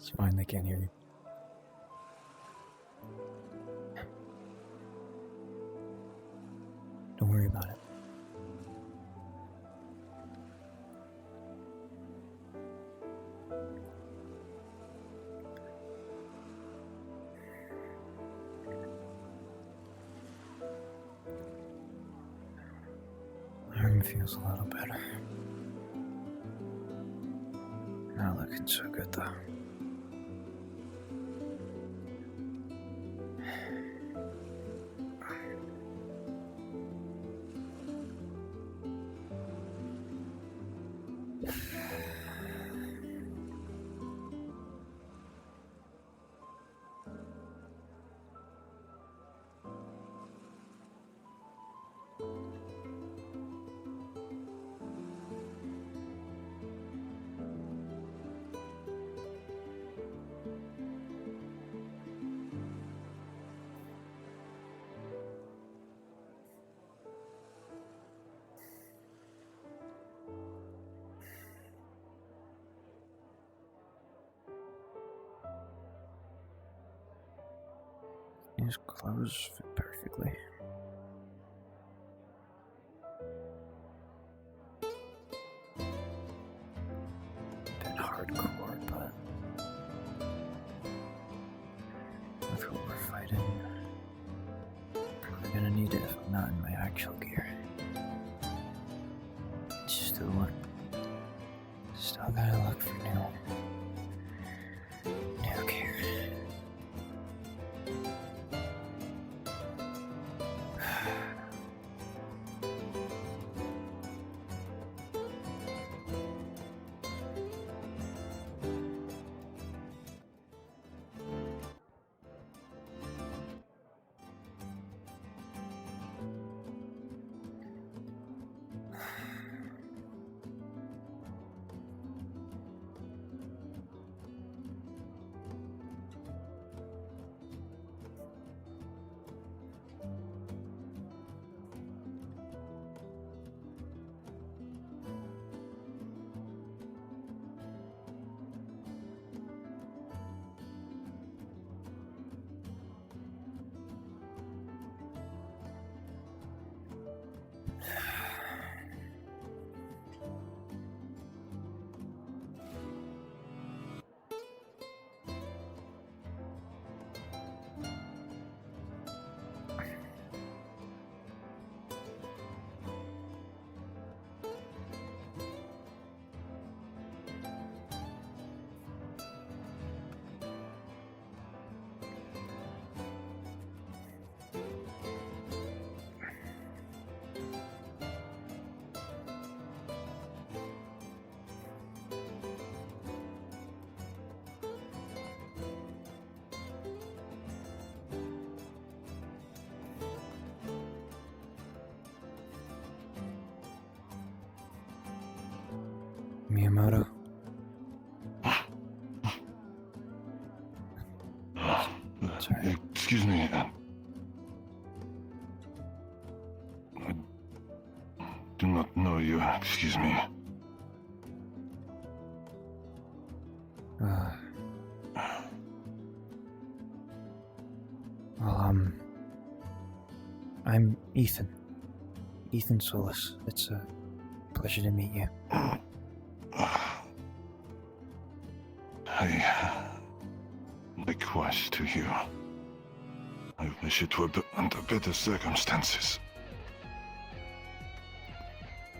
It's fine, they can't hear you. Don't worry about it. Arm feels a little better. Not looking so good though. These clothes fit perfectly. A bit hardcore, but with what we're fighting, probably gonna need it if I'm not in my actual gear. Still gotta look for new gear. Miyamoto? Sorry. Excuse me. I do not know you. Excuse me. Well, I'm Ethan. Ethan Solis. It's a pleasure to meet you. Likewise to you. I wish it were under better circumstances.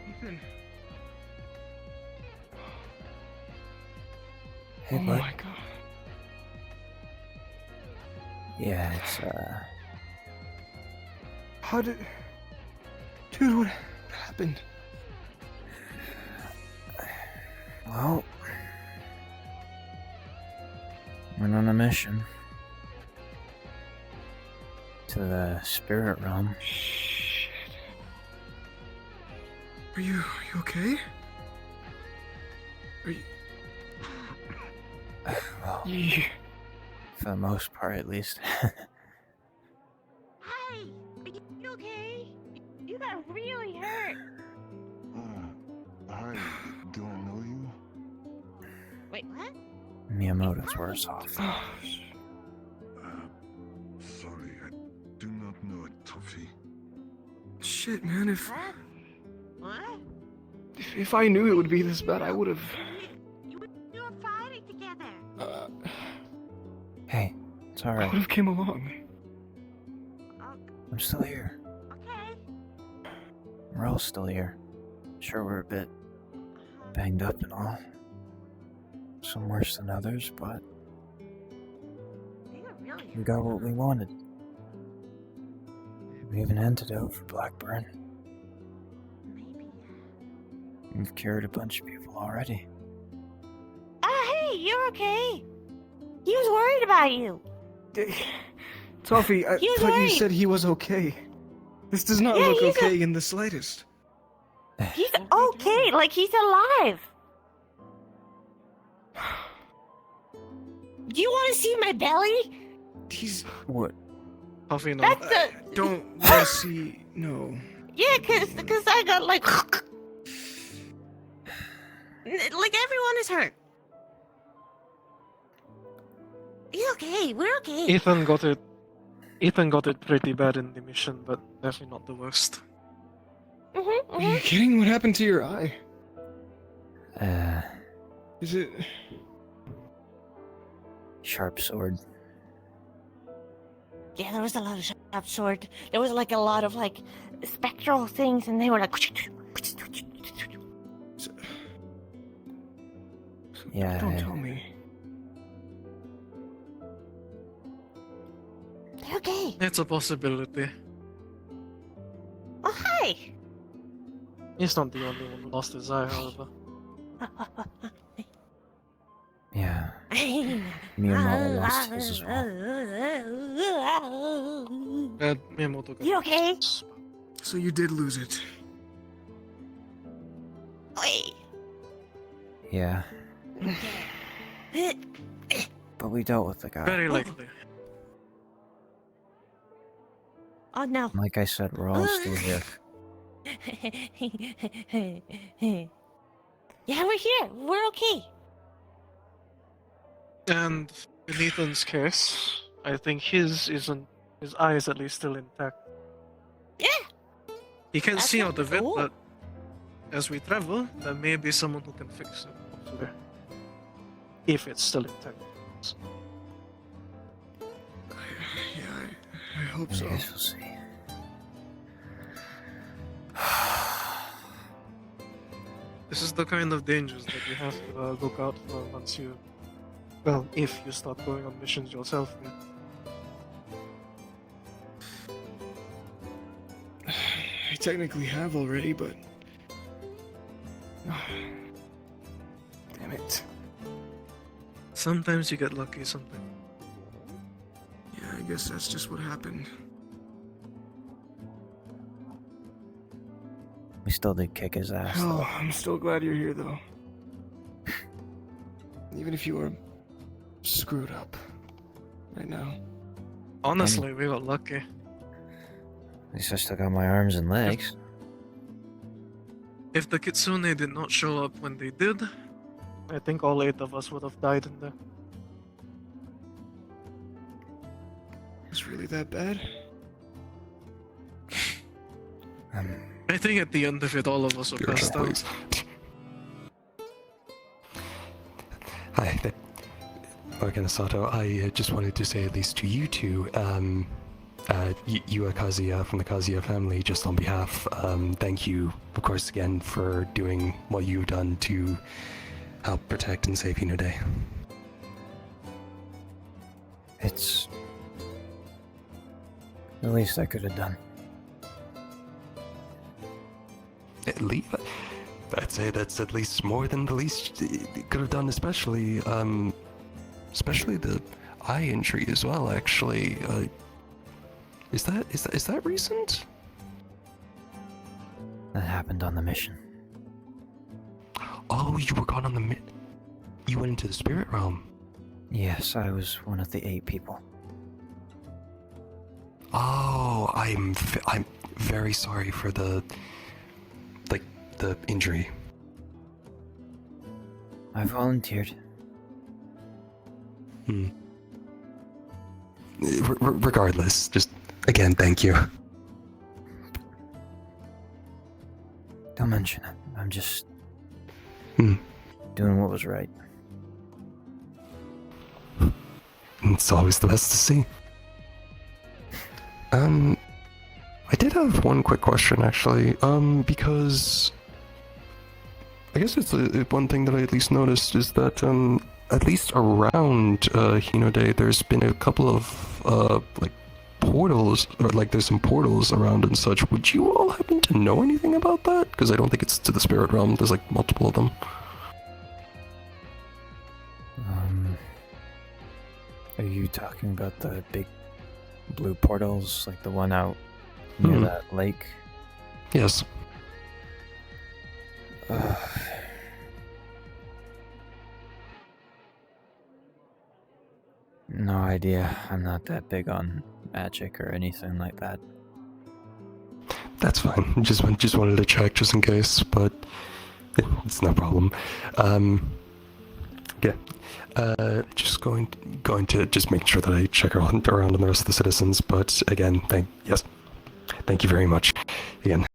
Ethan. Hey, Oh bud. my god. Yeah, it's, How did... Dude, what happened? Well, went on a mission to the spirit realm. Shit. Are you okay? Are you... Well, Yeah. for the most part, at least. Hi! Are you okay? You got really hurt! Hi, do I know you? Wait, what? Miyamoto's worse off. Sorry, I do not know a toffee. Shit, man, What? What? if I knew it would be this bad, I would have. You were fighting together. Hey, it's I alright. would have came along. I'm still here. Okay. We're all still here. Sure, we're a bit banged up and all. Some worse than others, but You're really we got what we wanted. We have an antidote for Blackburn. maybe. We've cured a bunch of people already. Hey, you're okay. He was worried about you. Toffee, I He was thought you worried. said he was okay. This does not Yeah, look he's okay in the slightest. He's okay, like he's alive. Do you want to see my belly? He's. What? Toffee, no. That's I don't want to see. No. Yeah, cause I got like everyone is hurt. He's okay. We're okay. Ethan got it pretty bad in the mission, but definitely not the worst. Are you kidding? What happened to your eye? Is it. Sharp sword. Yeah, there was a lot of sharp sword. There was like a lot of like spectral things, and they were like. Yeah. Don't tell me. They're okay. It's a possibility. Oh hi. He's not the only one who lost his eye, however. Yeah. Miyamoto lost his as well. Miyamoto got You okay? So you did lose it. Wait. Yeah. But we dealt with the guy. Very likely. Oh no. Like I said, we're all still here. Yeah, we're here. We're okay. And in Ethan's case, I think his eye is at least still intact. Yeah. He can That's see out of it, cool. but as we travel, there may be someone who can fix it, hopefully. If it's still intact. Yeah, I hope I so. guess we'll see. This is the kind of dangers that you have to look out for once you, well, if you start going on missions yourself. Yeah. I technically have already, but. Damn it. Sometimes you get lucky, sometimes. Yeah, I guess that's just what happened. We still did kick his ass, Oh, though. I'm still glad you're here, though. Even if you were screwed up right now. Honestly, we got lucky. At least I still got my arms and legs. If the Kitsune did not show up when they did, I think all 8 of us would have died in there. It's really that bad? I think at the end of it, all of us were passed out. Hi, Morgan Sato. I just wanted to say, at least to you two, you Kazuya from the Kazuya family, just on behalf, thank you, of course, again, for doing what you've done to help protect and save Hino Day. It's the least I could have done. At least, I'd say that's at least more than the least you could have done, especially the eye injury as well, actually. Is that recent? That happened on the mission. Oh, you were gone on the you went into the spirit realm. Yes, I was one of the 8 people. Oh, I'm very sorry for the injury. I volunteered. Regardless, just again, thank you. Don't mention it. I'm just Hmm. doing what was right. It's always the best to see. I did have one quick question actually. Because I guess it's one thing that I at least noticed is that at least around Hino Day, there's been a couple of like portals, or like there's some portals around and such. Would you all happen to know anything about that? Because I don't think it's to the spirit realm. There's like multiple of them. Are you talking about the big blue portals, like the one out near that lake? Yes. No idea. I'm not that big on magic or anything like that. That's fine. Just wanted to check just in case, but it's no problem. Yeah. Just going to just make sure that I check around on the rest of the citizens. But again, thank you very much. Again.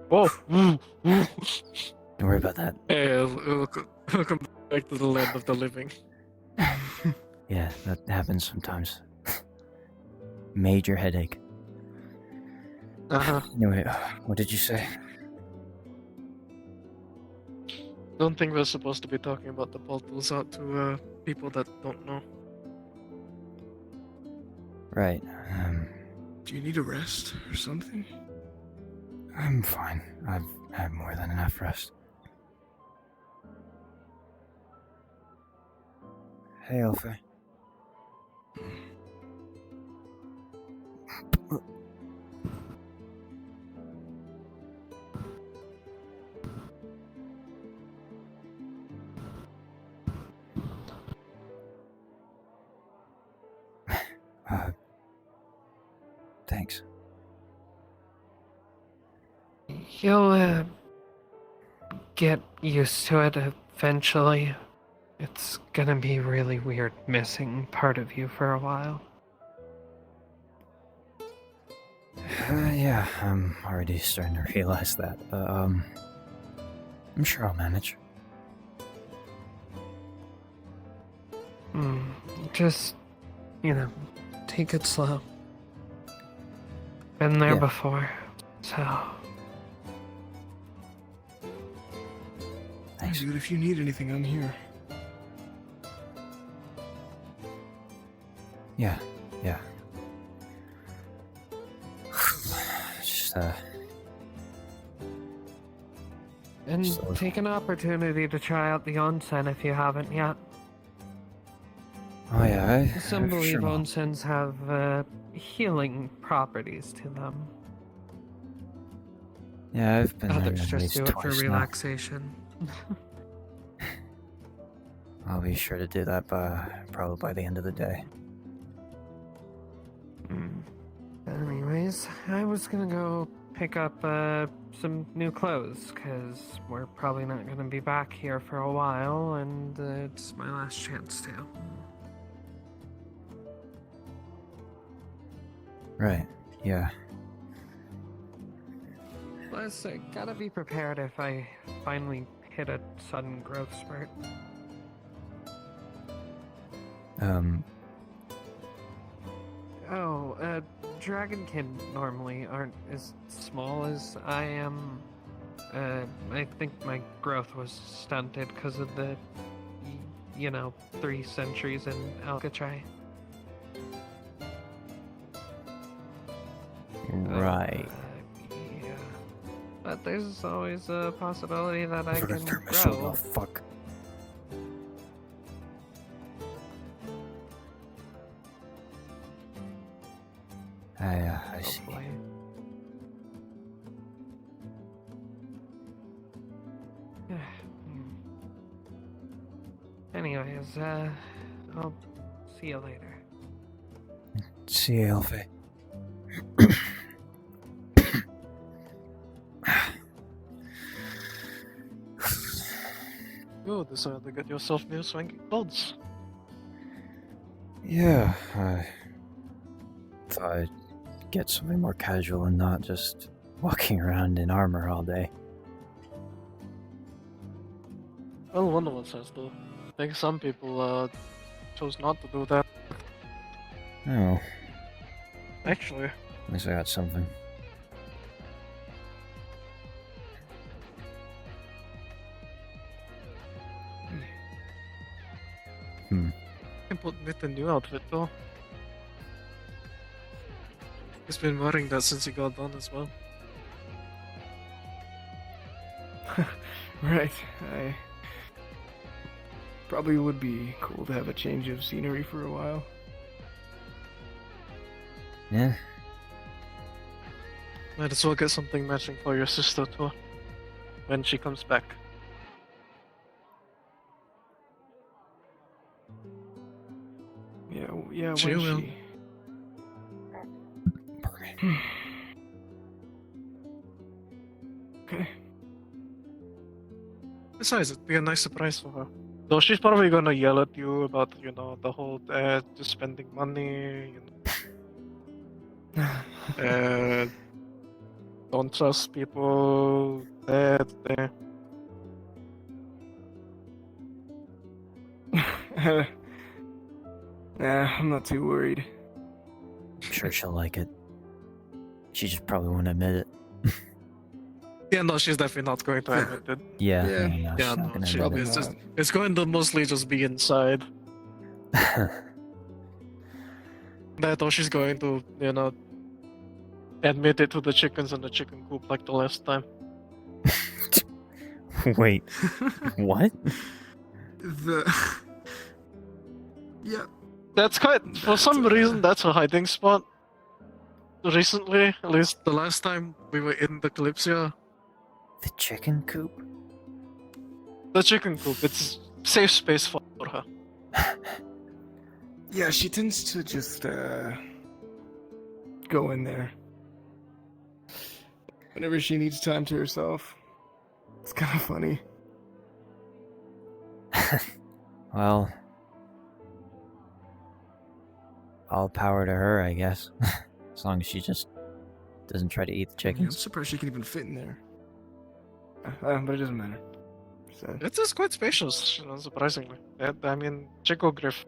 Whoa! Don't worry about that. Hey, welcome back to the land of the living. Yeah, that happens sometimes. Major headache. Anyway, what did you say? Don't think we're supposed to be talking about the portals out to people that don't know. Right. Do you need a rest or something? I'm fine. I've had more than enough rest. Hey, Elfie. Thanks. You'll get used to it eventually. It's gonna be really weird missing part of you for a while. Yeah, I'm already starting to realize that. I'm sure I'll manage. Just, take it slow. Been there Yeah. before, so... Thanks. Dude, if you need anything, I'm here. Yeah. Just, And So- take an opportunity to try out the onsen if you haven't yet. oh yeah, Some I believe sure will. onsens have healing properties to them. Yeah, I've been there Others at just least do it for twice now. relaxation. I'll be sure to do that probably by the end of the day. Anyways, I was gonna go pick up some new clothes, because we're probably not going to be back here for a while, and it's my last chance to. Right, yeah. Plus, I gotta be prepared if I finally hit a sudden growth spurt. Oh, Dragon Kid normally aren't as small as I am. I think my growth was stunted because of the, 3 centuries in Alcatraz. Right. Yeah. But there's always a possibility that I forgot can to turn my shield grow. off, fuck. I see. Hopefully. Anyways, I'll see you later. See you, Elfie. You decided to get yourself new swanky clothes. Yeah, I thought I'd get something more casual and not just walking around in armor all day. Well, one of us has to. I think some people chose not to do that. Oh, Actually, at least I got something. you can put Mitt a new outfit though. He's been wearing that since he got done as well. Right. I probably would be cool to have a change of scenery for a while. Yeah? Might as well get something matching for your sister too. When she comes back. Yeah, She when will. she... Okay. Besides, it'd be a nice surprise for her. Though she's probably gonna yell at you about, the whole just spending money, don't trust people, that. Nah, I'm not too worried. I'm sure she'll like it. She just probably won't admit it. Yeah, no, she's definitely not going to admit it. Yeah, Yeah. no, Yeah, she's no, not gonna she, admit it's, not. just, it's going to mostly just be inside. it. That or she's going to, admit it to the chickens in the chicken coop like the last time. Wait, what? Yeah. That's for some reason, that's a hiding spot. Recently, at least the last time we were in the Kalypsia, The chicken coop? the chicken coop, it's safe space for her. Yeah, she tends to just, go in there. Whenever she needs time to herself. It's kind of funny. Well, all power to her, I guess. As long as she just doesn't try to eat the Yeah, I'm chickens. surprised she can even fit in there. But it doesn't matter. So, It is quite spacious, surprisingly. I mean, Chicogriff,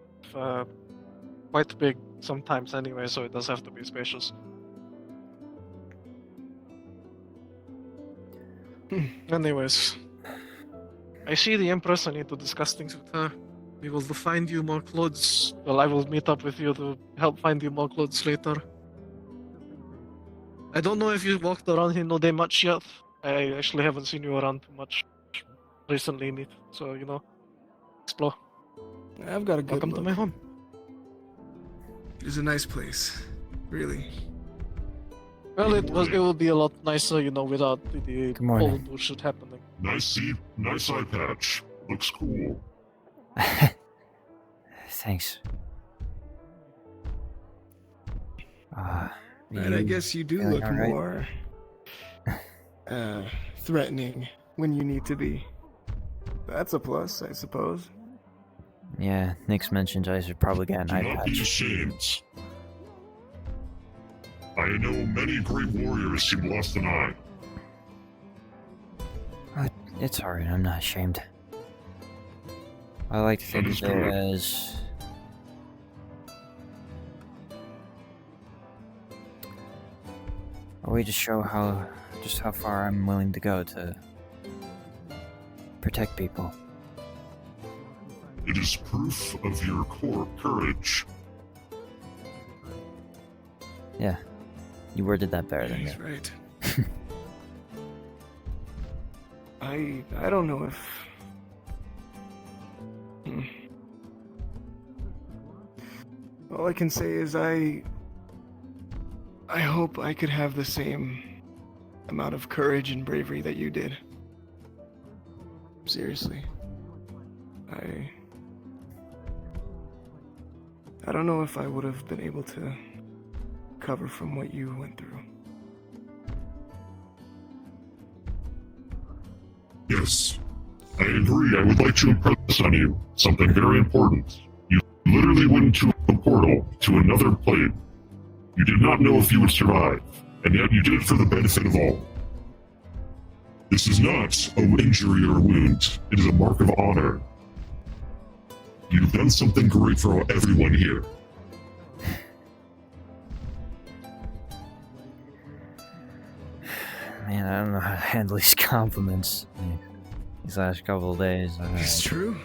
quite big sometimes anyway, so it does have to be spacious. Anyways, I see the Empress. I need to discuss things with her. We will find you more clothes. Well, I will meet up with you to help find you more clothes later. I don't know if you walked around here no day much yet. I actually haven't seen you around too much recently, Neat. So, explore. I've got a good Welcome to look. my home. It's a nice place. Really. Well, it will be a lot nicer, without the Good morning. whole bullshit happening. Nice eye patch. Looks cool. Thanks. And I guess you do feeling look all right? more threatening when you need to be. That's a plus, I suppose. Yeah, Nix mentioned I should probably get an Do eye not be patch. ashamed. I know many great warriors who lost an eye. It's alright, I'm not ashamed. I like to think That is of it good. as a way to show just how far I'm willing to go to protect people. It is proof of your core courage. Yeah, you worded that better than me. He's right. I don't know if... All I can say is I hope I could have the same amount of courage and bravery that you did. Seriously. I don't know if I would have been able to recover from what you went through. Yes, I agree. I would like to impress on you something very important. You literally went into a portal to another plane. You did not know if you would survive, and yet you did it for the benefit of all. This is not an injury or a wound. It is a mark of honor. You've done something great for everyone here. Man, I don't know how to handle these compliments. These last couple of days. It's true.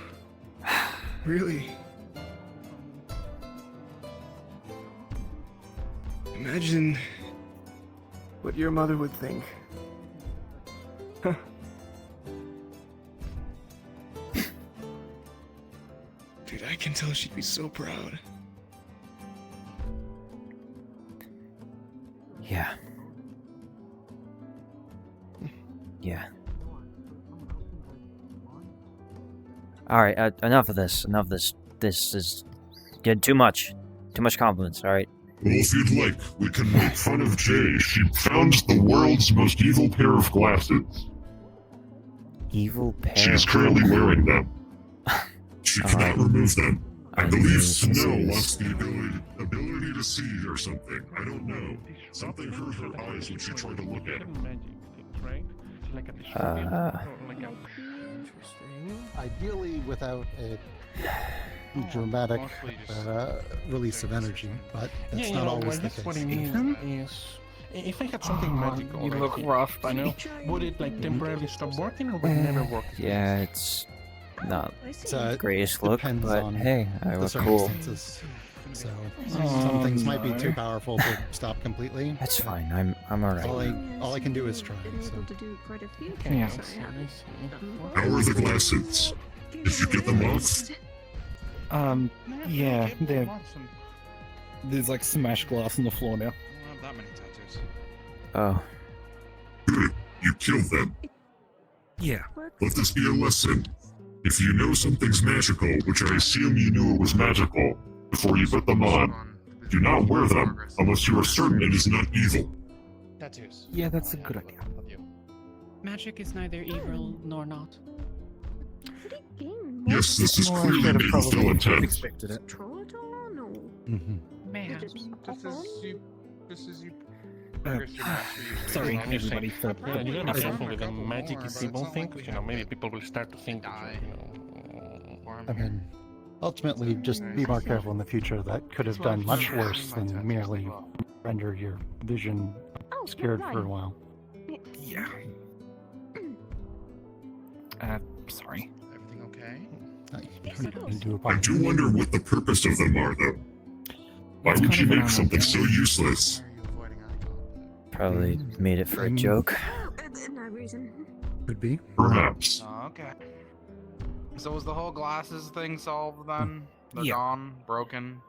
Really. Imagine what your mother would think. Huh. Dude, I can tell she'd be so proud. Yeah. Yeah. Alright, enough of this. Enough of this. This is getting too much. Too much compliments, alright? Well, if you'd like, we can make fun of Jay. She found the world's most evil pair of glasses. Evil pair. She is currently wearing them. She cannot remove them. I believe Snow wants the ability to see or something. I don't know. Something hurt her eyes when she tried to look at him. Ideally without a dramatic release of energy, but that's not always the case. What I mean is, if I had something magical, You look rough, I know, would it like temporarily stop working or would it never work? Yeah, it's not the greatest look, depends but on hey, I the look cool. circumstances. So some things might be too powerful to stop completely. That's fine. I'm alright. All I can do is try. So. Yeah. How are the glasses? Did you get them off? Yeah, there's like smashed glass on the floor now. Oh. Good. You killed them. Yeah. Let this be a lesson. If you know something's magical, which I assume you knew it was magical, before you put them on, do not wear them unless you are certain it is not evil. Tattoos. Yeah, that's a good idea. Magic is neither evil nor not. Yes, this is clearly made with ill intent. Expected it. Mayhaps. Sorry, everybody, for Yeah, you gotta be careful with the magic is evil thing, because, you know, maybe people will start to think that, you know... I mean, ultimately, just be more careful in the future. That could have done much worse than merely render your vision obscured for a while. Yeah. Sorry. Everything okay? I do wonder what the purpose of them are, though. Why would you make something so useless? Probably made it for a joke. No reason. Could be. Perhaps. Oh, okay. So was the whole glasses thing solved then? They're Yeah. gone? Broken?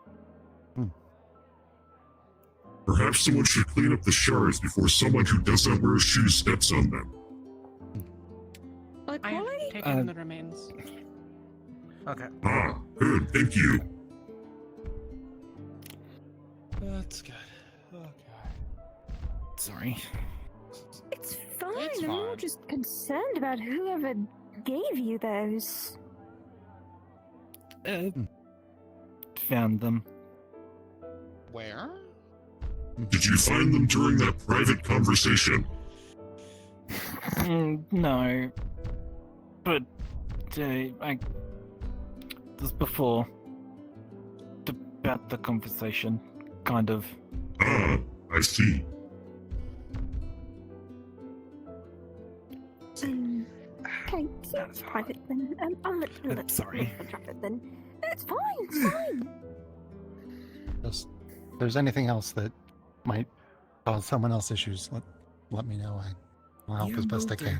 Perhaps someone should clean up the shards before someone who doesn't wear shoes steps on them. I have taken the remains. Okay. Ah, good, thank you. That's good. Okay. Sorry. It's fine. don't know, just concerned about whoever gave you those. Found them. Where? Did you find them during that private conversation? No. But, this before. About the conversation, kind of. Ah, I see. Okay, so it's private then. I'll let sorry. drop it then. It's fine, it's fine. Just, if there's anything else that might cause someone else issues, let me know. I'll help as best I can.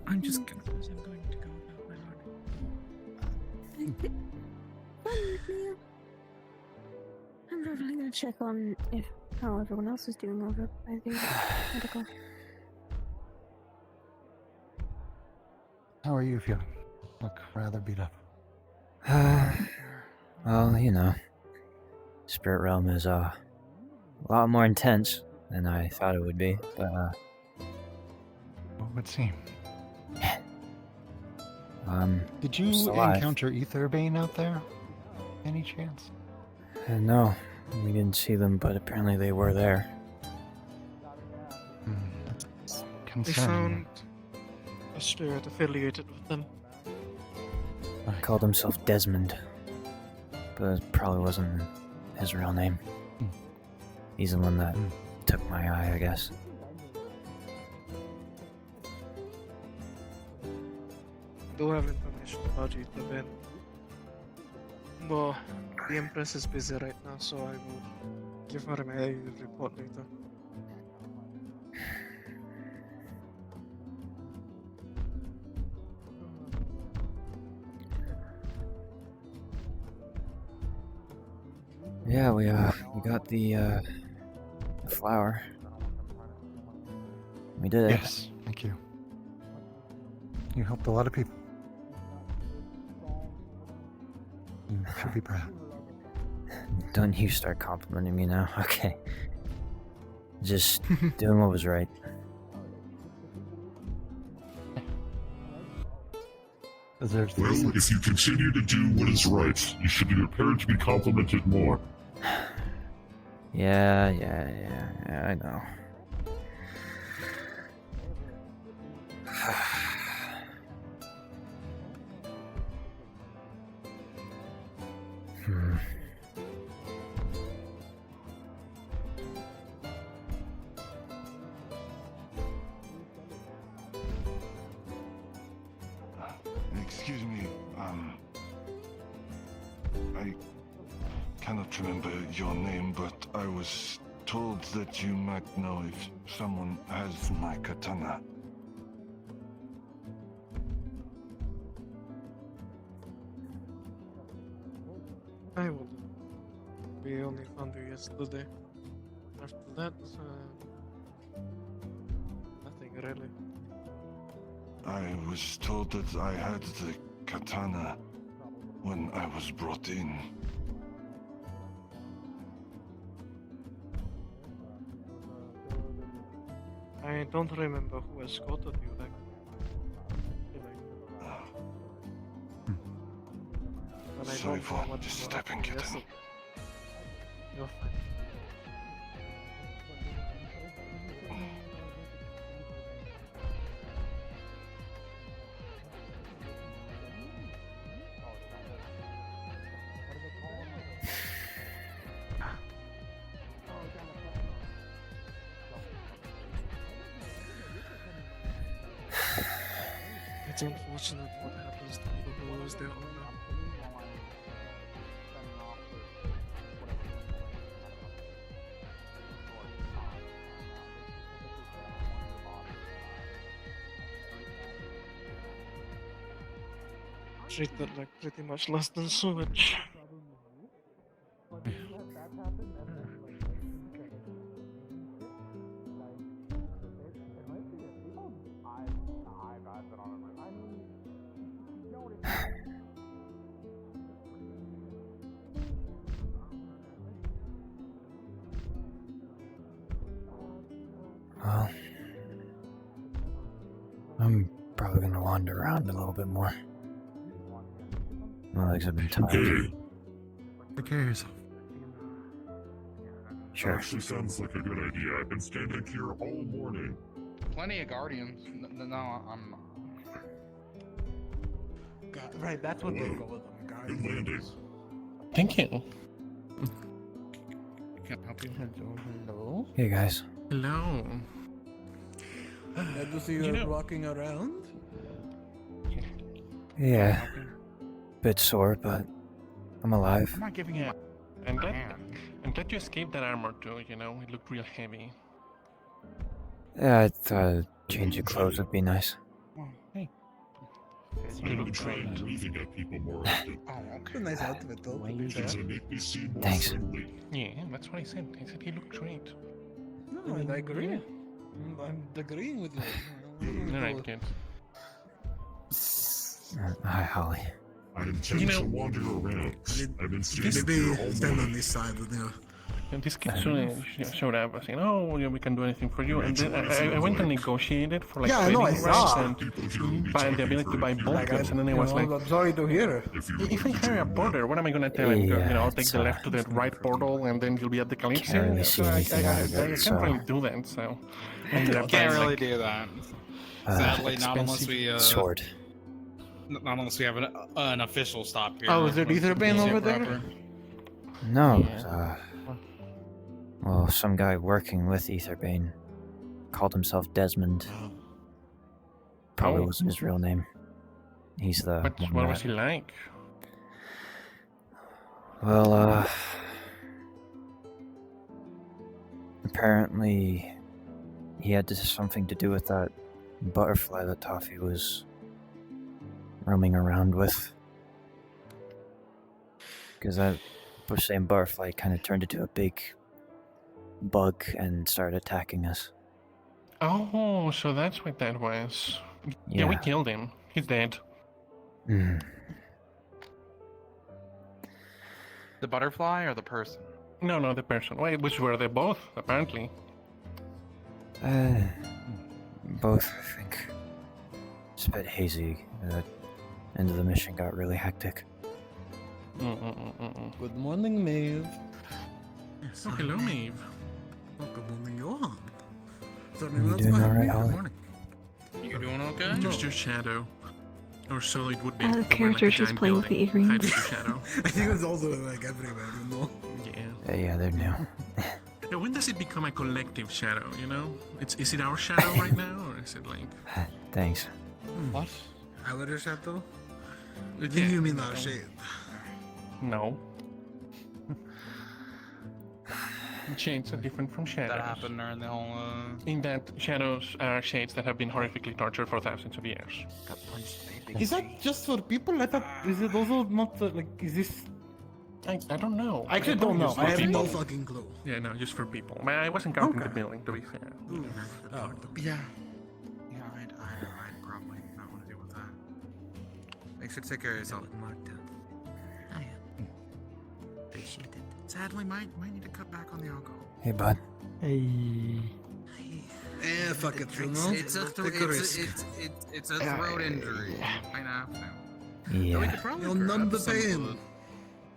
I'm just gonna. I'm going to go about my morning. I'm probably gonna check on how everyone else is doing over by the medical. How are you feeling? Look rather beat up. Well, you know, Spirit Realm is a lot more intense than I thought it would be, but What would seem? Did you still alive. encounter Etherbane out there? Any chance? No, we didn't see them, but apparently they were there. That's They concerning. found a spirit affiliated with them. He called himself Desmond, but it probably wasn't his real name. He's the one that took my eye, I guess. I do have information about Etherbane. Well, the Empress is busy right now, so I will give her a report later. Yeah, we got the flower. We did it. Yes, thank you. You helped a lot of people. You should be proud. Don't you start complimenting me now? Okay. Just doing what was right. Well, if you continue to do what is right, you should be prepared to be complimented more. Yeah, I know. Excuse me, I cannot remember your name, but I was told that you might know if someone has my katana. I will do. We only found her yesterday. After that, nothing really. I was told that I had the katana when I was brought in. I don't remember who escorted you back. But I Sorry don't for know what disturbing you then. yesterday. You're fine. It's unfortunate what happens to people who lose their owner. Treated like pretty much less than sewage. Well, I'm probably gonna wander around a little bit more. My legs have been tired. Okay. Take care of yourself. Sure. Actually sounds like a good idea. I've been standing here all morning. Plenty of guardians. No, I'm not. Right, that's what they call them, guys. Good landing. Thank you. Can I help you? Hello? Hey guys. Hello. Glad to see you walking around. Yeah. Bit sore, but I'm alive. I'm not giving you I'm glad you escaped that armor too, you know? It looked real heavy. Yeah, I thought a change of clothes would be nice. Well, hey. You look Try great. breathing at people more often. Oh, It's okay. a nice outfit, though. Why you Things there? that make me seem more Thanks. friendly. Yeah, that's what I said. I said he looked great. No, and I agree. Yeah. I'm agreeing with you. Alright, good. Hi, Holly. I intend You know- to wander around. I've been standing Maybe here all stand on morning. this side with you. And this kid showed up saying, "Oh, yeah, we can do anything for you." And then I went and negotiated for like Yeah, I know, I trading rights saw. and People here will be buy the talking ability to buy very bulk Like, goods. And then I was like, I'm sorry to hear. If you if I wanted to hire a do porter, what am I gonna tell him? Yeah, You know, I'll take it's, the left to the right portal, and then you'll be at the Can't Kalypsia. really see So anything out of it, I so- can't really do that. So I ended up Can't buying, really like, do that. Sadly, not unless expensive we Sword. not unless we have an official stop here. Oh, is there either been over there? Proper. No, Yeah. well, some guy working with Etherbane called himself Desmond. Probably Oh. wasn't his real name. He's the But one what was that- he like? Well, apparently he had something to do with that butterfly that Toffee was roaming around with. Because that same butterfly kind of turned into a big bug and started attacking us. Oh, so that's what that was. Yeah, we Yeah. killed him. He's dead. Mm. The butterfly or the person? No, the person. Wait, which were they both? Apparently. Both, I think. It's a bit hazy. The end of the mission got really hectic. Good morning, Maeve. Oh, hello, Maeve. Oh, good morning, Johan. You doing alright, Holly? You doing okay? Just your shadow. Or so it would be. The Over, character like a just giant playing with the building. Hide earrings. your shadow. I think it's also like everywhere, you know? Yeah. Yeah, they're new. Yeah, when does it become a collective shadow, you know? Is it our shadow right now, or is it like... Thanks. What? Our shadow? I think you mean our shade. No. Shades are different from shadows. That happened during the whole. In that shadows are shades that have been horrifically tortured for thousands of years. Is that just for people? I thought, is it also not like, is this? I don't know. I actually don't know. Just I for have people. no fucking clue. Yeah, no, just for people. But I wasn't counting the building, to be fair. Oh, Yeah. Yeah, I'd probably not want to deal with that. Make sure to take care of yourself. Sadly, might need to cut back on the alcohol. Hey, bud. Hey. Eh, fuck it, you know? It's a Take a risk. it's a throat injury. I know. Yeah. We could probably You'll numb the grab some of pain. the-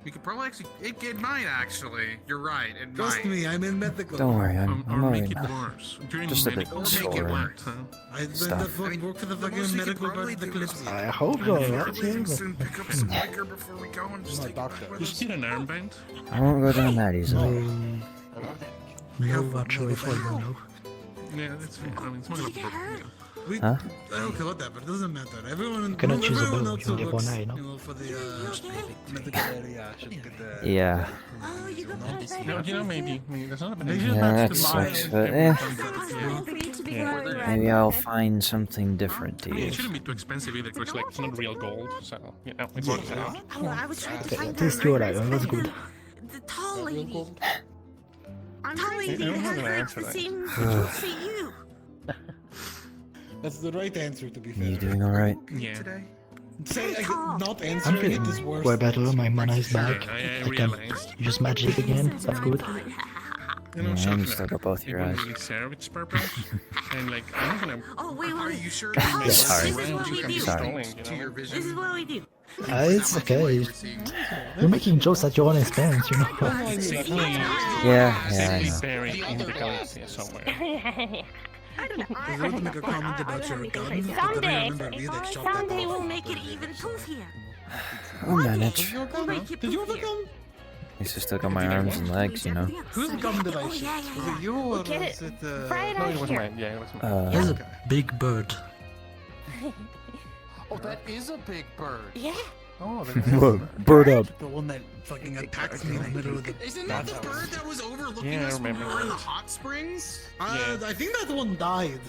We could probably actually. It might actually. You're right. It Trust might. me, I'm in medical. Don't worry, I'm Or alright make it now. worse. During Just a bit medical, sore make it and worse, huh? I did the stuff. fuck work for the The fucking most you could medical part probably of the do is clips. I hope so. Release and pick up some liquor before we go and just My take it doctor. back with Just us. get an armband. I won't go down that easily. No, actually, for you know. Yeah, that's fair. I mean, it's not gonna We, Huh? okay, whatever, it doesn't matter. Everyone, cannot choose a everyone bow, else you only who have one works, eye, no? you know, for the medical area should get the... Yeah. Oh, you got No, you know, maybe that's not a bad Maybe idea. Yeah, that to sucks, lie. but for you to be Yeah. going around. maybe I'll find something different to It use. shouldn't be too expensive either, It's like it's not real gold, so you know it works out. Oh, I was trying to Okay, find at least you're right, that's good. The tall lady. I'm tall I lady don't that know has the answer the to same visual for you. That's the right answer, to be fair. You doing alright? Yeah. Say, not I'm answering feeling it is worse. way better. My mana is back. I I can realized. use magic again. That's good. You know, Yeah, so and you like, still got both it your wouldn't eyes. really serve its purpose. And like, I'm not gonna. Oh, wait. Are you sure? Oh, Yeah, sorry. this is what we do. Sorry. To your vision. This is what we do. It's okay. You're making jokes at your own expense, you know. It's safely, Yeah, I safely know. buried in the Kalypsia somewhere. I don't know. I was about to make a comment about your gun, but then I remember we like shot that Someday off. we'll make it even poofier. We'll manage. We'll make it Did you have a poofier. gun? At least I still got my arms and legs, you know. Whose gun did I shoot? yeah, Was yeah. it you or Get was it it right No, out it was here. mine. Yeah, it was mine. There's a big bird. Oh, that is a big bird. Yeah. Oh, Whoa, bird up. the one that fucking attacked me in the middle of the... Isn't that the bird that was overlooking Yeah, I us when we remember were in the that. hot springs? I think that one died.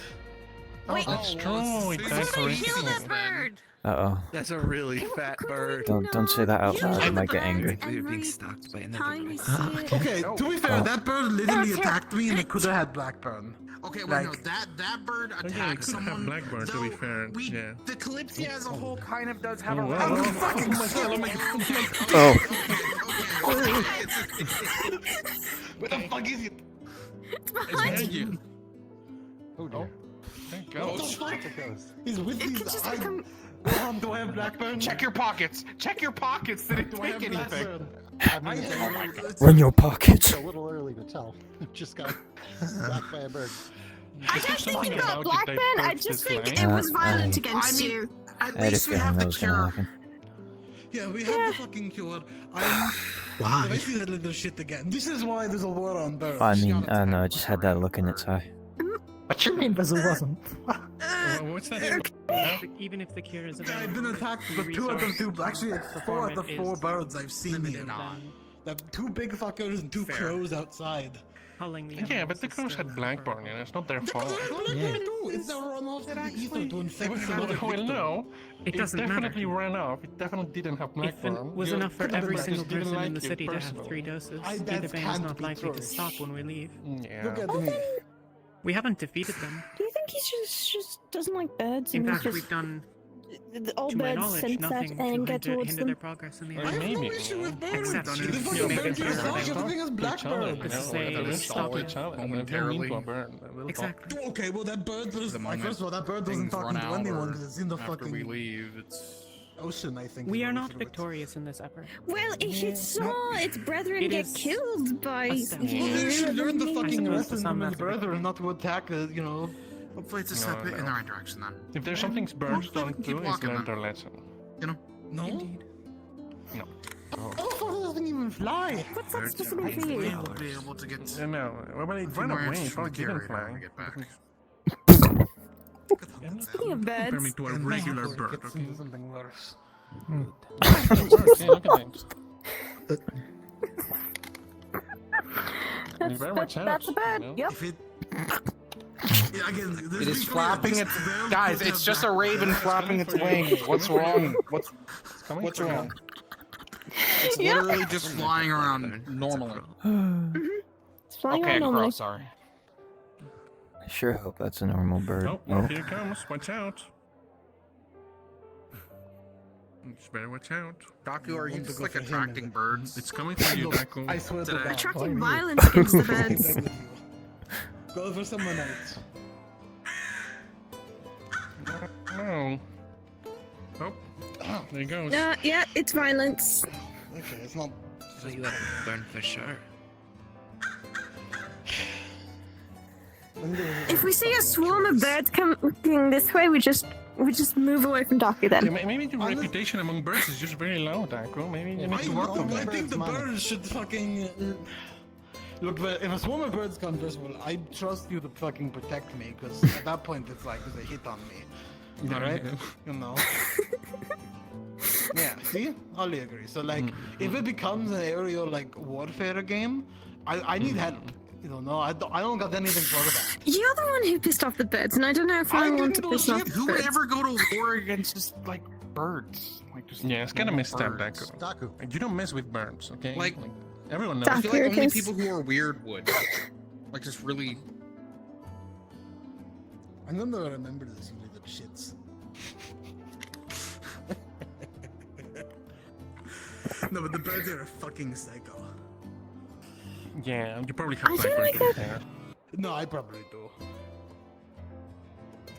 Wait. That's true. It died Somebody for kill that instance. bird. Uh-oh. That's a really fat bird. Don't say that out loud, I might get angry. Every being stalked by another time we bird. see it. Okay, to be fair, Oh. that bird literally attacked me and it could have had Blackburn. Okay, wait, Like- no, that bird Oh, yeah, it attacked could have someone. Blackbird, to be though fair. We, Yeah. The Kalypsia as a whole kind of does Oh, have a wow. lot of fucking Oh. Where the fuck is it? It's behind you. Oh, dear. Thank What God. the fuck? He's with It these could just eyes. become. Do I have Blackburn? Check your pockets. Check your pockets. Did it Do I take have anything? Blackburn? I mean, Run your pockets. it's a little early to tell. Just got whacked by a bird. I don't think you got about Blackburn. it, I they just put think this it line. was violent I against mean- you. At I had a least we feeling have that the was gonna cure. happen. Yeah, we have the fucking cure. I see that little shit again. This is why there's a war on birds. I mean, I don't know, I just had that look in its eye. What you mean, but it wasn't? What's that? Even if the cure is Okay, I've available, been attacked the by 2 out of resource 2. Actually, it's 4 out performance of 4 is birds I've seen limited, here. then There are 2 big fuckers and 2 crows outside. culling the Yeah, but animals the is crows still had Blackburn, you know, it's not their fault. Yeah. It's the runoff to the ether to infect Well, another well, victim. no. It doesn't definitely matter. ran off. It definitely didn't have If Blackburn. it was You enough for could have every just single didn't person in like the you city to have personally. 3 doses, I- the that vein is can't not be likely to true. stop when we leave. Yeah. Look at me. We haven't defeated them. Do you think he just doesn't like birds In and fact, he's we've just done, all to my birds knowledge, sense that nothing and to get hinder, towards hinder them? their progress in the Well, area. I have no maybe, issue you with know. birds. Except The you fucking make bird it yourself, fair. everything has Blackburn. To say stop it. Momentarily. A bird. A little Exactly. Okay, well that bird was The like, moment first of all, that bird wasn't things talking run to out anyone or because it's in the after we fucking leave, it's ocean, I think. We is are what not it's- victorious in this effort. Well, if it saw its brethren It get is killed by a step. Well, they should learn the fucking suppose lesson to some from its that's a brother victory. and not to attack, you know. hopefully it's a No, step in no. the right direction then. If there's something birds Hopefully we don't can keep do, is walking learn then. their lesson. You know? No? Indeed. No. Oh, it doesn't even fly. What's that Birds supposed to are be for you? hopefully we'll be able to get No. Well, it ran more away. answers It from the probably didn't curator when we fly. get back. Speaking of Compare me birds, to a regular bird, okay? Something worse. Birds, yeah, look at them. Very much that's a bird. you know? Yep. If it... Yeah, again, this It is big flapping bird, its this bird guys. could It's have just a raven flapping its wings. What's wrong? What's coming what's for you. wrong? It's Yeah. literally just flying around normally. It's flying Okay, around normally. crow. Sorry. I sure hope that's a normal bird. Oh, Oh. here it comes. Watch out. Just better watch out. Daku, are you want to just go like for him, attracting is it? birds? It's coming for you, Daku. I swear to Today. God. Attracting violence against the birds. Go for someone else. No. Oh, there he goes. Yeah, it's violence. Okay, it's not. So you gotta burn for sure. If we see a swarm of birds coming this way, we just move away from Daku Yeah, then. maybe the reputation among birds is just very low, Daku. Maybe you need to work on I that. think the birds should fucking. Look, but if a swarm of birds come, first of all, I trust you to fucking protect me, because at that point it's like, there's a hit on me. Alright? You know? Yeah, see? I'll agree. So, like, if it becomes an aerial, like, warfare game, I need help. You know, no, I don't got anything for that. You're the one who pissed off the birds, and I don't know if I want to piss off the Who would birds. ever go to war against just like birds? Like just Yeah, it's kind of messed up, birds. Daku. Daku. Like, you don't mess with birds, okay? Like- everyone knows. I feel like only Daku, people who are weird would. Like just really. I'm gonna remember this, you little shits. No, but the birds are a fucking psycho. Yeah, you probably have I time feel for like it that- there. No, I probably do.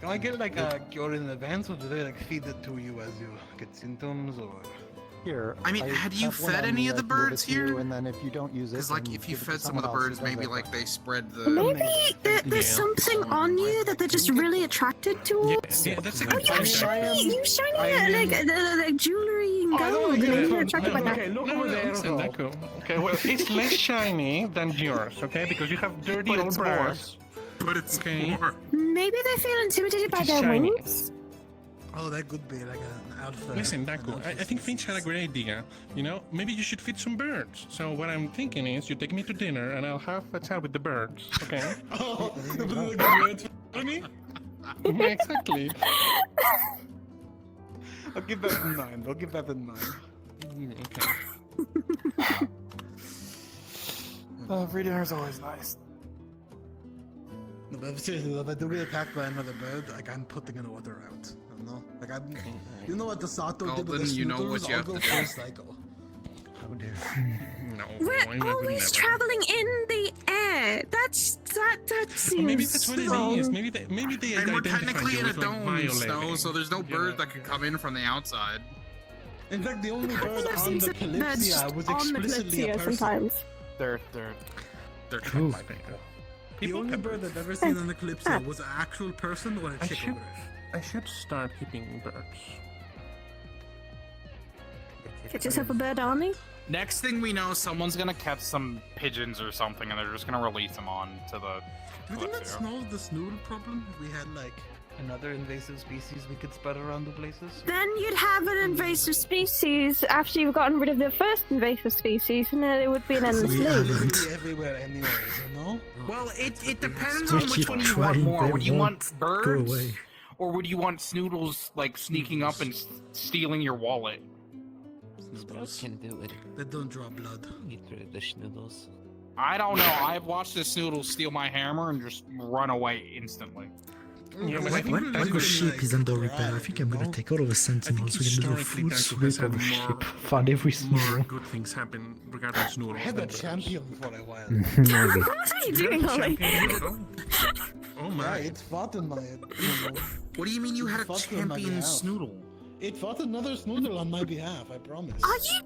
Can I get like a cure in advance, or do they like feed it to you as you get symptoms, or? Here. I mean, had you have one fed on any me, of the I can give it birds to you, here? And then if you don't use it, Because like then if you give it to fed some of the someone else birds, who does maybe it. like they spread the. Maybe there's something on you that they're just really attracted to. Yeah, that's a Oh, good you're point. shiny! You're shiny like jewelry and gold. Maybe they're attracted by that. Okay, look No, over there. listen, Deku. Okay, well, it's less shiny than yours, okay? Because you have dirty But old it's more. brass. But it's Okay. more. Maybe they feel intimidated by It's their shiny. wings. Oh, that could be like an alpha. Listen, Daku, I think Finch had a great idea. You know, maybe you should feed some birds. So what I'm thinking is you take me to dinner and I'll have a chat with the birds, okay? Oh, the birds for me? Yeah, exactly. I'll give that in mind. I'll give that in mind. Okay. Free dinner is always nice. No, but seriously, if I do get attacked by another bird, like I'm putting an order out. You know, like I'm. You know what the Sato did with the Golden, you know snooters? what you I'll have go to full do. cycle. How dare. No, We're I would always never. traveling in the air. That seems. Well, maybe that's what it wrong. is. Maybe they And we're identify technically you in a as like dome, violating. Snow, so there's no bird that can come in from the outside. In fact, the only bird I've on seen the some birds Kalypsia just was on the explicitly a Kalypsia person. sometimes. They're True. The only bird I've ever seen on the Kalypsia was an actual person or a I chick should, over there. I should start keeping birds. Get yourself a bird army. Next thing we know, someone's gonna catch some pigeons or something, and they're just gonna release them on to the. Do you think that Kalypsia. solved the snoodle problem? If we had like another invasive species we could spread around the places? Then you'd have an invasive species after you've gotten rid of the first invasive species, and then it would be an endless We loop. literally everywhere anyways, you know? Well, it depends We on which keep one you want trying, more. they Would you won't want go birds, away. or would you want snoodles like sneaking up and stealing your wallet? Snoodles can do it. They don't draw blood. Get rid of the snoodles. I don't know. I've watched the snoodle steal my hammer and just run away instantly. Yeah, but I think When the ship is under repair, I think I'm gonna take all of the sentinels. We're gonna do a full sweep of the ship. Find every more snoodle. good things happen regarding snoodles. I had than a birds. champion for a while. Maybe. What are you doing, Ollie? Oh Yeah, my. it's fought in my. What do you mean you had a Fought on my champion behalf. snoodle? It fought another snoodle on my behalf, I promise. Are you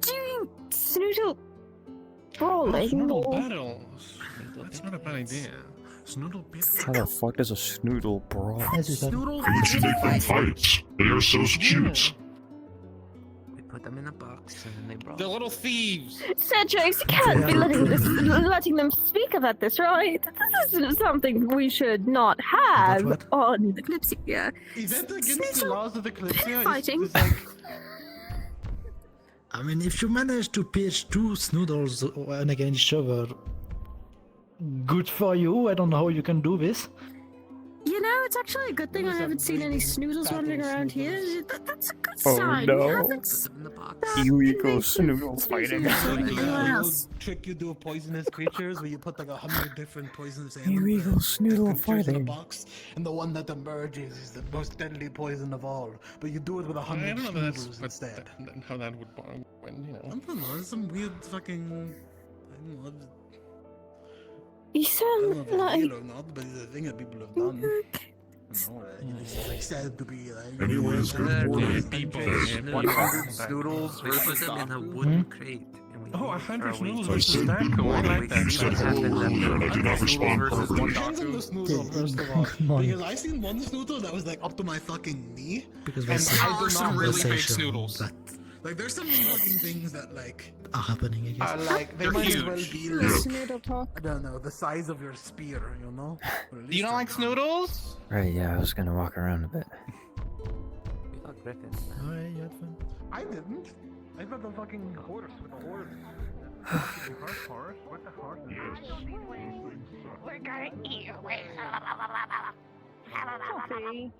doing snoodle brawling? Snoodle or- battles. That's not a bad idea. Snoodle battles. How the fuck does a snoodle brawl? Snoodle You should make them fights. They are so cute. We put them in a box and then they brawl. They're little thieves. Cedric, you can't be letting them speak about this, right? This isn't something we should not have What? on the Kalypsia. Is that against the laws of the Kalypsia? Fighting. It's like, I mean, if you manage to pitch two snoodles one against each other, good for you. I don't know how you can do this. You know, it's actually a good thing I Those are haven't seen any breeding snoodles wandering battle around here. snoodles. That's a good Oh, sign. no. We haven't Put them in the box. Illegal invasive snoodle fighting. species like anywhere the else. old trick you do with poisonous creatures, where you put like 100 different poisonous animals, Illegal snoodle creatures in a fighting. box, and the one that emerges is the most deadly poison of all. But you do it with I 100 don't know that's snoodles instead. how that would work when, you I know. don't know, there's some weird fucking. I don't know. You I don't know sound if it's like real or not, but it's a thing that people have done. You know, it's like said to be like. Anyways, good morning. People. 100 snoodles We put versus them in a Daku? wooden crate. And we Oh, leave it 100 for a week. snoodles I versus said good Daku. I like morning. that. You said hello earlier and I did not respond versus one properly. Depends on the snoodle, first of all. Because I seen one snoodle that was like up to my fucking knee. Because And there's I Or do some not really big conversation snoodles. that Like, there's some fucking things that, like, are happening, I guess. are like, they They're might as huge. well be Yeah. like, snoodle talk. I don't know, the size of your spear, you know? Or at Do you least not they're like not. snoodles? Right, yeah, I was gonna walk around a bit. We got griffins. Alright, you had fun. I didn't. I got the fucking horse with the horse. Horse? What the horse? We're gonna eat your way. Coffee.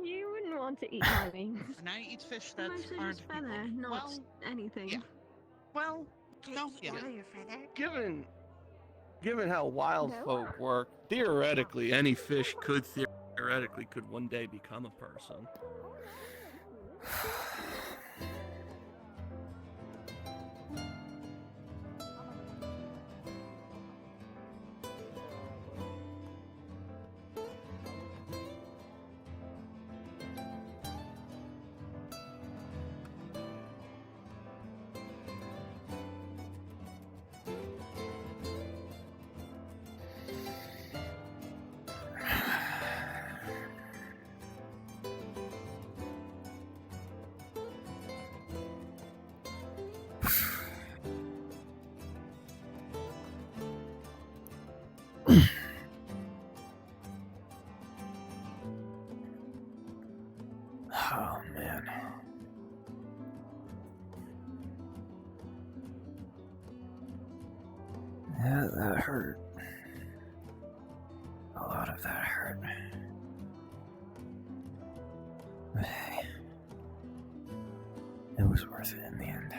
You wouldn't want to eat my wings. And I eat fish that Mostly aren't just feather, people. not Well, anything. yeah. Well, no, yeah. Given how wild No. folk work, theoretically, any fish could one day become a person. Oh man. Yeah, that hurt. A lot of that hurt. But hey, it was worth it in the end.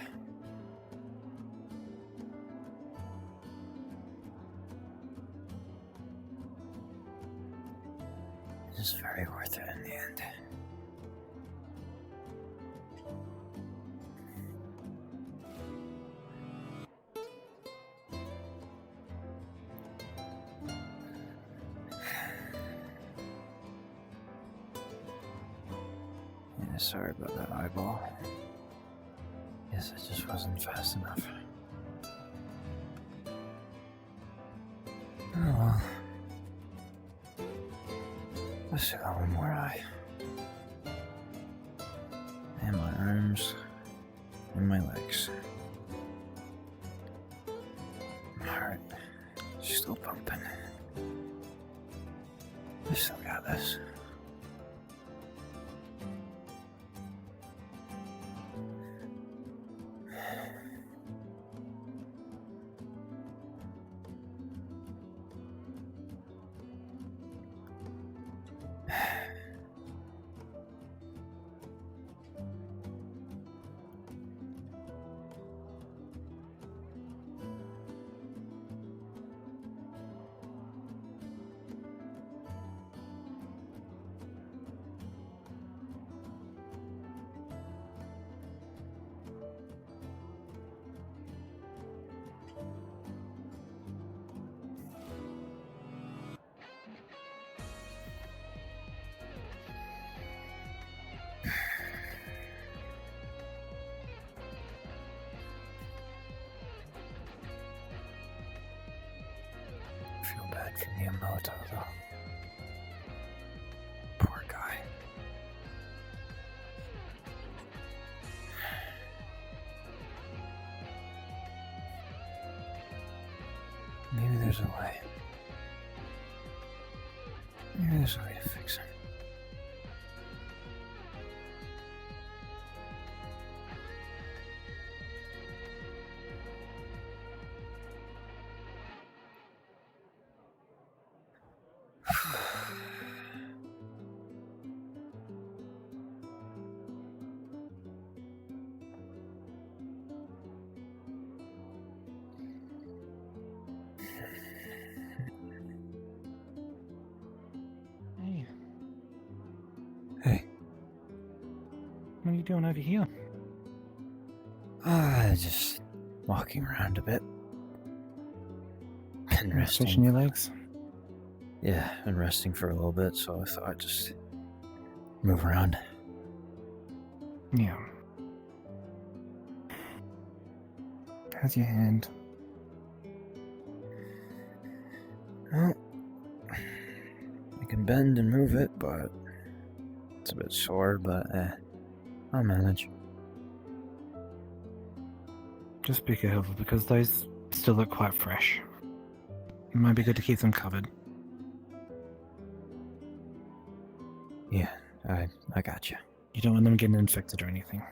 It was very worth it in the end. Yeah, sorry about that eyeball. Guess I just wasn't fast enough. Oh well. I still got one more eye. And my arms. And my legs. My heart. Still pumping. I still got this. I feel bad for Miyamoto, though. Poor guy. Maybe there's a way. Maybe there's a way to fix him. Hey. Hey. What are you doing over here? Just walking around a bit. And resting. Stretching your legs? Yeah, and resting for a little bit, so I thought I'd just move around. Yeah. How's your hand? Well, I can bend and move it, but it's a bit sore, but I'll manage. Just be careful, because those still look quite fresh. It might be good to keep them covered. Yeah, I got you. You don't want them getting infected or anything.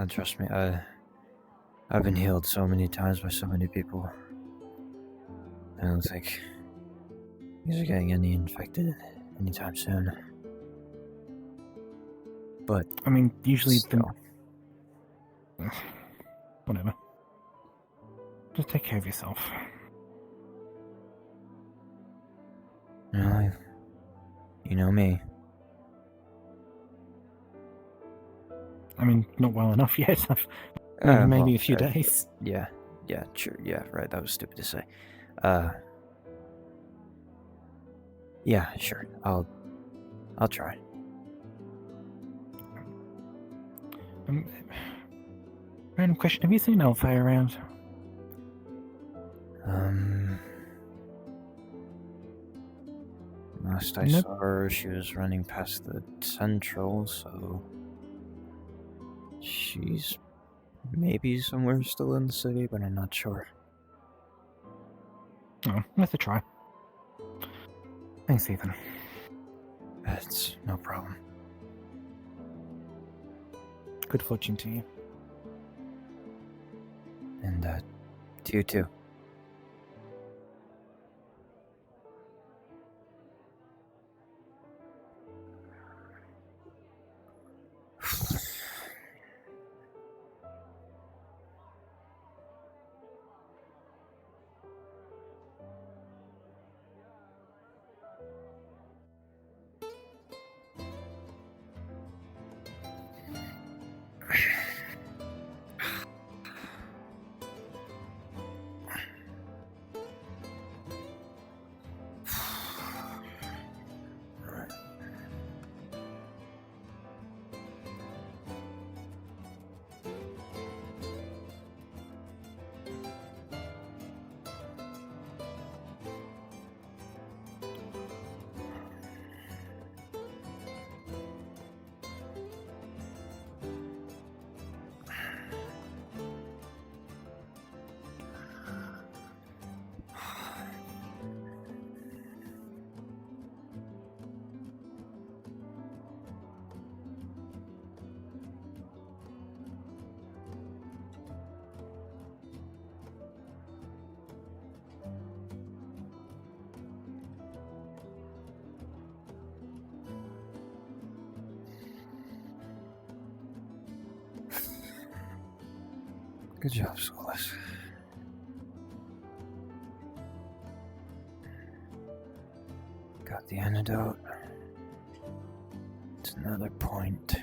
Trust me, I've been healed so many times by so many people. I don't think these are getting any infected anytime soon. But I mean, usually still. Whatever. Just take care of yourself. Well, you know me. I mean, not well enough yet. Maybe a few days. Yeah, sure, yeah, right, that was stupid to say. Yeah, sure, I'll try. Random question, have you seen Elfire around? Last I saw her, she was running past the central, so she's maybe somewhere still in the city, but I'm not sure. Oh, worth a try. Thanks, Ethan. It's no problem. Good fortune to you. And, to you too. Good job, Solas. Got the antidote. It's another point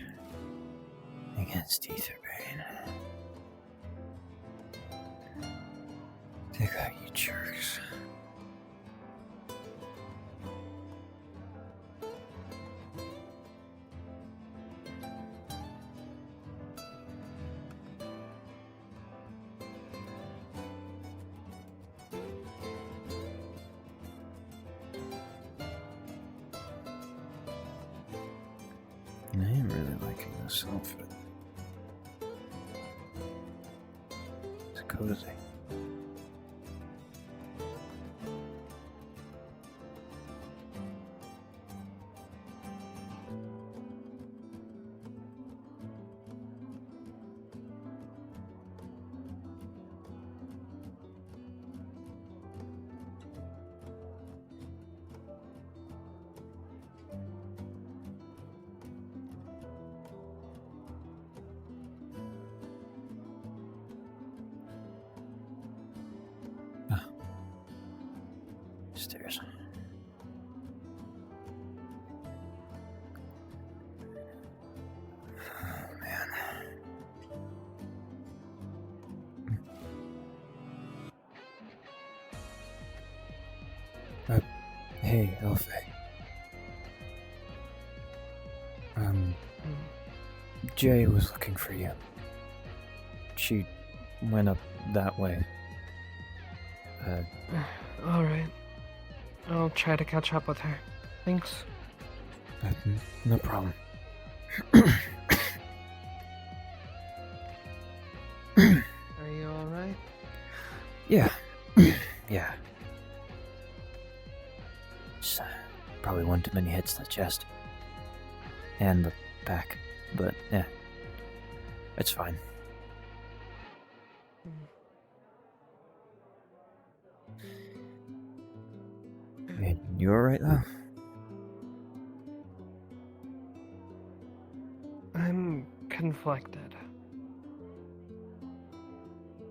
against Etherbane. Take that, you jerks. I am really liking this outfit. It's cozy. Stairs. Oh, man. Hey, Elfie. Jay was looking for you. She went up that way. Alright. I'll try to catch up with her. Thanks. No problem. Are you alright? Yeah. Yeah. Just, probably one too many hits to the chest. And the back. But, yeah. It's fine. You alright, though? I'm conflicted.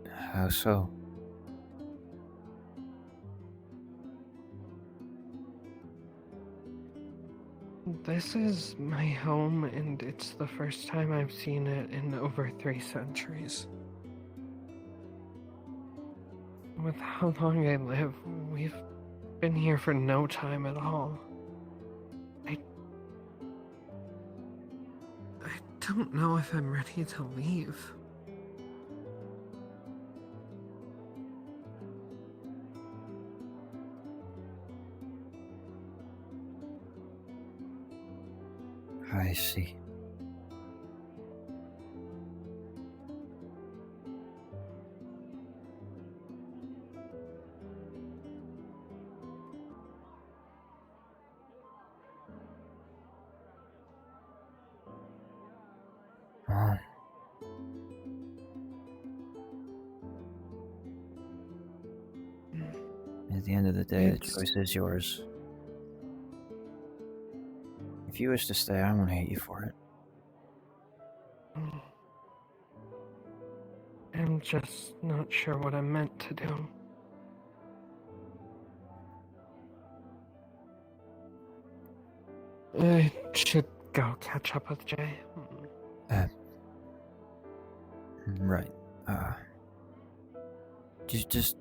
How so? This is my home, and it's the first time I've seen it in over 3 centuries. With how long I live, we've been here for no time at all. I don't know if I'm ready to leave. I see. At the end of the day, the It's- choice is yours. If you wish to stay, I won't hate you for it. I'm just not sure what I'm meant to do. I should go catch up with Jay. Right. Just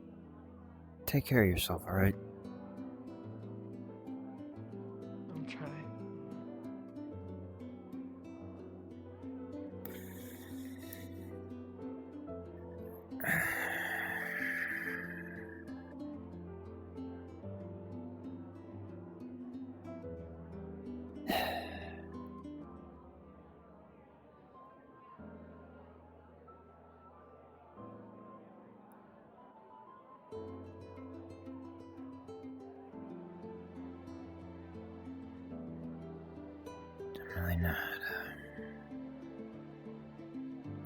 take care of yourself, alright? I'm trying.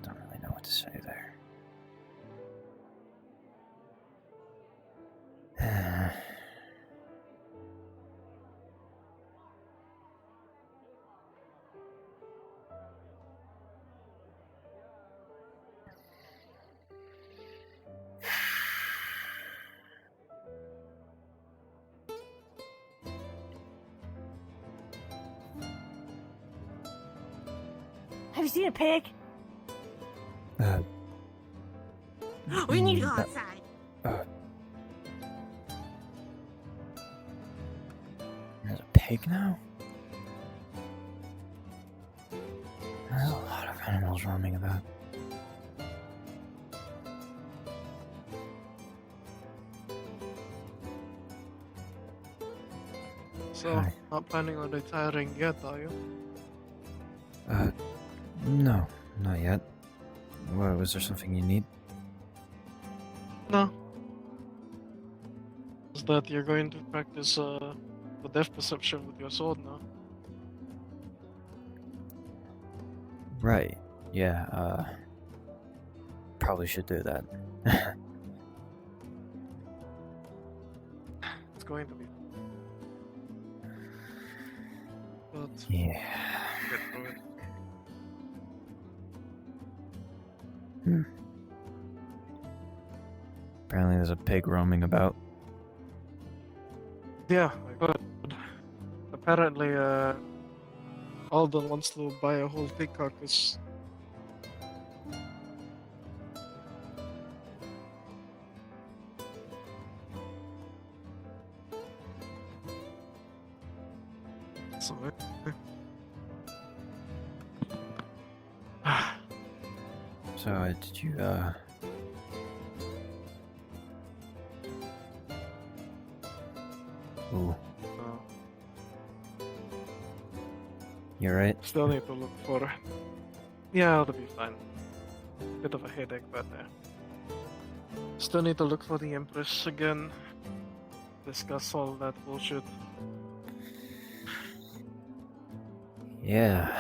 Don't really know what to say there. Have you seen a pig? We need to go outside. There's a pig now? There's a lot of animals roaming about. So, Hi. not planning on retiring yet, are you? No, not yet. What, was there something you need? No. Is that you're going to practice the depth perception with your sword now? Right. Yeah, probably should do that. It's going to be. But Yeah. get through it. Apparently there's a pig roaming about. Yeah, I got it. Apparently, Alden wants to buy a whole pig carcass. So, So, did you, Ooh. You're right. Still need to look for. Yeah, it'll be fine. Bit of a headache, but still need to look for the Empress again. Discuss all that bullshit. Yeah.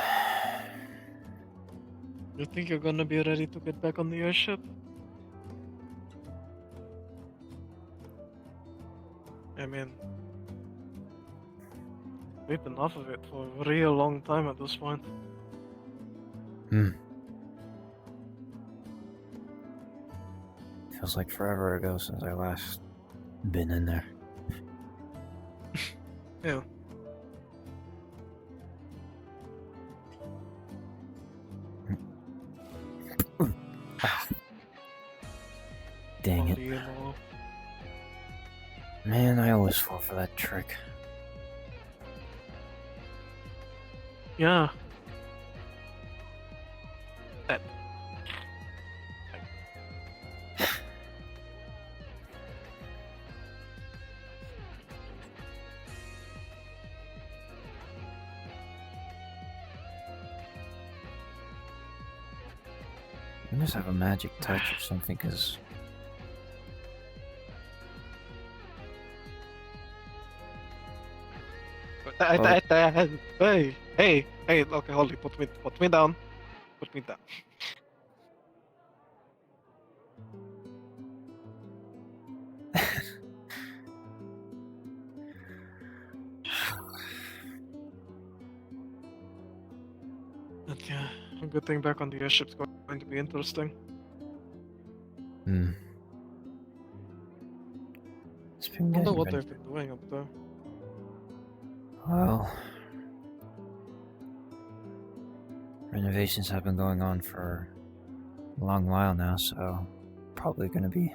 You think you're gonna be ready to get back on the airship? I mean, we've been off of it for a real long time at this point. Feels like forever ago since I last been in there. Yeah. Dang What it. do you know? Man, I always fall for that trick. Yeah. That. You must have a magic touch or something, because Hey, okay, hold it, put me down. Put me down. But yeah, getting back on the airship's going to be interesting. Hmm. It's been I wonder getting what rid- they've been doing up there. Well, renovations have been going on for a long while now, so probably going to be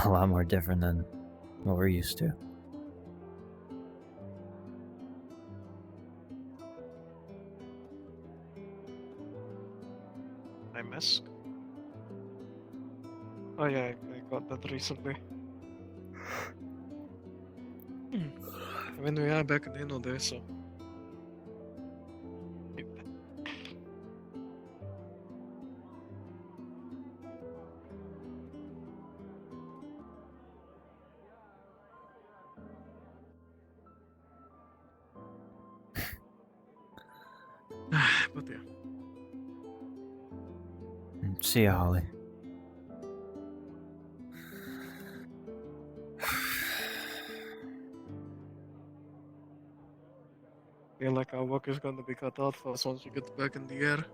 a lot more different than what we're used to. I miss. Oh yeah, I got that recently. I mean, we are back in Inno there, so. But yeah. See ya, Holly. Feel like our work is going to be cut out for us once we get back in the air.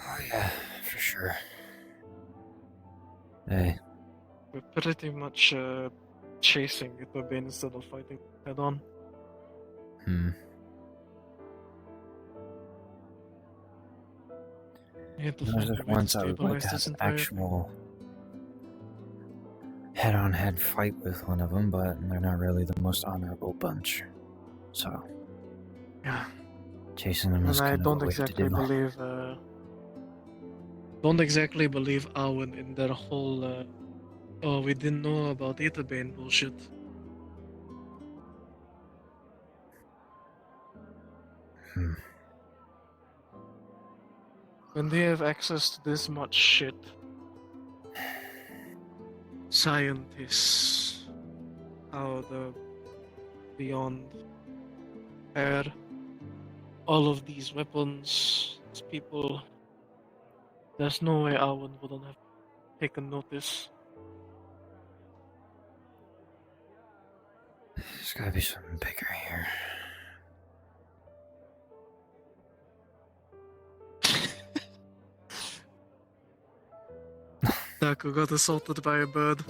Oh yeah, for sure. Hey, We're pretty much chasing it by being instead of fighting head on. We have to There's find just a way to once I would like stabilize to have this an entire thing. actual head-on-head fight with one of them, but they're not really the most honorable bunch. So, Yeah. chasing them is And I kind of don't a way to exactly do. believe don't exactly believe Owen in their whole oh, we didn't know about Etherbane bullshit. When they have access to this much shit, scientists, how the beyond air, all of these weapons, these people, there's no way Owen wouldn't have taken notice. There's gotta be something bigger here. Daku got assaulted by a bird.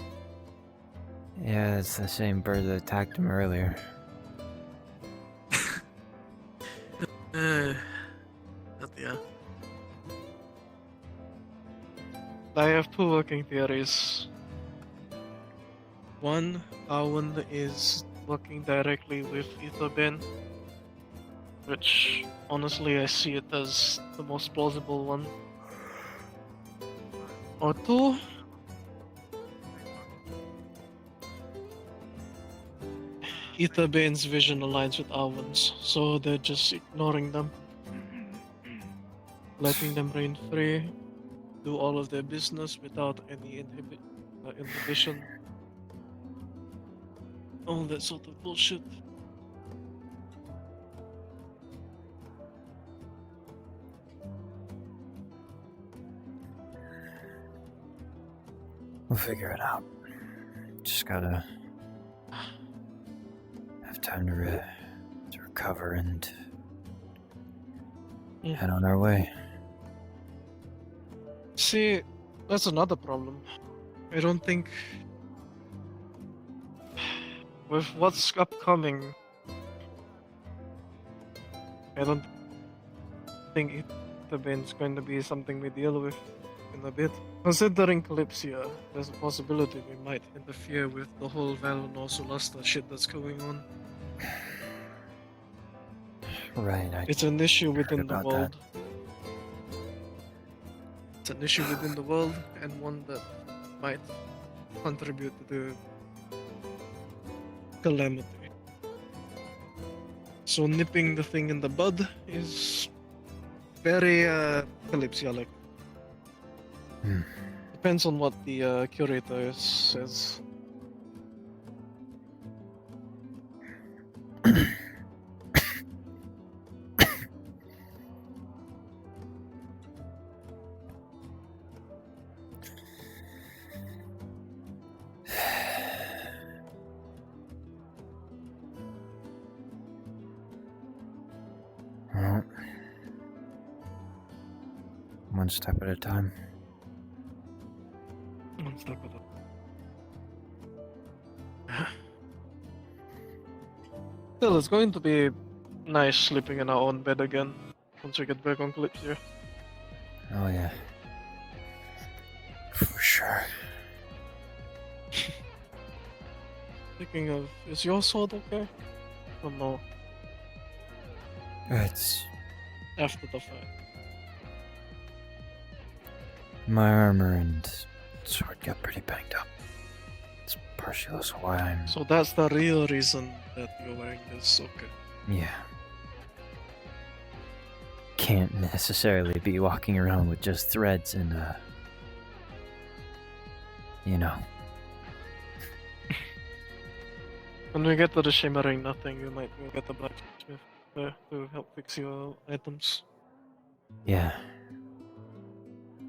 Yeah, it's the same bird that attacked him earlier. But yeah. I have two working theories. One, Owen is working directly with Etherbane, which honestly I see it as the most plausible one. Or two, Etherbane's vision aligns with Owen's, so they're just ignoring them, letting them reign free, do all of their business without any inhibition. All that sort of bullshit. We'll figure it out. Just gotta have time to recover and head on our way. See, that's another problem. I don't think with what's upcoming, I don't think Etherbane's going to be something we deal with in a bit. Considering Kalypsia, there's a possibility we might interfere with the whole Valinor Solasta shit that's going on. Right, It's an issue heard within the about world. It's an issue within the world, and one that might contribute to the calamity. So nipping the thing in the bud is very Kalypsia-like. Depends on what the curator says. Well, one step at a time. One step at a Still, it's going to be nice sleeping in our own bed again once we get back on Kalypsia. Oh yeah. For sure. Speaking of, is your sword okay? Or no? It's After the fight. my armor and sword got pretty banged up. It's partially also why I'm. So that's the real reason that you're wearing this, okay. Yeah. Can't necessarily be walking around with just threads and, you know. When we get to the shimmering nothing, you might go get the blacksmith to help fix your items. Yeah.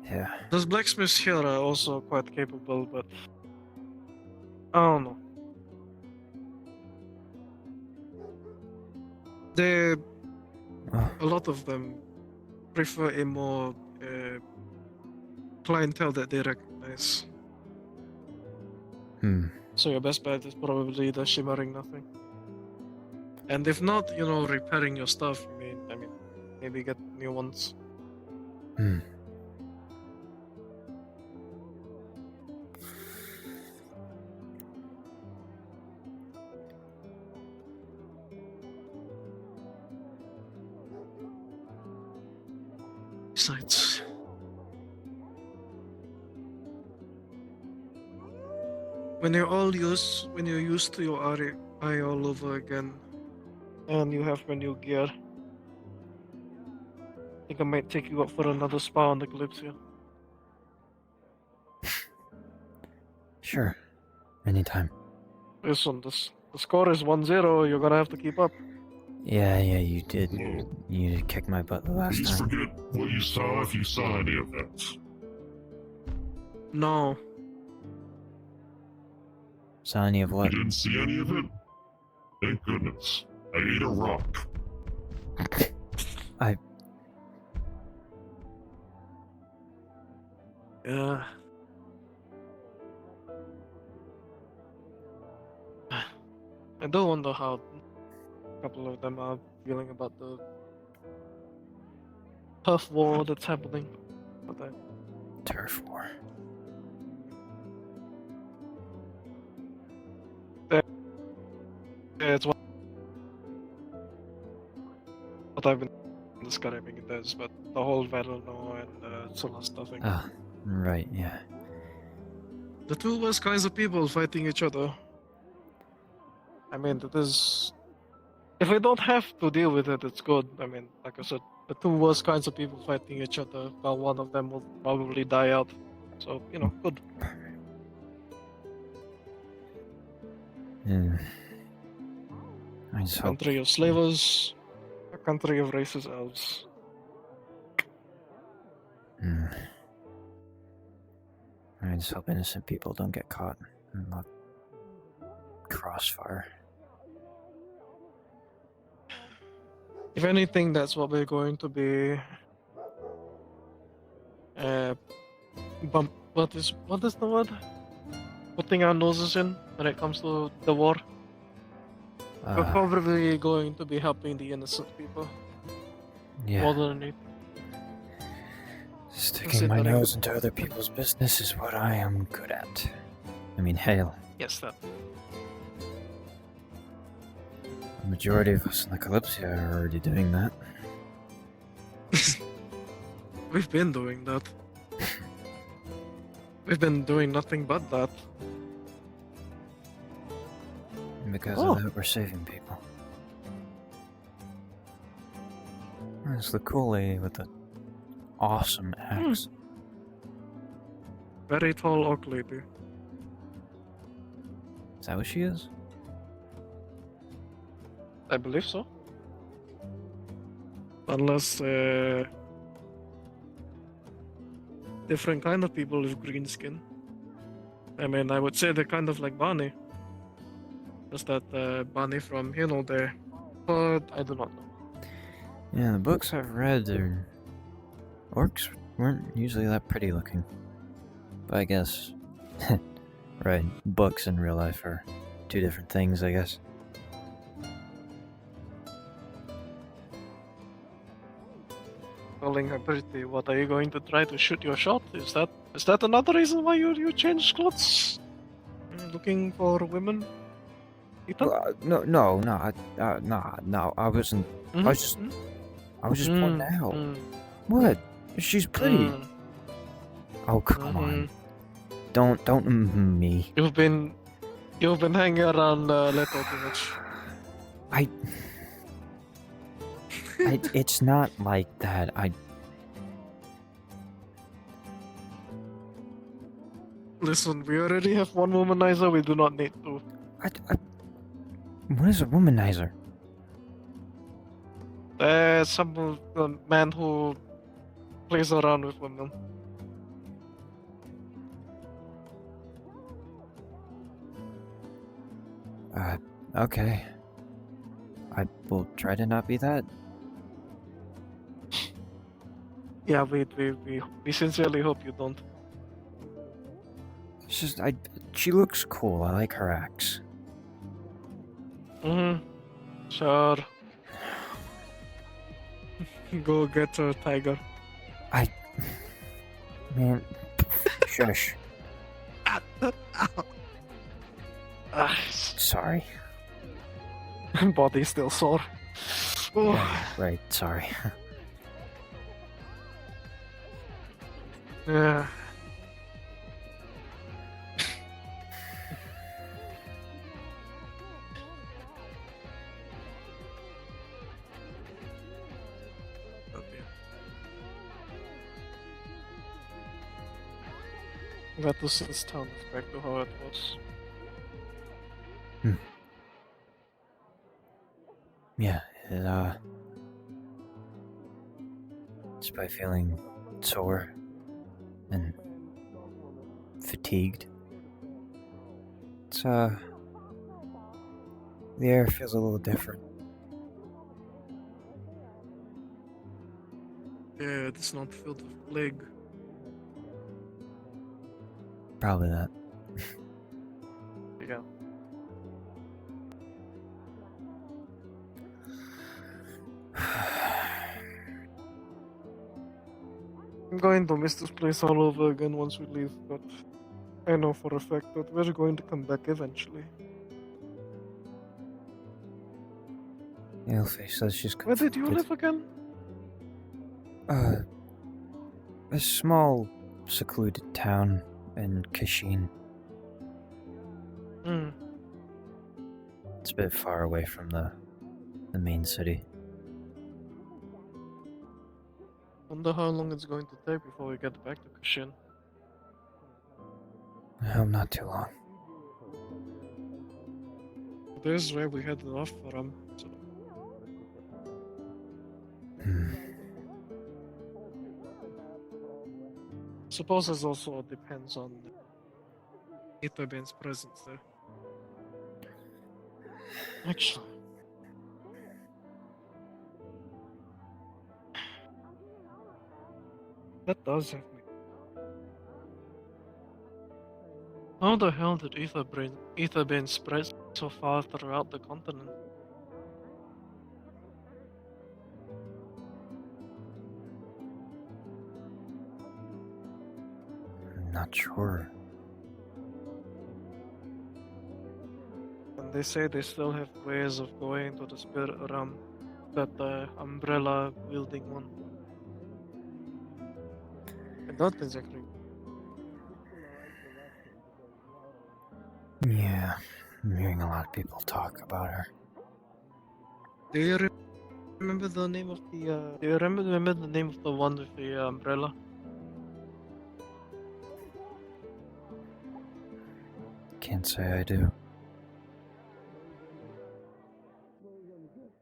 Yeah. Those blacksmiths here are also quite capable, but I don't know. A lot of them prefer a more clientele that they recognize. So your best bet is probably the shimmering nothing. And if not, you know, repairing your stuff. I mean, maybe get new ones. Besides, when you're used to your eye all over again, and you have your new gear, I think I might take you up for another spa on the Kalypsia. Sure. Anytime. Listen, the score is 1-0. You're gonna have to keep up. Yeah, you did. You did kick my butt the last Please time. forget what you saw if you saw any of that. No. Saw any of what? You didn't see any of it? Thank goodness. I ate a rock. Yeah. I do wonder how a couple of them are feeling about the turf war that's happening. Turf war. Yeah, it's what I've been describing it as, but the whole Valorno and Celesta thing. Ah, right, yeah. The two worst kinds of people fighting each other. I mean, that is. If we don't have to deal with it, it's good. I mean, like I said, the two worst kinds of people fighting each other, while one of them will probably die out. So, you know, good. I just hope. Country of slavers, a country of racist elves. I just hope innocent people don't get caught in the crossfire. If anything, that's what we're going to be. What is the word? Putting our noses in when it comes to the war. We're probably going to be helping the innocent people. Yeah. More than anything. Sticking my nose into other people's business is what I am good at. I mean, hell. Yes, that. The majority of us in the Kalypsia are already doing that. We've been doing that. We've been doing nothing but that. And because of that, we're saving people. There's the cool lady with the awesome axe. Very tall oak lady. Is that what she is? I believe so. Unless different kind of people with green skin. I mean, I would say they're kind of like Barney. Just that Barney from there. But I do not know. Yeah, the books I've read are orcs weren't usually that pretty looking. But I guess, right, books and real life are two different things, I guess. Calling her pretty, what are you going to try to shoot your shot? Is that another reason why you changed clothes? Looking for women? Ethan? No, I wasn't. I was just pointing out. What? She's pretty. Oh, come on. Don't me. You've been hanging around Leto too much. It's not like that. Listen, we already have one womanizer, we do not need two. What is a womanizer? Some man who plays around with women. Okay. I will try to not be that. Yeah, we sincerely hope you don't. It's just, she looks cool. I like her axe. Sure. Go get her, Tiger. Man, shush. Sorry. Body's still sore. Right, sorry. Yeah. That was this town is back to how it was. Yeah, despite feeling sore and fatigued, it's, the air feels a little different. Yeah, it's not filled with plague. Probably that. Yeah. I'm going to miss this place all over again once we leave, but I know for a fact that we're going to come back eventually. Elfie says she's Where did you live again? A small, secluded town in Kashin. It's a bit far away from the main city. Wonder how long it's going to take before we get back to Kashin. I hope not too long. This is where we headed off from, so... Suppose it also depends on Itoben's presence there. Actually... That does have me. How the hell did Etherbean spread so far throughout the continent? I'm not sure. And they say they still have ways of going to the spirit realm, that umbrella wielding one. I don't exactly. Yeah, I'm hearing a lot of people talk about her. Do you remember the name of the? Do you remember the name of the one with the umbrella? Can't say I do.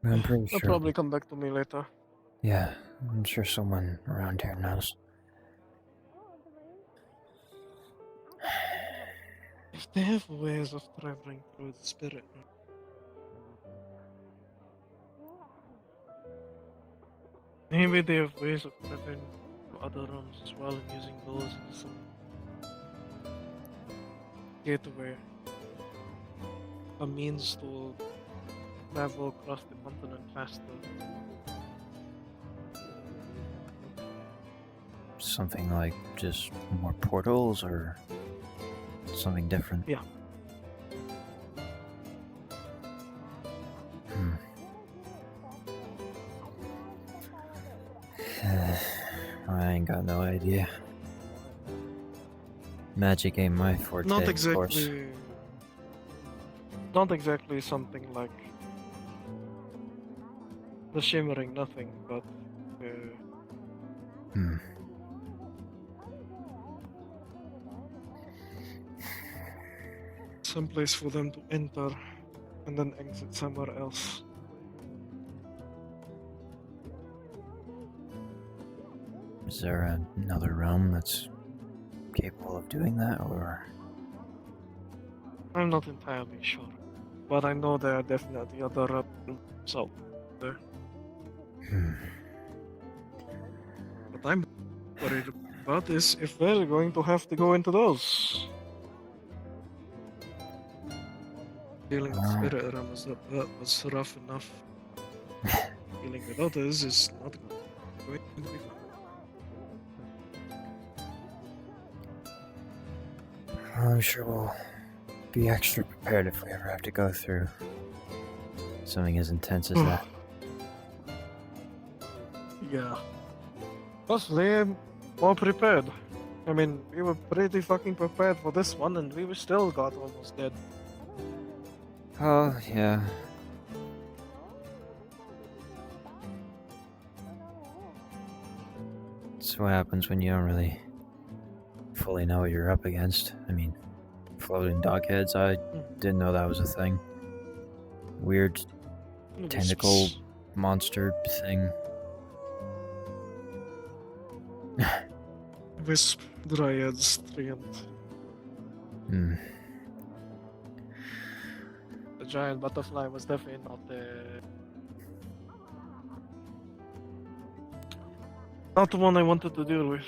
I'm pretty They'll sure. probably come back to me later. Yeah, I'm sure someone around here knows. If they have ways of traveling through the spirit, maybe they have ways of traveling to other rooms as well, and using those as some gateway, a means to travel across the continent faster. Something like just more portals or something different? Yeah. I ain't got no idea. Magic ain't my forte, Not of course. exactly. Not exactly something like the shimmering nothing, but some place for them to enter and then exit somewhere else. Is there another realm that's capable of doing that, or? I'm not entirely sure, but I know there are definitely other realms out there. What I'm worried about is if we're going to have to go into those. Dealing with spirit realm was rough enough. Dealing with others is not going to be fun. I'm sure we'll be extra prepared if we ever have to go through something as intense as that. Yeah. Possibly more prepared. I mean, we were pretty fucking prepared for this one, and we were still got almost dead. Oh, yeah. That's what happens when you don't really fully know what you're up against. I mean, floating dog heads, I didn't know that was a thing. Weird tentacle monster thing. Wisp, dryads, treant. The giant butterfly was definitely not the one I wanted to deal with.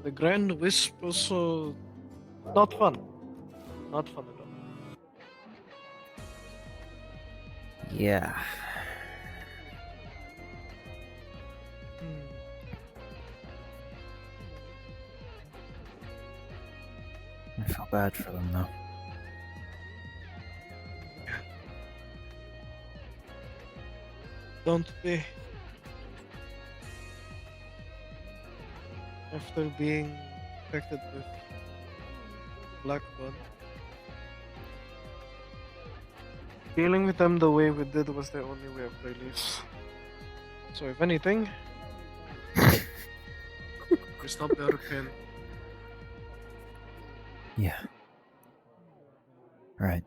The grand wisp also not fun. Not fun at all. Yeah. I felt bad for them though. Don't be. After being infected with black blood, dealing with them the way we did was the only way of release. So if anything, we stopped their pain. Yeah. Right.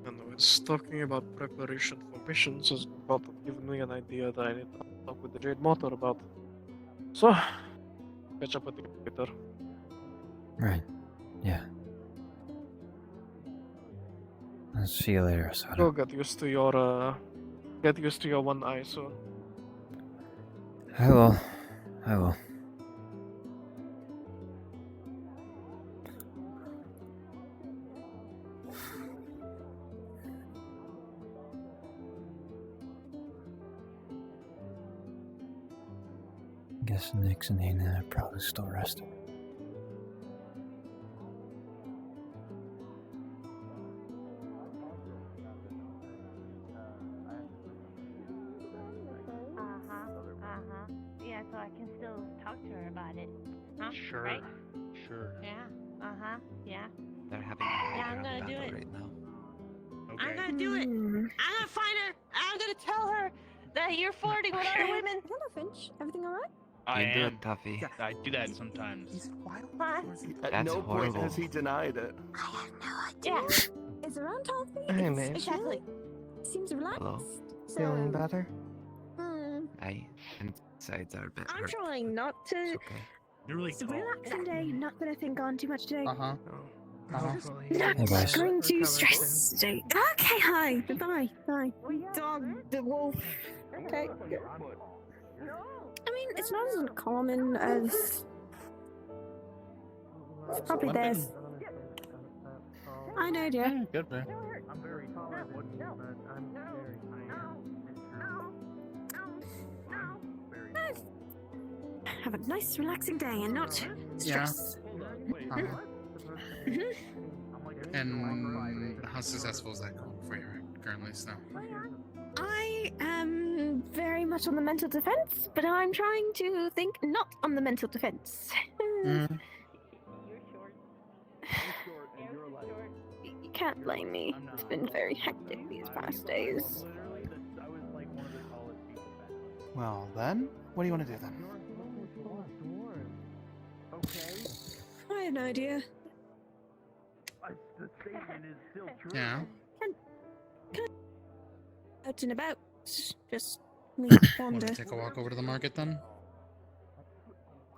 And I was talking about preparation for missions has about given me an idea that I need to talk with the Jade Motor about. So, catch up with you later. Right. Yeah. I'll see you later, Asada. Go get used to your one eye soon. I will. I will. Guess Nix and Hannah are probably still resting. Yeah, so I can still talk to her about it. Huh? Sure. Right? Sure. Yeah. Yeah. They're having Yeah, I'm gonna do it. right now. I'm gonna do it. I'm gonna find her. I'm gonna tell her that you're flirting with other women. Hello, Finch. Everything alright? I You do am. it, Tuffy. I do that sometimes. Huh? At That's no point horrible. has he denied it. Yeah. Is around Toffee? Hey, man. Exactly. Seems relaxed. Hello. Feeling better? My insides are a bit I'm hurt. trying not to. It's okay. You're really It's a relaxing day. Not gonna think on too much today. Hopefully. Not Hey, guys. going to Recover stress today. Okay, hi. Goodbye. Bye. Dog, the wolf. Okay. I mean, it's not as uncommon as. It's probably theirs. I know, dear. Good man. I'm very taller than you, but I'm very Have a nice, relaxing day and not stress. And how successful is that going for you currently, Snow? I am very much on the mental defense, but I'm trying to think not on the mental defense. You can't blame me. It's been very hectic these past days. Well, then, what do you want to do then? I had no idea. Yeah. Out and about. Just Want wander. to take a walk over to the market then?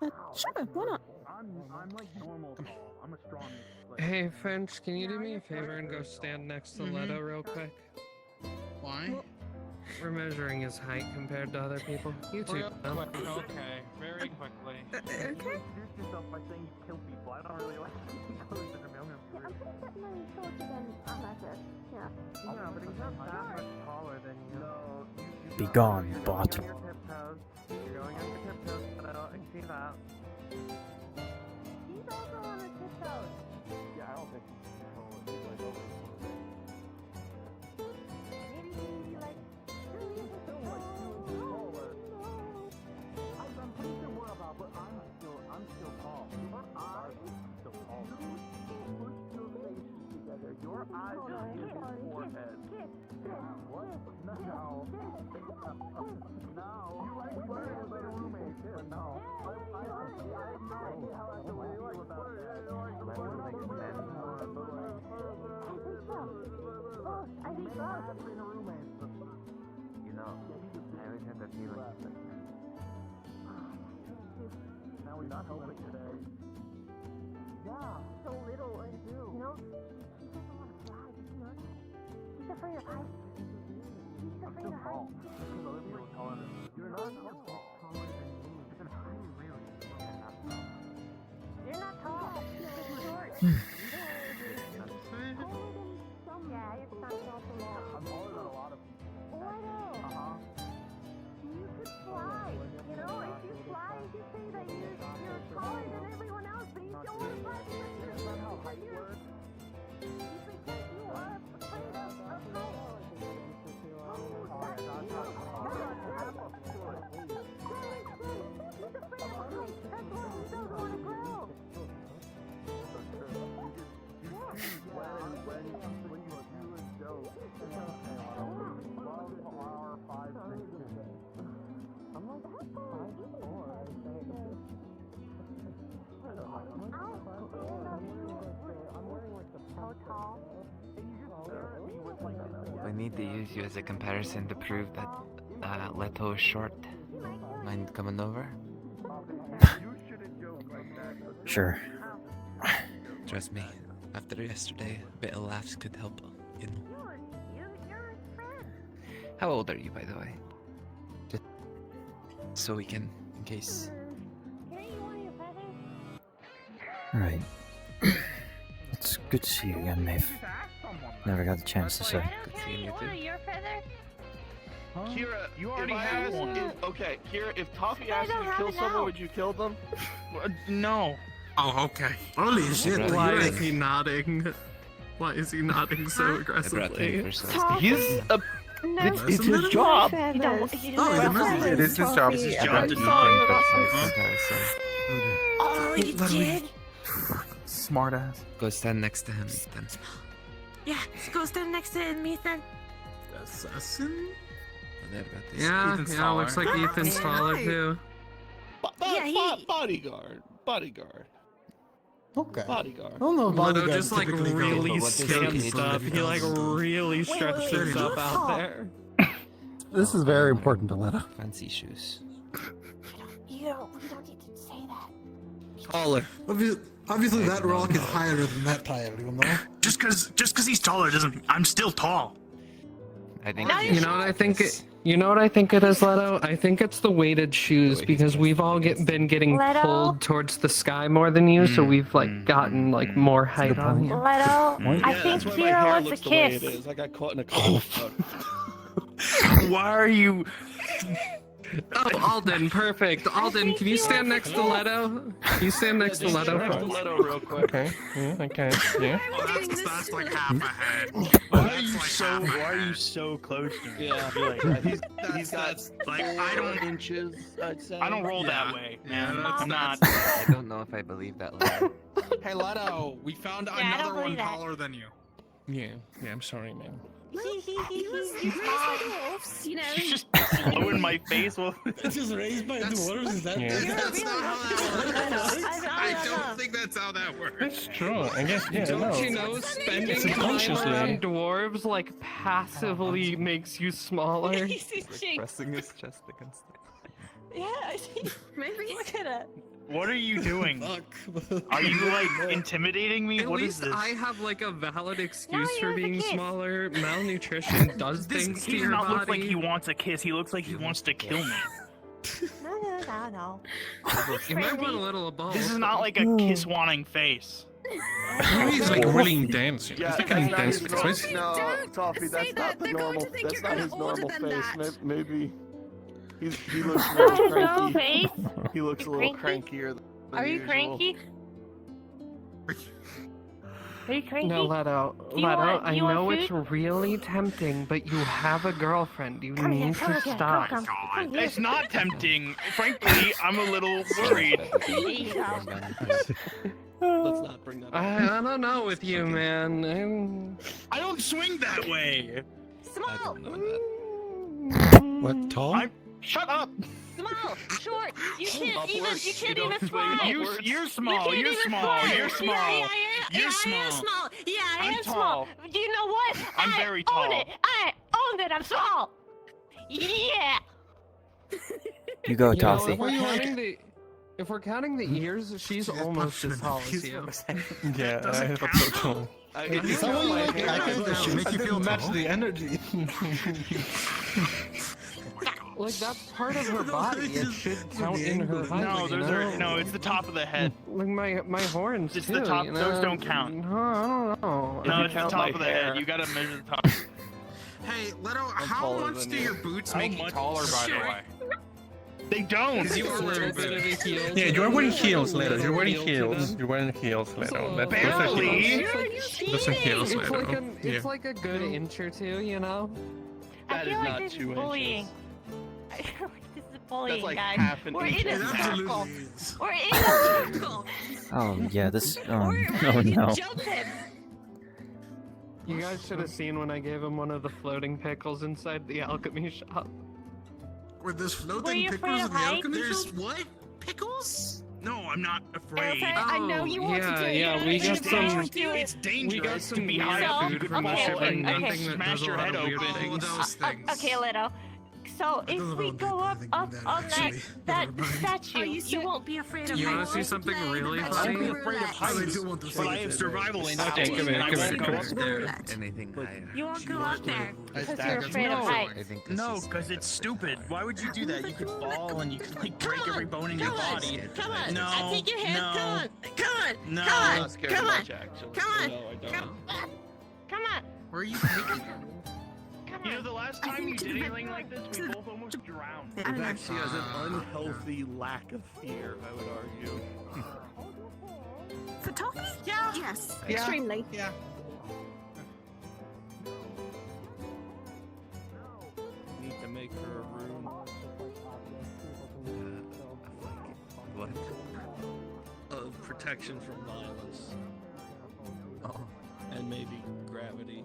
Sure, why not? Hey, Finch, can you do me a favor and go stand next to Leto real quick? Why? We're measuring his height compared to other people. You two. Real quick, okay, very quickly. Okay. Introduce yourself by saying you kill people. I don't really like going to the mailman. I'm pretty certain I'm shorter than Amateur. Yeah. Yeah, but he's not that much taller than you. No. Be gone, bot. You're going on your tiptoes, but I can see that. He's also on his tiptoes. Yeah, I don't think he's like over. Maybe like 2 years or so. I'm pretty sure more about, but I'm still tall. Your eyes still tall. Put your faces together. Your eyes is his forehead. What? No. No. You like flirting with your roommate, but no. I have no idea how I feel about that. I think both. You know, I always had that feeling. Now we're not helping today. Yeah, so little and do. You know, she doesn't want to fly, you know? She's afraid of heights. She's afraid of heights. Other people taller than you. You're not tall. Taller than me. Then how do you really? You're not tall. You're short. Yeah, you're not tall from that. I'm taller than a lot of people. Oh, I know. You could fly. You know, if you fly, you could say that you're taller than everyone else, but you don't want to fly because That's not how height works. because you are afraid of heights. We need to use you as a comparison to prove that Leto is short. Mind coming over? Sure. Trust me, after yesterday, a bit of laughs could help, you know. How old are you, by the way? Just so we can, in case. Alright. It's good to see you again, Maeve. Never got the chance to say. Good seeing you too. Your feather? Kira, You already if I have asked- one. Okay, Kira, if Toffee I asked you don't to have kill it someone, now. would you kill them? No. Oh, okay. Holy shit! I'd Why rather- is he nodding? Why is he nodding so I'd rather aggressively? for some He's a. No, It's his job. You don't, you Oh, don't it have is feathers, his job. It's Toffee. his job I'm to sorry not about comparison. Oh, you did? Smart ass. Go stand next to him, Ethan. Yeah, let's go stand next to him, Ethan. Assassin? Oh, they've got this. Yeah, Ethan's yeah, taller. looks like Ethan's Yeah. taller too. Bodyguard. Okay. Bodyguard. I don't know Leto bodyguards just like typically go- really But what does scans he stuff. do? He like really stretches wait, stuff you out talk. there. This is very important to Leto. Fancy shoes. You don't need to say that. Taller. Obviously, that rock is higher than that tile, you know? Just cause he's taller doesn't. I'm still tall. I think. No, You know what I think? You know what I think it is, Leto? I think it's the weighted shoes because we've all been getting Leto? pulled towards the sky more than you, so we've like gotten like more height on you. Leto, I think that's why my Kira hair wants a looks the way kiss. it is. I got caught in a cold. Why are you? Oh, Alden, perfect. Alden, can you stand next to Leto? Can you stand next to Leto? Leto real quick. Okay. Yeah. Okay. Yeah. That's like half a head. Why are you so close to me? Yeah, He's got like I don't inches. I'd say. I don't roll that way, man. I'm not. I don't know if I believe that. Leto. Hey, Leto, we found I don't another one believe that. taller than you. Yeah. I'm sorry, man. You raised by dwarfs, you know. Just blow in my face. Well, It's just raised by dwarves. Is that? Yeah. That's not how that works. I don't think that's how that works. That's true. I guess. Yeah. Don't No. you know spending time Subconsciously. around dwarves like passively makes you smaller? He's cheeks. Pressing his chest against it. Yeah, I see. Maybe. Look at it. what are you doing? Fuck. Are you like intimidating me? At What is least this? I have like a valid excuse you for have a being kid. smaller. Malnutrition does This things he to does your not body. look like he wants a kiss. He looks like he wants to kill me. No. You might want a little of both. This is not like a kiss-wanting face. He's like really intense. He's like an intense face. No, Toffee, say that. They're going to think you're gonna older than that. Maybe he looks a That's little his normal cranky. face. He looks You a little cranky? crankier. Than Are you usual. cranky? Are you cranky? No, Leto. Do you Leto, want- do I you want know it's food? really tempting, but you have a girlfriend. You Come here, need come to here, stop. come here. It's not tempting. Frankly, I'm a little worried. There you go. Let's not bring that up. I don't know with you, man. I don't swing that way. Small. What, tall? Shut up. Small. Short. You can't Upwards. even. You You can't don't even swing fly. upwards. You're small. You can't You're even small. fly. You're small. Yeah, You're I am small. small. Yeah, I I'm am tall. small. Do you know what? I'm I very own tall. it. I own it. I'm small. Yeah. You go, You know, Toffee. if we're counting the ears, she's almost as tall as you. Yeah, I thought so too. Someone like that should make you feel match tall. the energy. Like that's part of her body. It should count in her height. No, you those know? are no. It's the top of the head. Like my horns It's too. the top. You Those know? don't count. No, I don't know. No, I it's the count top my of the hair. head. You gotta measure the top. Hey, Leto, how taller much than do you. your boots How make you much taller, by the shit? way? They don't. You are wearing boots. Yeah, you are wearing heels, Leto. You're wearing heels. You're wearing heels, Leto. Those are Barely. heels. Those are heels, It's like Leto. it's like a good inch or two, you know. I That feel is like not this is 2 bullying. inches. I feel like this is bullying, like guys. half an We're inch. in a It circle. absolutely is. We're in a circle. Oh yeah, this. We're Oh no. jumping. You guys should have seen when I gave him one of the floating pickles inside the alchemy shop. Were those Were floating you afraid pickles of in the heights? alchemy There's shop? what? Pickles? No, I'm not afraid. Okay, I know you want to do it. Yeah, You're we gonna got do some. it. Do it. It's dangerous some to be weird high food up from the okay, ship and okay. nothing that Smash does a your lot head of weird open. things. Those things. Okay, Leto. So if we go up on that statue, you won't be afraid of You want heights. to see something really I'll funny? be afraid of heights, but I have survival instinct, come here, and I come won't here, go come up there. Anything higher. You won't go up there because you're Stagger. afraid of No. heights. I think this No, is because it's stupid. Why would you do that? You could fall and you could like break every bone in your body. Come on. No, I take your hand. no. Come on. No. Come I'm on. not scared Come on. much, actually. Come on. No, I don't. Come on. Where are you taking her? Come You know, on. the last time you did anything like this, we both almost drowned. It actually has an unhealthy lack of fear, I would argue. For toffee? Yeah. Yes. Yeah. Extremely. Yeah. Need to make her a room. What? Of protection from violence. Oh. And maybe gravity.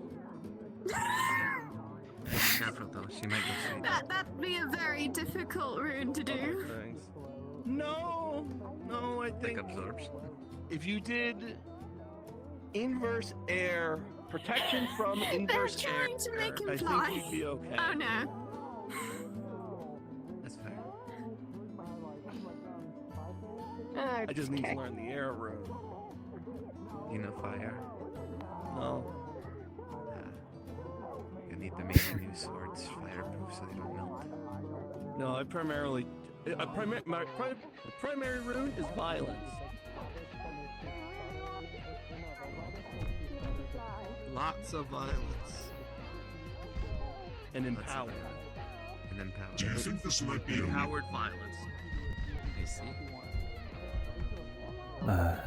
Careful though, she might go see. That'd be a very difficult rune to do. Things. No, I Like think absorption. if you did inverse air, protection from inverse air, trying to make him I fly. think you'd be okay. Oh no. That's fair. I just need to learn the air rune. You know fire. No. You need to make a new swords fireproof so they don't melt. No, I primarily. My primary rune is violence. Lots of violence. And empowered. And then power. Do you think this might be Empowered violence. I see. Uh, Are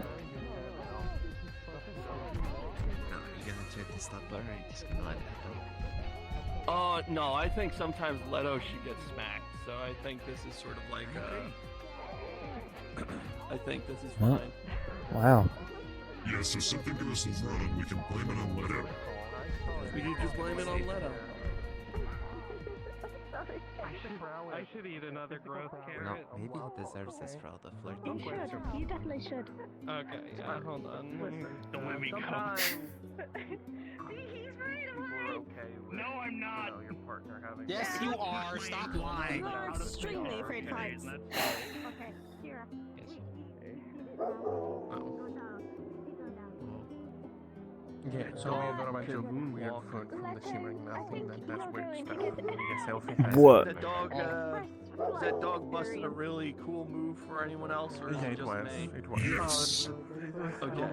you gonna try to stop her, or are you just gonna let it happen? No, I think sometimes Leto should get smacked. So I think this is sort of like I think this is Huh? fine. wow. Yes, if something goes wrong, we can blame it on Leto. We can just blame it on Leto. I should eat another growth No, carrot. maybe he deserves this for all the You flirting. should. You definitely should. Okay, yeah, hold on. Don't let me go. He's right, I'm right. No, I'm not. Your partner having. Yes, you are. Stop lying. You are extremely afraid of heights. Okay, Kira. Yeah, so we are about to weird food from the shimmering mountain. That's weird stuff. Yes, Elfie has What? That dog, was that dog busted a really cool move for anyone else, or is Yeah, it it just was. me? It was. Yes. Okay.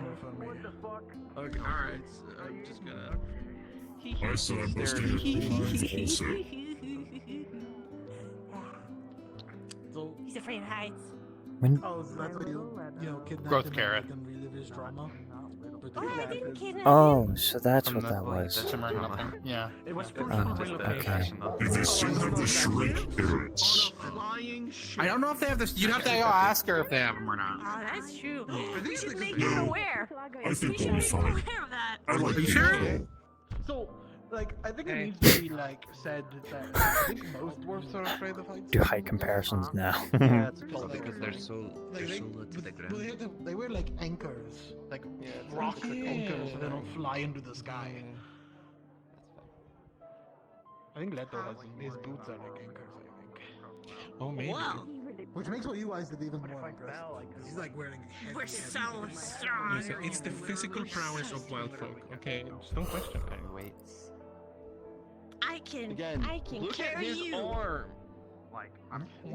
Okay, alright, so I'm just gonna... I saw him busting your lines also. He's afraid of heights. When Oh, so that's what you kidnapped Growth him carrot. and relive his trauma? Oh, I didn't kidnap oh, him. so that's From what the- that was. That's shimmering nothing. Yeah. It was That's Oh, just the okay. fashion though. And they still have the shrink carrots. Flying shit. I don't know if they have this. You'd have to go ask her if they have them or not. Oh, that's true. I think We should it's make like- her No. aware. I We think should we'll be make her fine. aware of that. I like Are you the sure? info. So, like, I think it Hey. needs to be like said that I think most dwarves are afraid of heights. Do height comparisons now. Yeah, it's Well, like, because they're so like, low to the ground. they wear like anchors, like rock anchors, so they don't fly into the sky. I think Leto has his boots are like anchors. I think. Oh, maybe. Whoa, Which makes what you guys did even more impressive. Because he's like wearing heavy, we're so strong. Listen, it's the physical prowess of wild folk, okay? Just don't question it. And weights. I can Again, look at carry his you. arm. Like,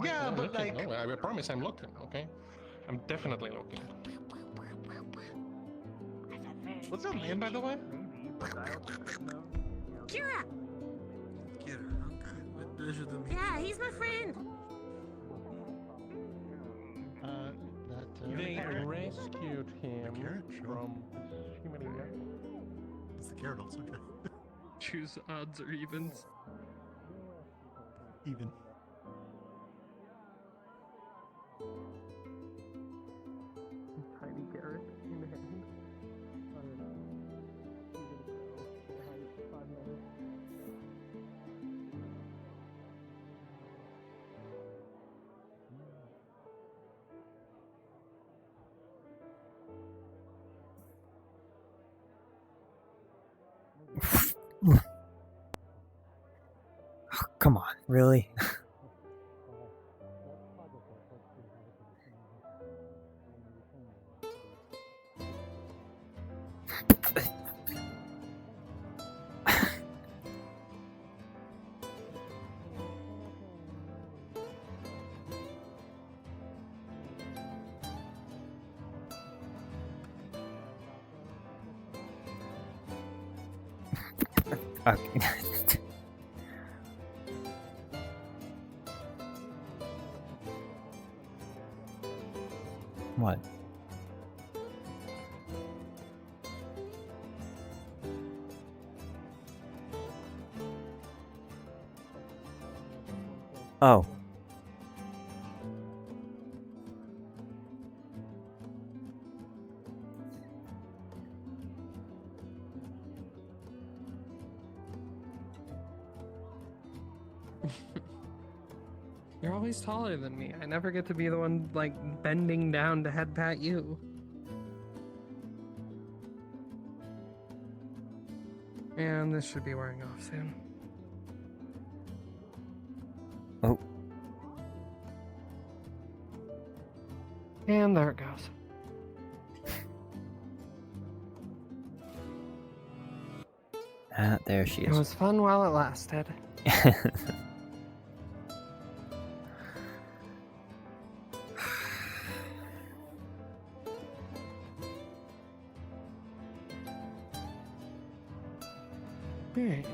Yeah, I'm but looking. like, No, I promise I'm looking, okay? I'm definitely looking. what's your name by the way? Kira. Yeah, he's my friend. They rescued him from shimmering mountain. It's the carrot also. Choose odds or evens. Even. tiny carrot in the hand. Come on, really? Okay. What? Oh. You're always taller than me. I never get to be the one, like, bending down to head pat you. And this should be wearing off soon. Oh. And there it goes. Ah, there she It is. was fun while it lasted. Alright.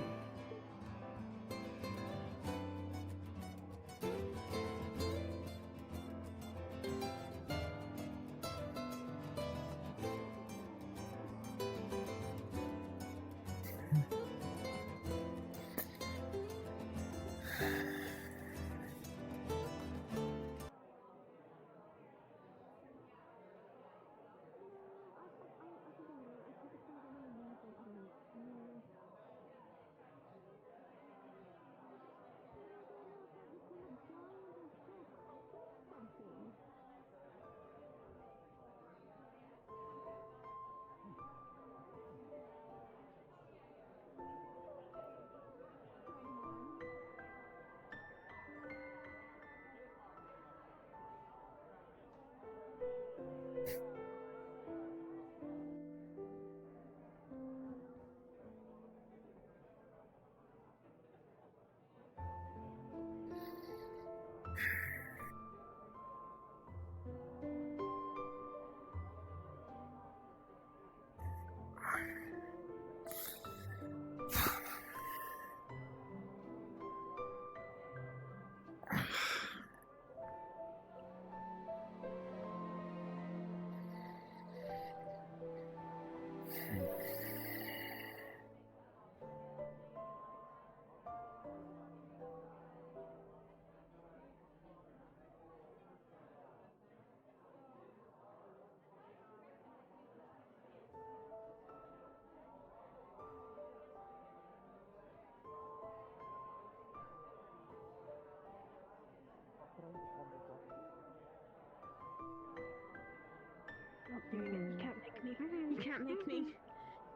You can't make me. You can't make me.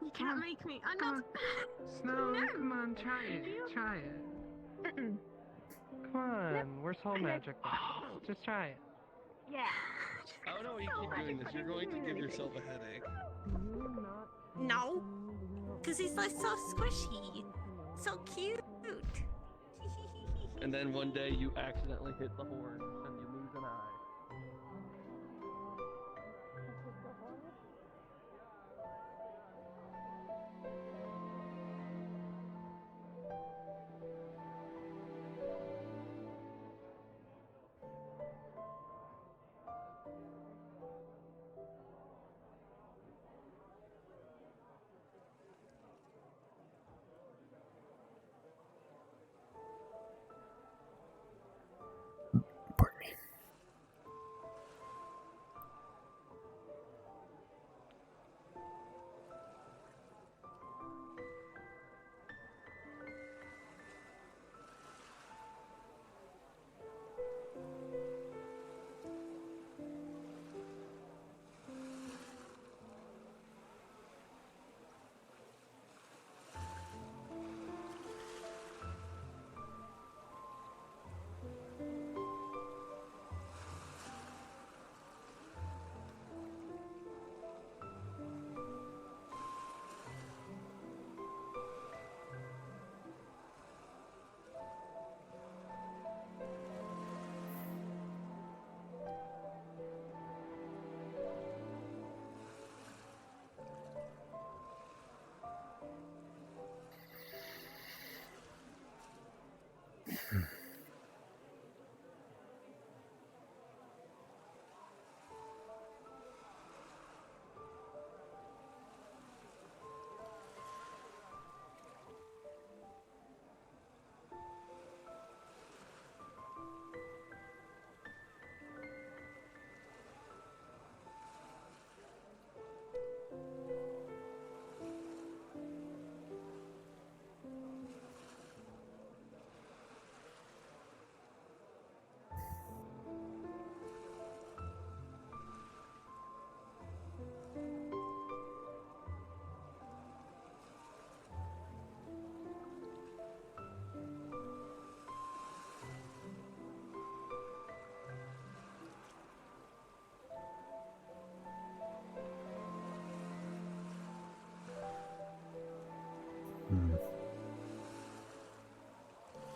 You can't make me. I'm not. Snow, No. come on, try it. Try it. Come on, we're soul magic. Just try it. Yeah. Oh no, you keep doing this. You're going to give yourself a headache. No, because he's like so squishy, so cute. And then one day you accidentally hit the horn and you lose an eye. Pardon me.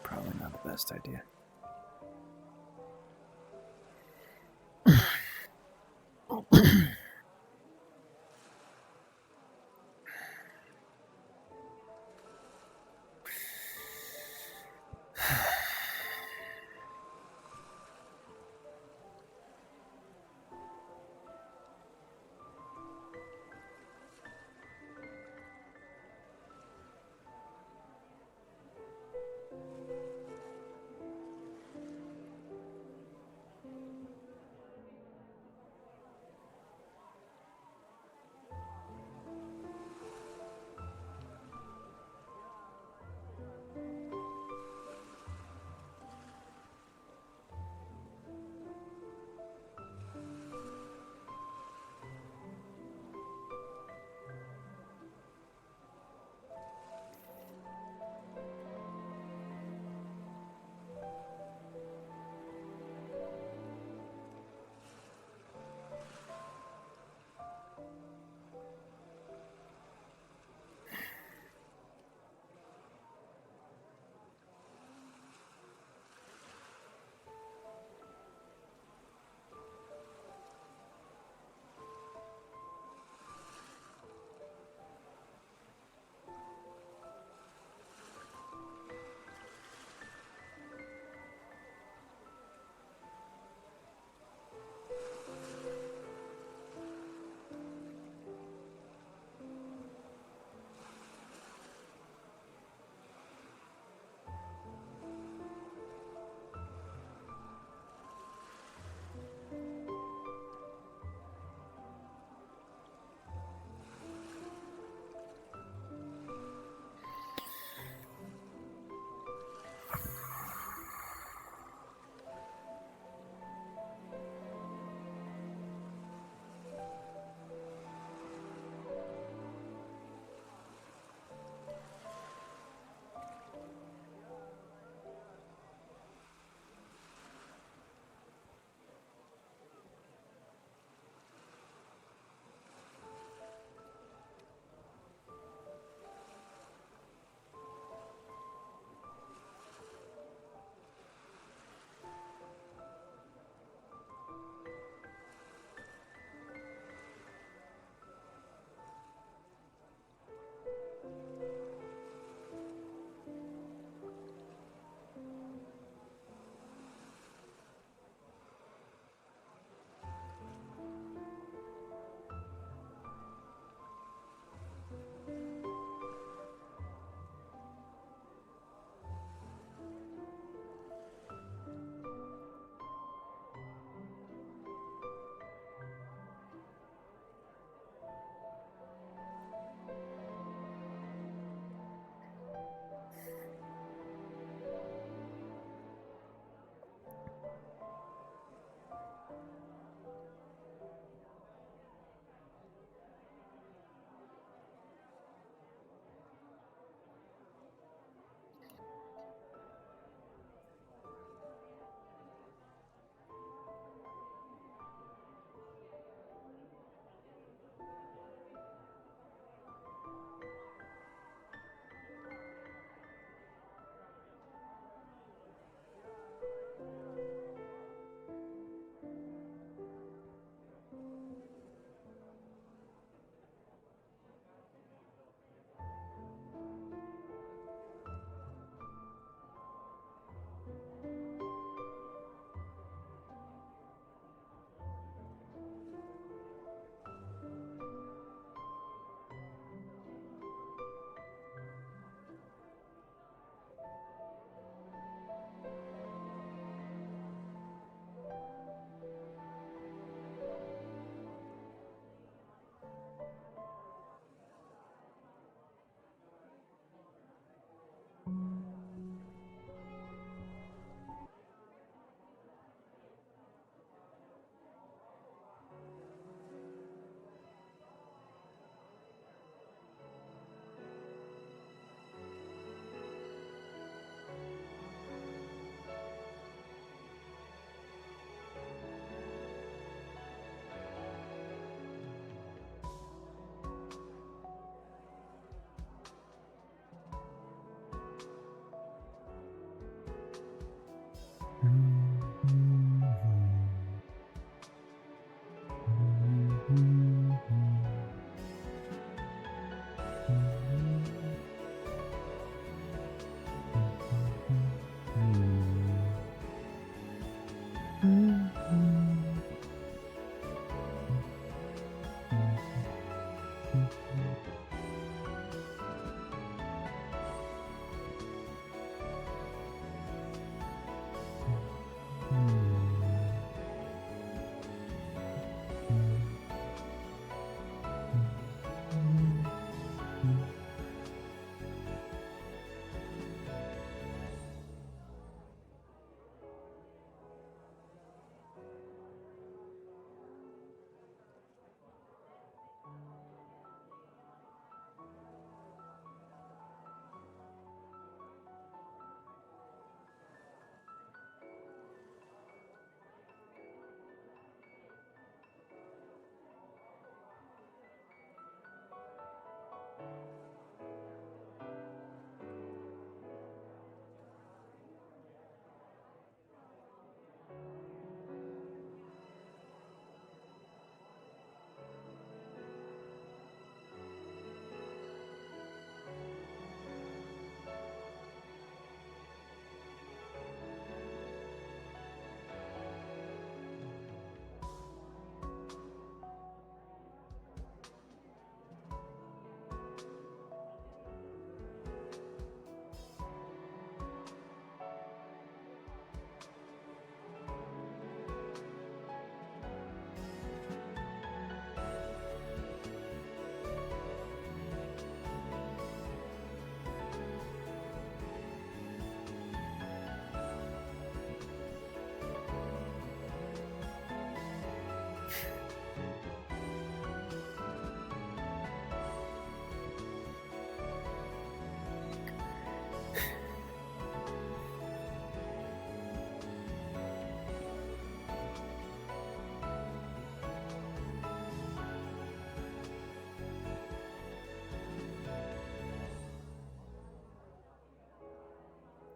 Probably not the best idea.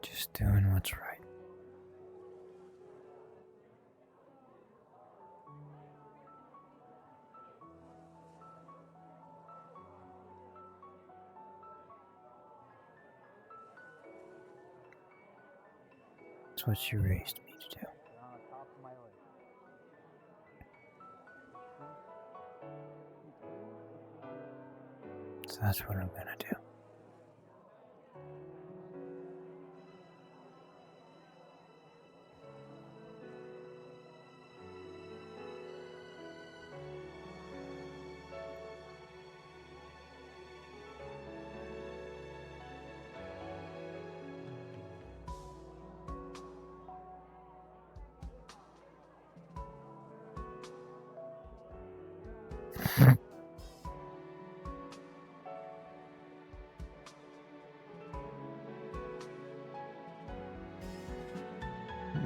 Just doing what's right. It's what you raised me to do. So that's what I'm gonna do.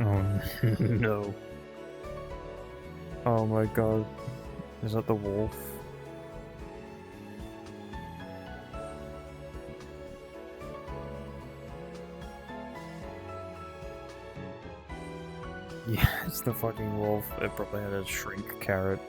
Oh no. Oh my god. Is that the wolf? Yeah, it's the fucking wolf. It probably had a shrink carrot.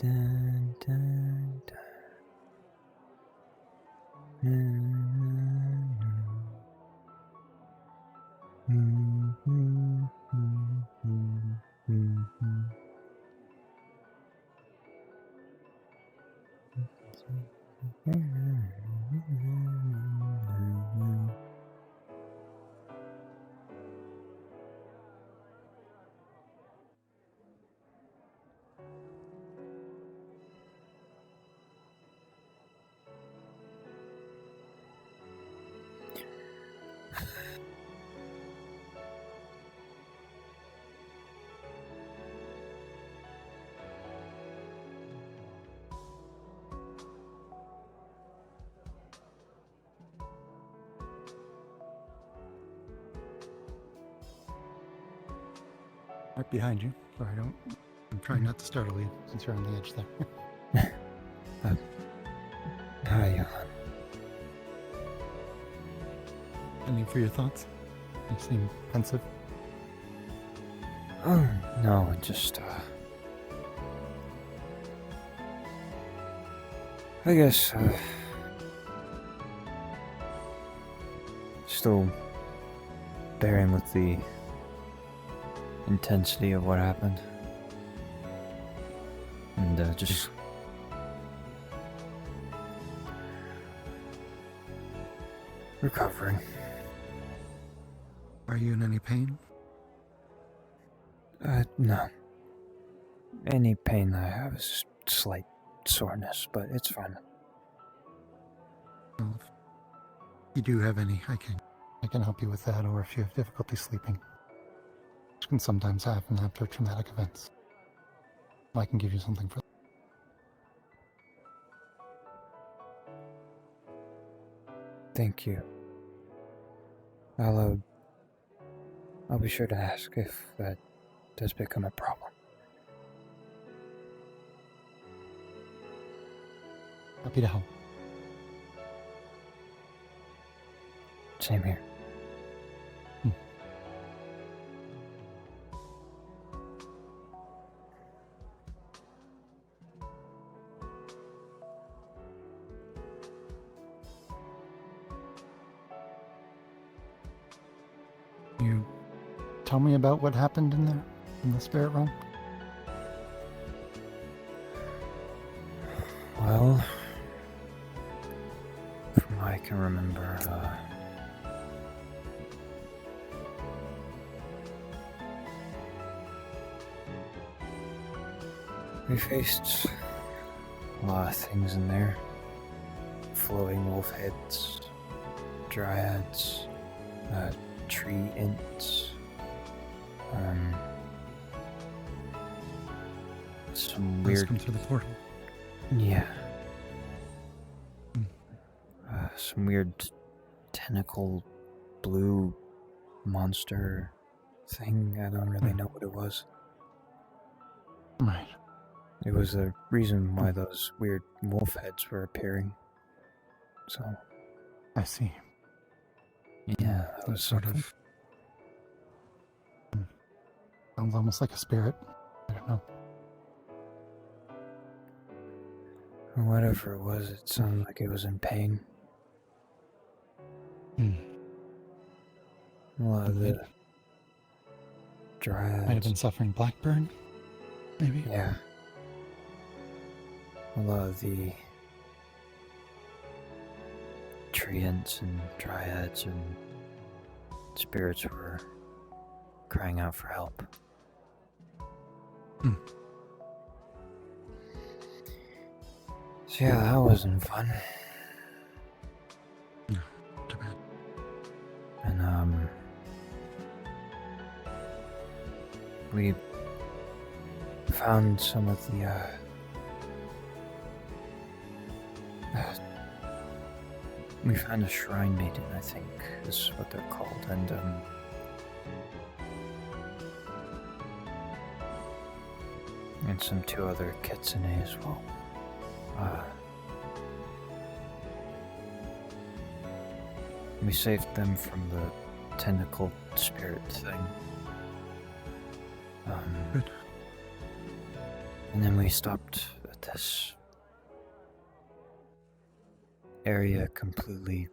dun, dun, dun. Right behind you. Sorry, I'm trying not to startle you since you're on the edge there. Hi, Johan. Any for your thoughts? You seem pensive. Oh, no, just, I guess, still bearing with the intensity of what happened. And, just recovering. Are you in any pain? No. Any pain I have is slight soreness, but it's fine. Well, if you do have any, I can help you with that, or if you have difficulty sleeping, which can sometimes happen after traumatic events. I can give you something for that. Thank you. I'll be sure to ask if that does become a problem. Happy to help. Same here. You tell me about what happened in there, in the spirit realm? Well, from what I can remember, we faced a lot of things in there. Flowing wolf heads, dryads, tree ints, some Those weird... come through the portal. Yeah. Some weird tentacle blue monster thing. I don't really know what it was. Right. It was the reason why those weird wolf heads were appearing. So. I see. Yeah, that was sort of. Sounds almost like a spirit. I don't know. Whatever it was, it sounded like it was in pain. A lot of the dryads. Might have been suffering blackburn, maybe? Yeah. A lot of the treants and dryads and spirits were crying out for help. So yeah, that wasn't fun. No, too bad. And we found some of the we found a shrine maiden, I think is what they're called, and some 2 other kitsune as well. We saved them from the tentacle spirit thing. Good. And then we stopped got this area completely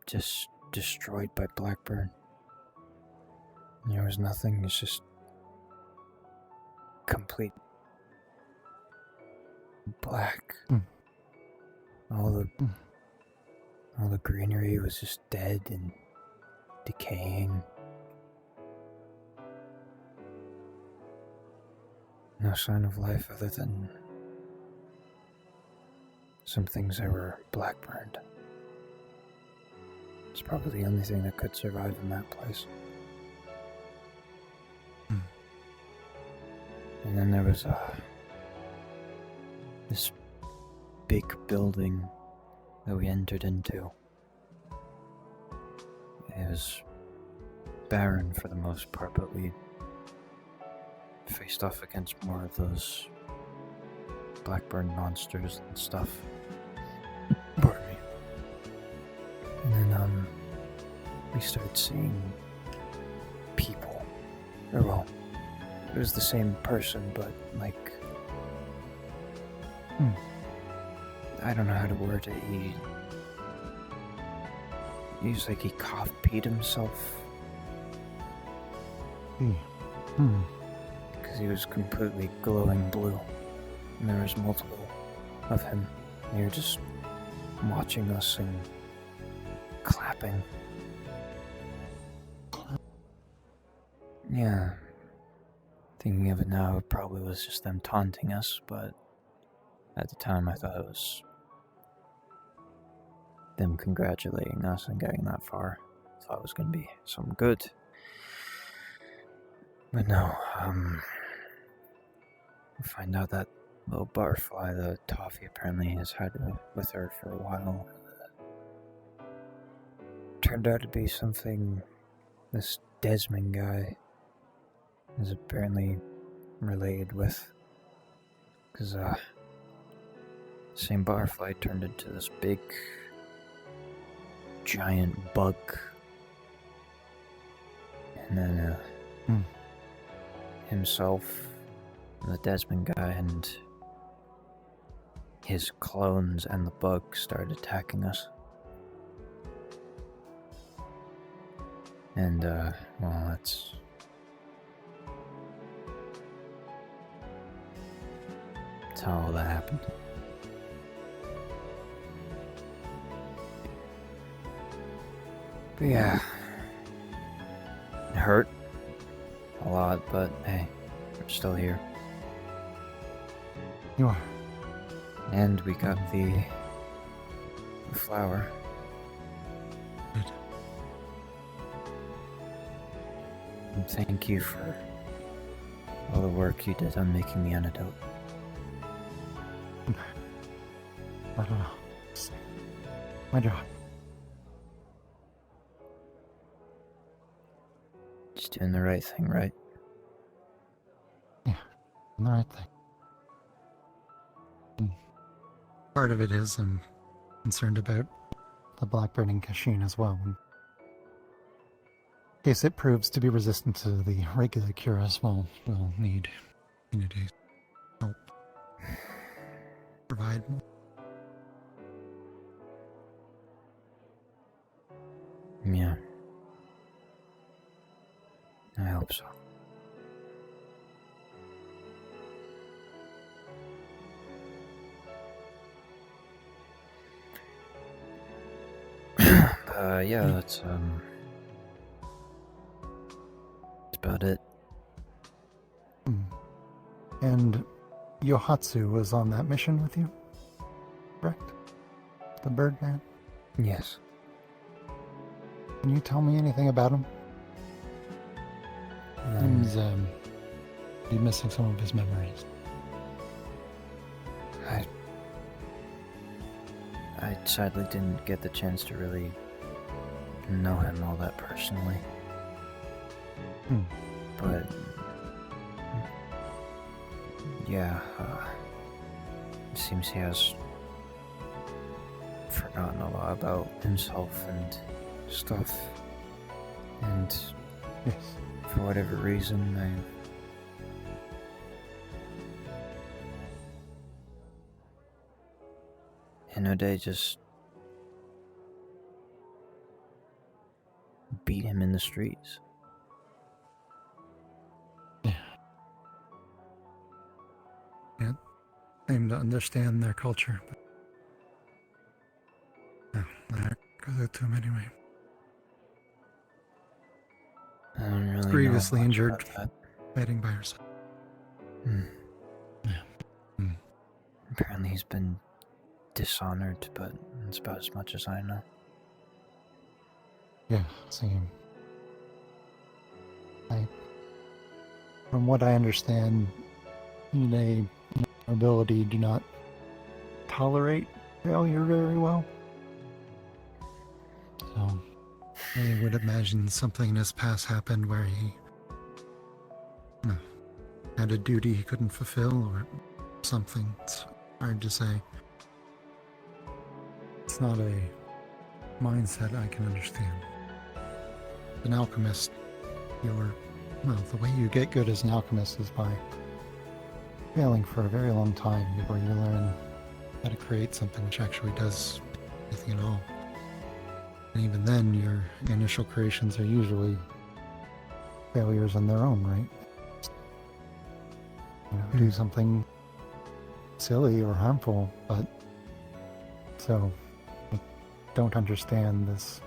just destroyed by Blackburn. There was nothing, it's just complete black. All the greenery was just dead and decaying. No sign of life other than some things that were black-burned. It's probably the only thing that could survive in that place. And then there was this big building that we entered into. It was barren for the most part, but we faced off against more of those Blackburn monsters and stuff. Pardon me. And then we started seeing people. Or well, it was the same person, but like I don't know how to word it. He was like he cough-peed himself. Because he was completely glowing blue. And there was multiple of him. They were just watching us and clapping. Yeah. Thinking of it now, it probably was just them taunting us, but at the time I thought it was them congratulating us and getting that far. I thought it was going to be something good. But no, we find out that little butterfly, the Toffee, apparently has had it with her for a while. Turned out to be something this Desmond guy is apparently related with. Because, same butterfly turned into this big, giant bug. And then, himself, the Desmond guy, and his clones and the bug started attacking us. And, well, that's how all that happened. But yeah, it hurt a lot, but hey, we're still here. You are. And we got the flower. Good. And thank you for all the work you did on making the antidote. I don't know. It's my job. Just doing the right thing, right? Yeah, doing the right thing. Part of it is I'm concerned about the blackburning Kashin as well. In case it proves to be resistant to the regular cures, we'll need community help. Provide more. Yeah. I hope so. Yeah, that's about it. And Yohatsu was on that mission with you, correct? The Birdman? Yes. Can you tell me anything about him? Seems, be missing some of his memories. I sadly didn't get the chance to really know him all that personally. But yeah, it seems he has forgotten a lot about himself and stuff. And yes, for whatever reason, they just beat him in the streets. Can't seem to understand their culture. But that goes out to him anyway. I don't really know Grievously much injured, about that. fighting by herself. Apparently he's been dishonored, but that's about as much as I know. Yeah, same. From what I understand, they nobility do not tolerate failure very well. So I would imagine something in his past happened where he had a duty he couldn't fulfill or something. It's hard to say. It's not a mindset I can understand. An alchemist, the way you get good as an alchemist is by failing for a very long time before you learn how to create something which actually does anything at all. And even then, your initial creations are usually failures on their own, right? Do something silly or harmful, but so I don't understand this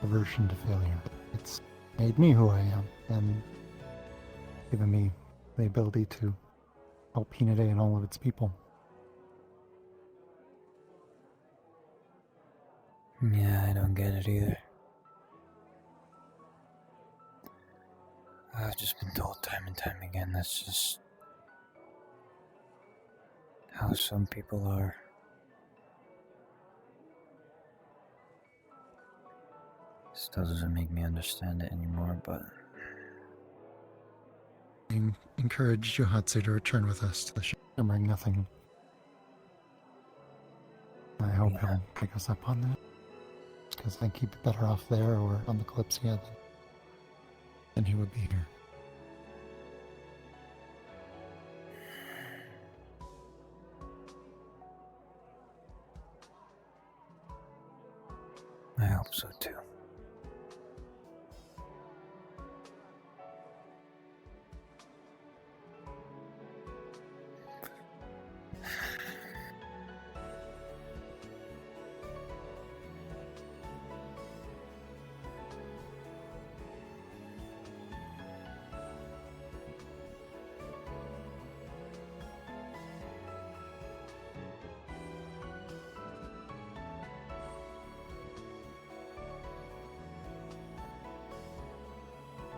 aversion to failure. It's made me who I am and given me the ability to help Hinaday and all of its people. Yeah, I don't get it either. I've just been told time and time again that's just how some people are. Still doesn't make me understand it anymore, but I encourage Yohatsu to return with us to the ship and bring nothing. I hope he'll pick us up on that. Because I think he'd be better off there or on the Kalypsia than he would be here. I hope so too.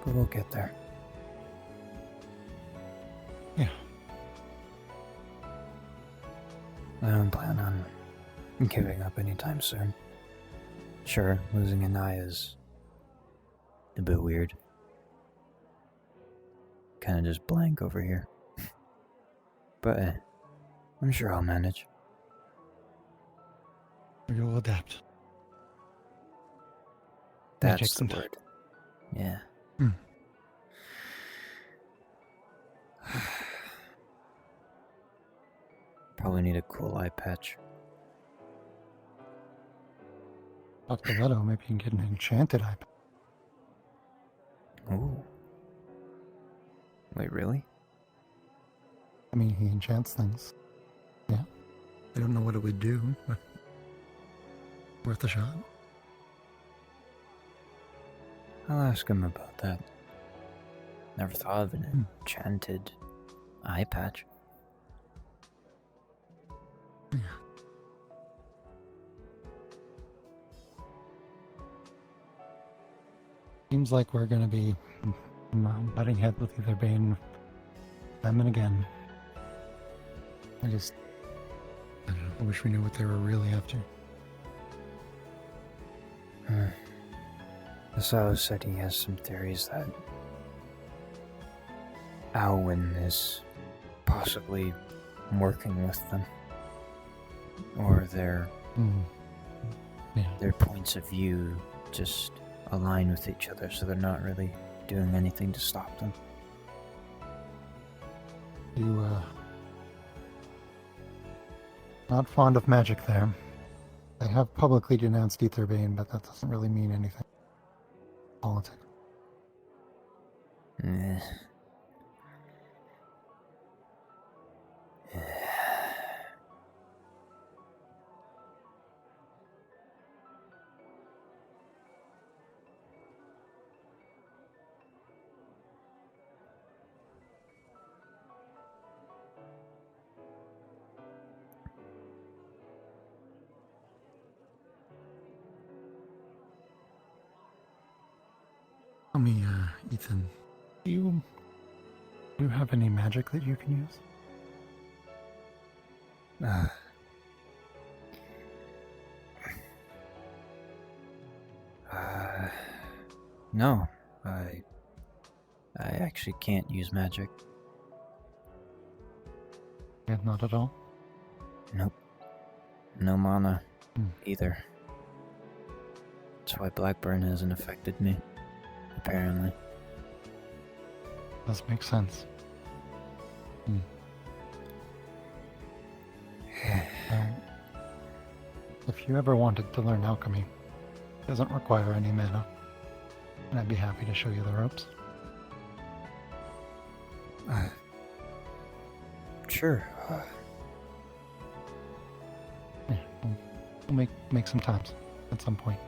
But we'll get there. Yeah. I don't plan on giving up anytime soon. Sure, losing an eye is a bit weird. Kinda just blank over here. But I'm sure I'll manage. You'll adapt. That's the word. Yeah. Probably need a cool eye patch. Dr. Leto, maybe you can get an enchanted eye patch. Ooh. Wait, really? I mean, he enchants things. Yeah. I don't know what it would do, but worth a shot. I'll ask him about that. Never thought of an enchanted eye patch. Yeah. Seems like we're going to be butting heads with either Bane them and again. I don't know, I wish we knew what they were really after. Asao said he has some theories that Alwyn is possibly working with them. Or their points of view just align with each other, so they're not really doing anything to stop them. Not fond of magic there. They have publicly denounced Aetherbane, but that doesn't really mean anything. Politics. Eh. Tell me, Ethan, do you have any magic that you can use? No, I actually can't use magic. Yeah, not at all? Nope. No mana either. That's why Blackburn hasn't affected me, apparently. Does make sense. If you ever wanted to learn alchemy, it doesn't require any mana, and I'd be happy to show you the ropes. Sure. Yeah, we'll make some times at some point.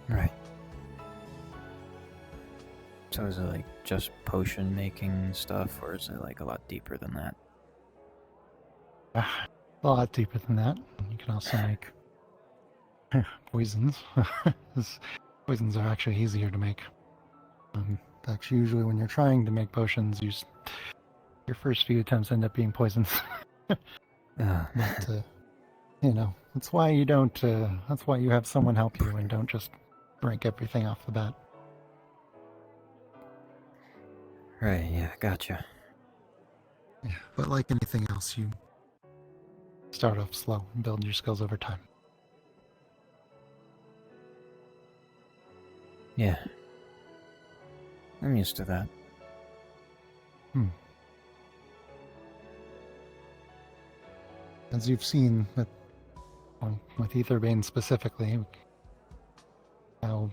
Right. So is it like just potion making stuff, or is it like a lot deeper than that? A lot deeper than that. You can also make poisons. Poisons are actually easier to make. Actually, usually when you're trying to make potions, your first few attempts end up being poisons. But that's why you don't. That's why you have someone help you and don't just drink everything off the bat. Right. Yeah. Gotcha. Yeah, but like anything else, you start off slow and build your skills over time. Yeah. I'm used to that. As you've seen with Aetherbane specifically, how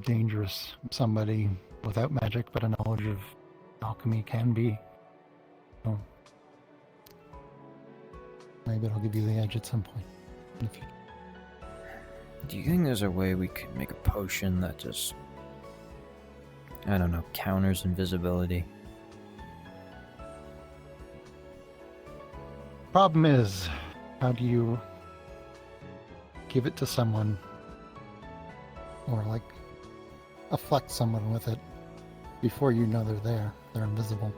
dangerous somebody without magic but a knowledge of alchemy can be. So maybe it'll give you the edge at some point in the future. Do you think there's a way we could make a potion that just, I don't know, counters invisibility? Problem is, how do you give it to someone or like affect someone with it before you know they're there? They're invisible.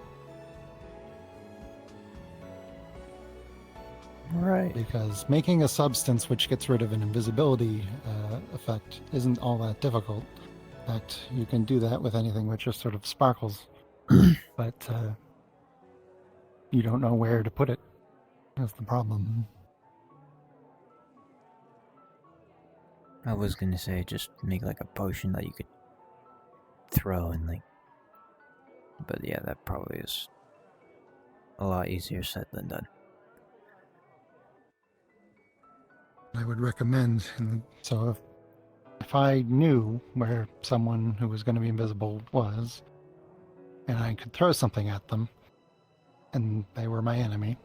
Right. Because making a substance which gets rid of an invisibility effect isn't all that difficult. In fact, you can do that with anything which just sort of sparkles. But you don't know where to put it. That's the problem. I was gonna say just make like a potion that you could throw and like, but yeah, that probably is a lot easier said than done. I would recommend, so if I knew where someone who was going to be invisible was, and I could throw something at them, and they were my enemy,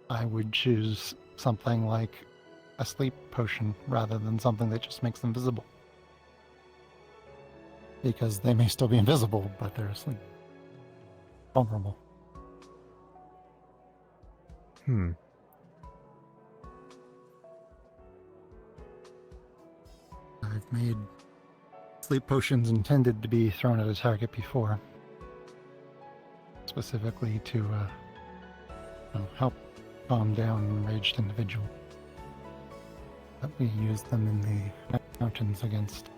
I would choose something like a sleep potion rather than something that just makes them visible. Because they may still be invisible, but they're asleep. Vulnerable. I've made sleep potions intended to be thrown at a target before. Specifically to help calm down an enraged individual. But we used them in the mountains against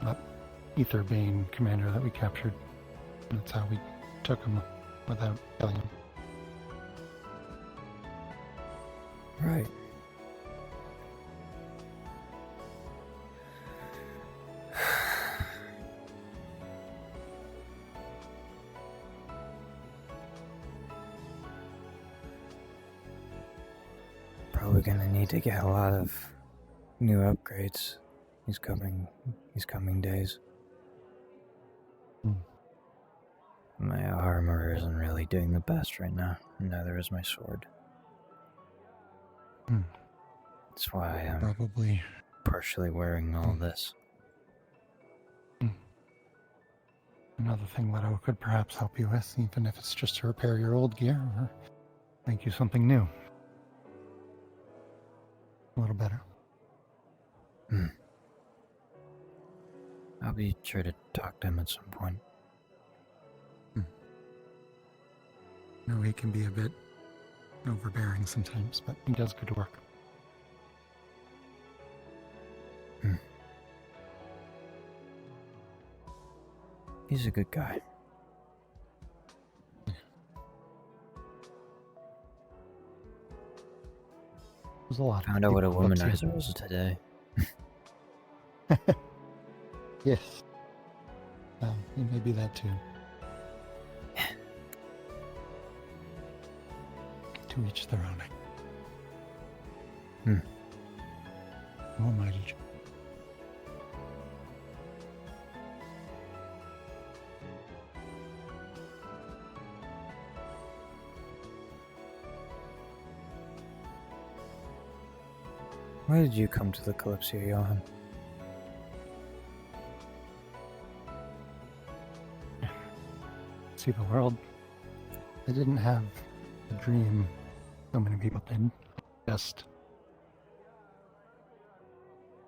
that Aetherbane commander that we captured. And that's how we took him without killing him. Right. gonna need to get a lot of new upgrades these coming days. My armor isn't really doing the best right now, neither is my sword. That's why I'm Probably partially wearing all this. another thing Leto could perhaps help you with, even if it's just to repair your old gear or make you something new. A little better. I'll be sure to talk to him at some point. No, he can be a bit overbearing sometimes, but he does good work. He's a good guy. There's a lot. Found out what a people look to- womanizer is today. Yes. He may be that too. To each their own. Who am I to judge? Why did you come to the Kalypsia, Johan? See the world. I didn't have a dream so many people did. Just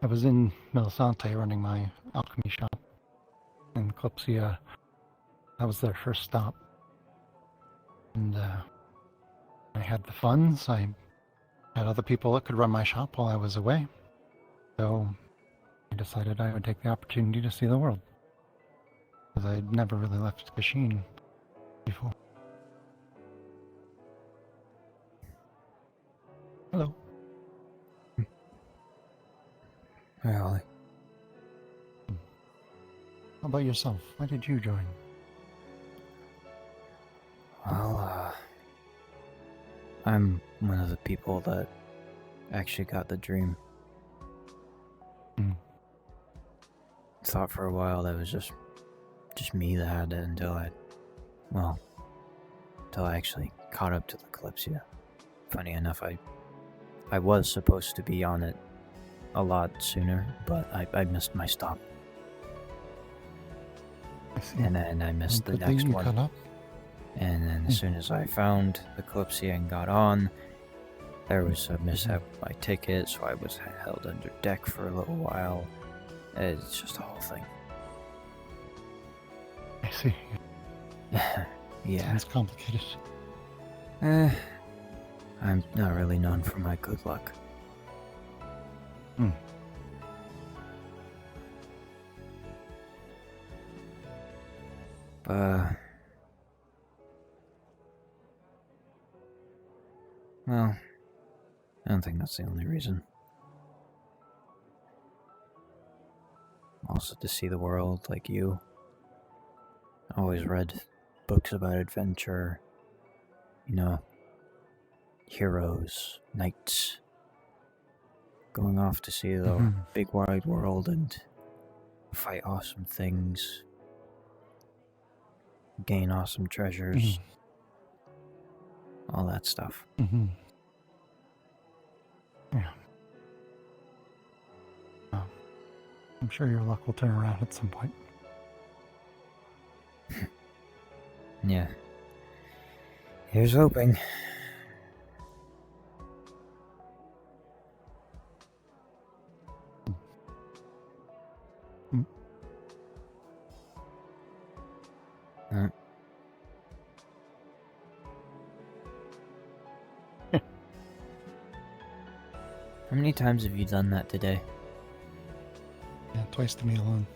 I was in Melisante running my alchemy shop in Kalypsia. That was their first stop. And I had the funds. I had other people that could run my shop while I was away. So I decided I would take the opportunity to see the world. Because I'd never really left Kashin before. Hello. Hi, Ollie. How about yourself? Why did you join? Well, I'm one of the people that actually got the dream. Thought for a while that was just me that had it until I actually caught up to the Kalypsia. Funny enough, I was supposed to be on it a lot sooner, but I missed my stop. And then I missed the next one. Caught up? And then as soon as I found the Kalypsia and got on, there was a mishap with my ticket, so I was held under deck for a little while. It's just a whole thing. I see. Yeah. Sounds complicated. I'm not really known for my good luck. Well, I don't think that's the only reason. Also to see the world like you. I always read books about adventure, heroes, knights, going off to see the big wide world and fight awesome things, gain awesome treasures, all that stuff. Yeah. Well, I'm sure your luck will turn around at some point. Yeah. Here's hoping. How many times have you done that today? Yeah, twice to me alone.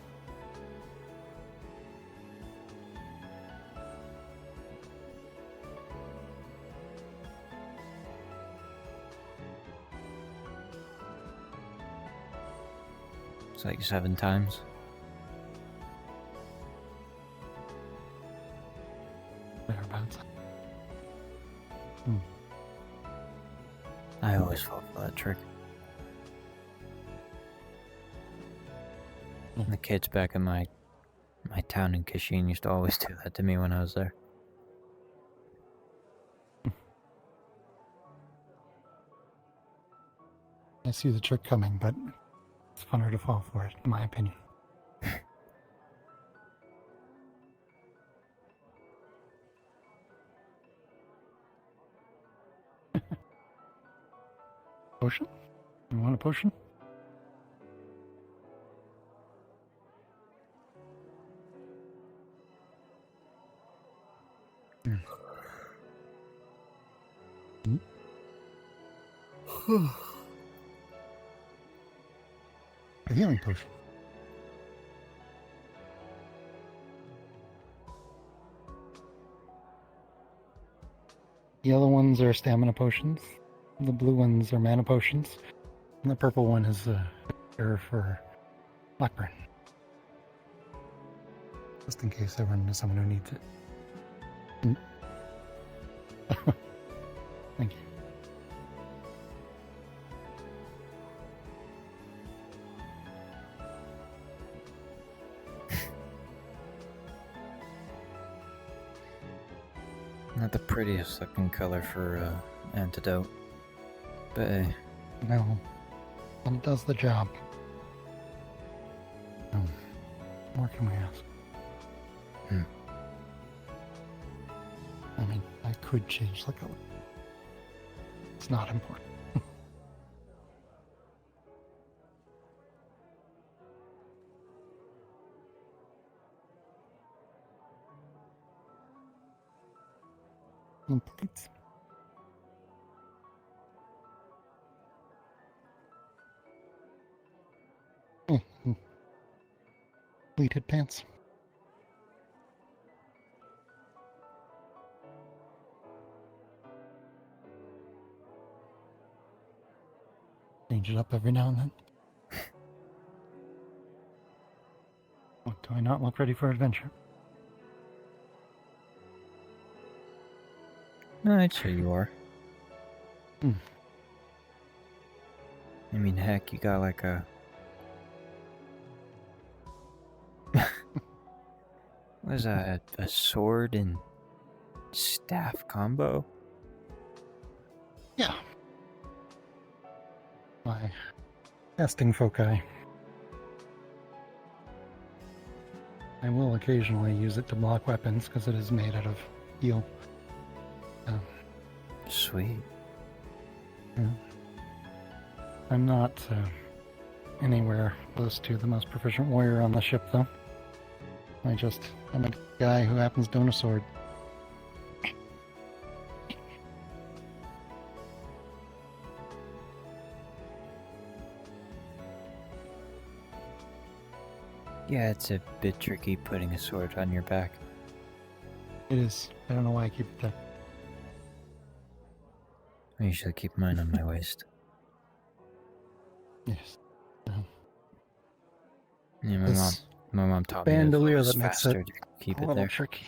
It's like 7 times. Thereabouts. I always fall for that trick. The kids back in my town in Kashin used to always do that to me when I was there. I see the trick coming, but it's funner to fall for it, in my opinion. Potion? You want a potion? A healing potion. The yellow ones are stamina potions. The blue ones are mana potions. And the purple one is a cure for Blackburn. Just in case I run into someone who needs it. Thank you. Not the prettiest looking color for antidote, but hey. No. It does the job. What can we ask? I mean, I could change the color. It's not important. Complete. Pleated pants. Change it up every now and then. What, do I not look ready for adventure? No, I'd say you are. Hmm. I mean, heck, you got like a... what is that? A sword and staff combo? Yeah. My casting foci. I will occasionally use it to block weapons because it is made out of steel. Sweet. Yeah. I'm not anywhere close to the most proficient warrior on the ship, though. I'm a guy who happens to own a sword. Yeah, it's a bit tricky putting a sword on your back. It is. I don't know why I keep it there. I usually keep mine on my waist. Yes. Yeah, This my mom taught me bandolier it's that makes faster it to keep a it little there. tricky.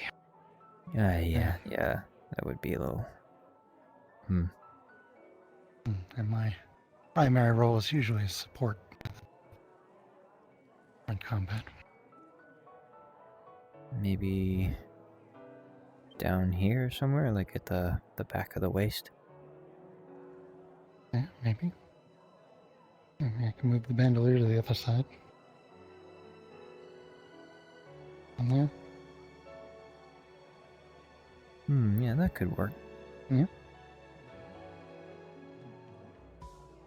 Yeah, that would be a little... And my primary role is usually support in combat. Maybe down here somewhere, like at the back of the waist. Yeah, maybe. Maybe I can move the bandolier to the other side. On there. Yeah, that could work. Yeah.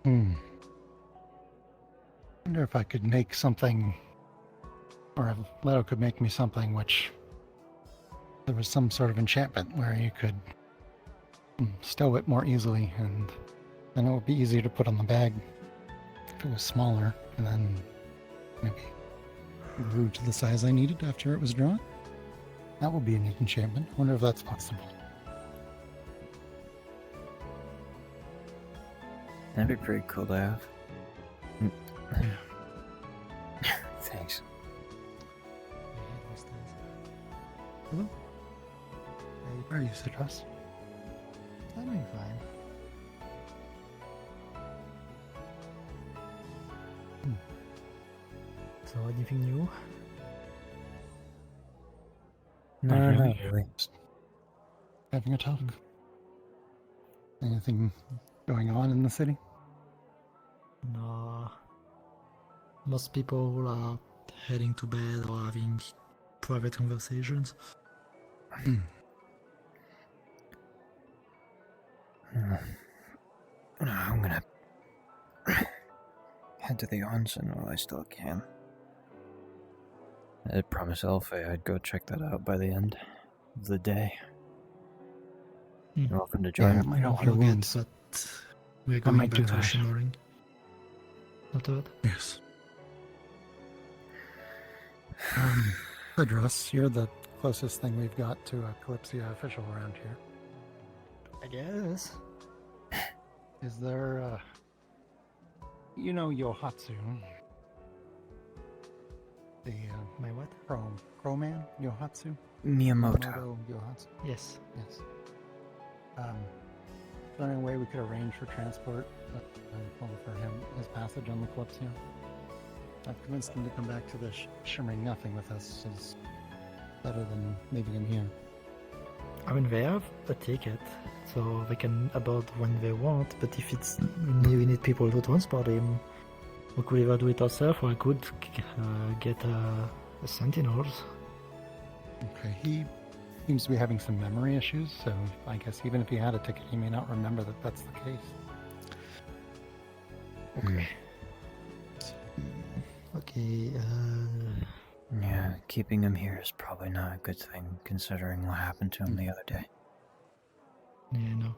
Wonder if I could make something, or if Leto could make me something which there was some sort of enchantment where you could stow it more easily, and then it would be easier to put on the bag if it was smaller, and then maybe grew to the size I needed after it was drawn. That would be a neat enchantment. I wonder if that's possible. That'd be pretty cool to have. Thanks. Hello? How are you, Citrus? I'm doing fine. So anything new? No, Not not really. Just having a talk. Anything going on in the city? No. Most people are heading to bed or having private conversations. I'm gonna head to the onsen while I still can. I promised Elfe I'd go check that out by the end of the day. You're welcome to join me. might help Don't your forget wounds. that we're I going might do back to that. Shimmering. After that? Yes. Idris, you're the closest thing we've got to a Kalypsia official around here. I guess. Is there, you know Yohatsu? The, My what? Crow man? Yohatsu? Miyamoto. Yohatsu? Yes. Yes. Is there any way we could arrange for transport for him, his passage on the Kalypsia? I've convinced him to come back to the Shimmering Nothing with us. Is better than leaving him here. I mean, they have a ticket, so they can abort when they want, but if it's we need people to transport him, we could either do it ourselves or I could get a sentinels. Okay, he seems to be having some memory issues, so I guess even if he had a ticket, he may not remember that that's the case. Okay. Okay, Yeah, keeping him here is probably not a good thing, considering what happened to him the other day. yeah, no.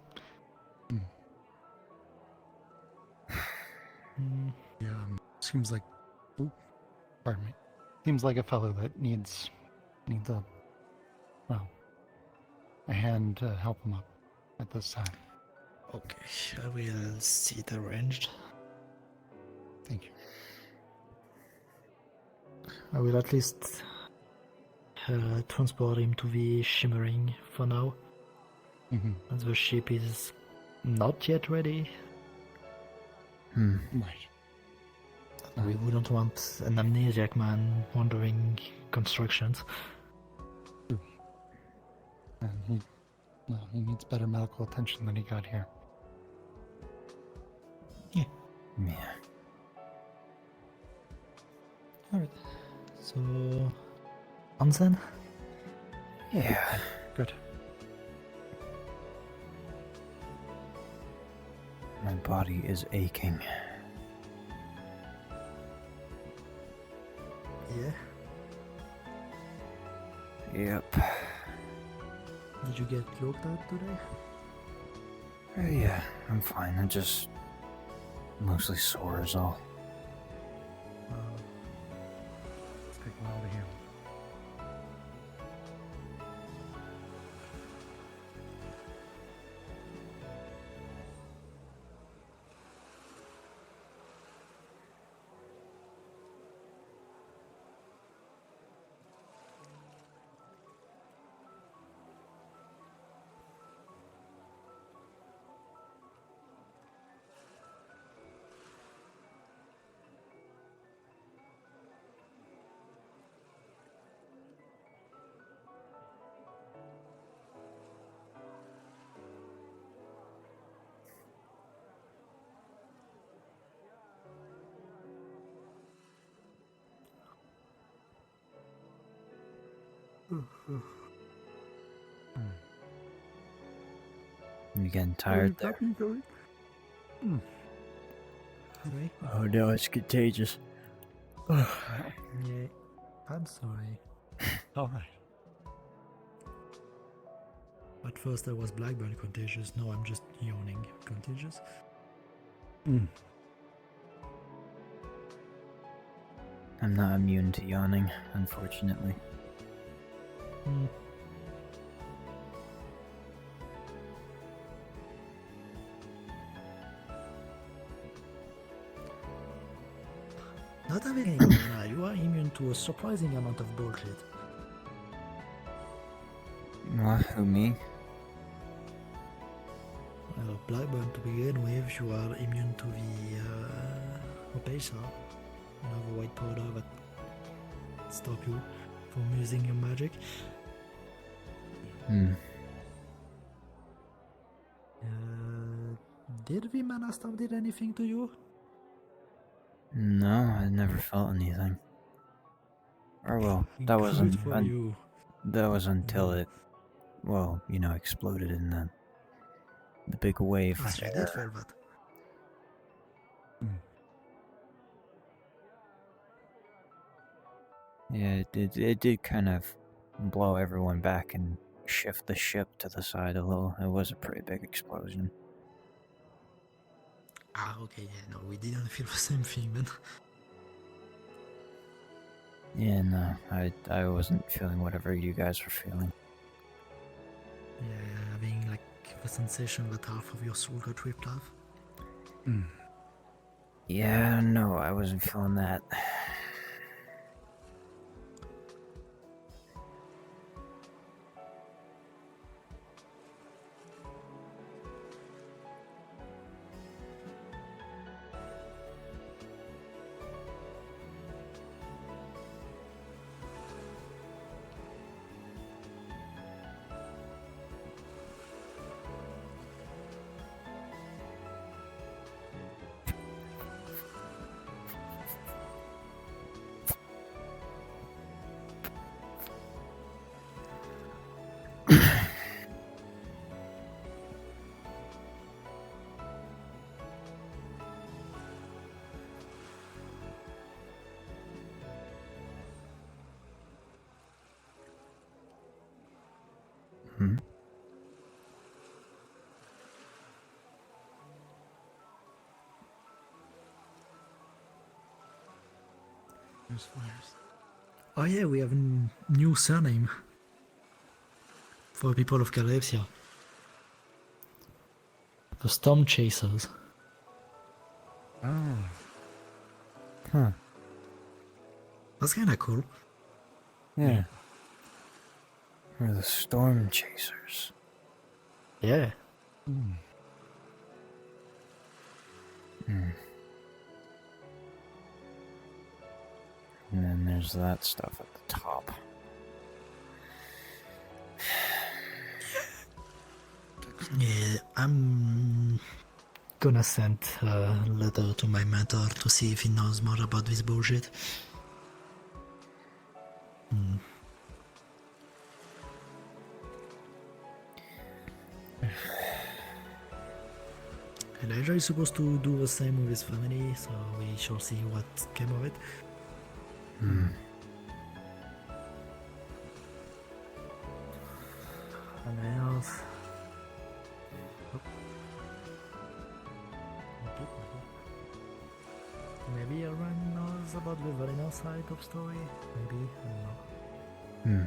Yeah, seems like, pardon me, seems like a fellow that needs a, well, a hand to help him up at this time. Okay, I will see it arranged. Thank you. I will at least transport him to the Shimmering for now. As the ship is not yet ready. Right. We wouldn't want an amnesiac man wandering constructions. And he needs better medical attention than he got here. Yeah. Yeah. Alright. So, onsen? Yeah. Good. My body is aching. Yeah. Yep. Did you get looked at today? Yeah, I'm fine. I'm just mostly sore is all. Let's take a while to heal. You getting tired there? Sorry? Oh no, it's contagious. Yeah. I'm sorry. Alright. At first I was blackburn contagious, now I'm just yawning contagious. I'm not immune to yawning, unfortunately. Not having any mana, you are immune to a surprising amount of bullshit. What? Who, me? Well, blackburn to begin with, you are immune to the Opesa, another white powder that stop you from using your magic. Hmm. Did the mana stop did anything to you? No, I never felt anything. Or well, that Good wasn't for you. that was until it, well, you know, exploded in the big wave. Ah, you did feel that. Yeah, it did kind of blow everyone back and shift the ship to the side a little. It was a pretty big explosion. Ah, okay, yeah, no, we didn't feel the same thing, man. Yeah, no, I wasn't feeling whatever you guys were feeling. Yeah, having like the sensation that half of your soul got ripped off. Yeah, no, I wasn't feeling that. Hmm? Oh yeah, we have a new surname for people of Kalypsia. The Storm Chasers. Oh. Huh. That's kinda cool. Yeah. We're the Storm Chasers. Yeah. Hmm. And then there's that stuff at the top. Yeah, I'm gonna send a letter to my mentor to see if he knows more about this bullshit. And Elijah is supposed to do the same with his family, so we shall see what came of it. And else. Maybe everyone knows about the Valinor side of story? Maybe, I don't know.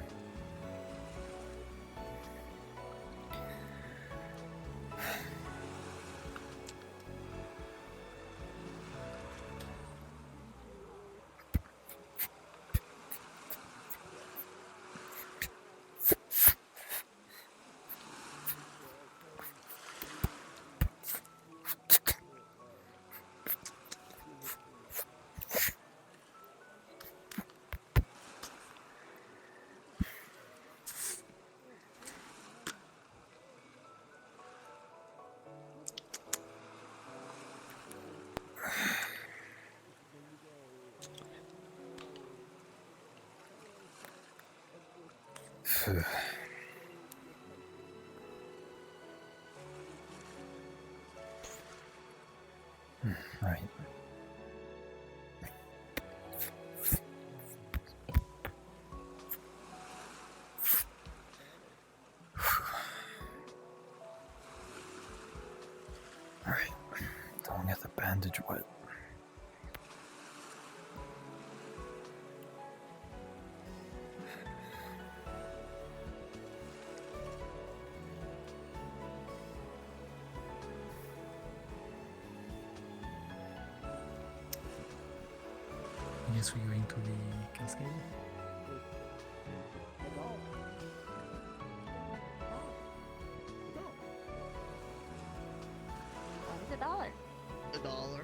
Right. Alright. Don't get the bandage wet. I guess we're going to the cascade. What's $1? $1.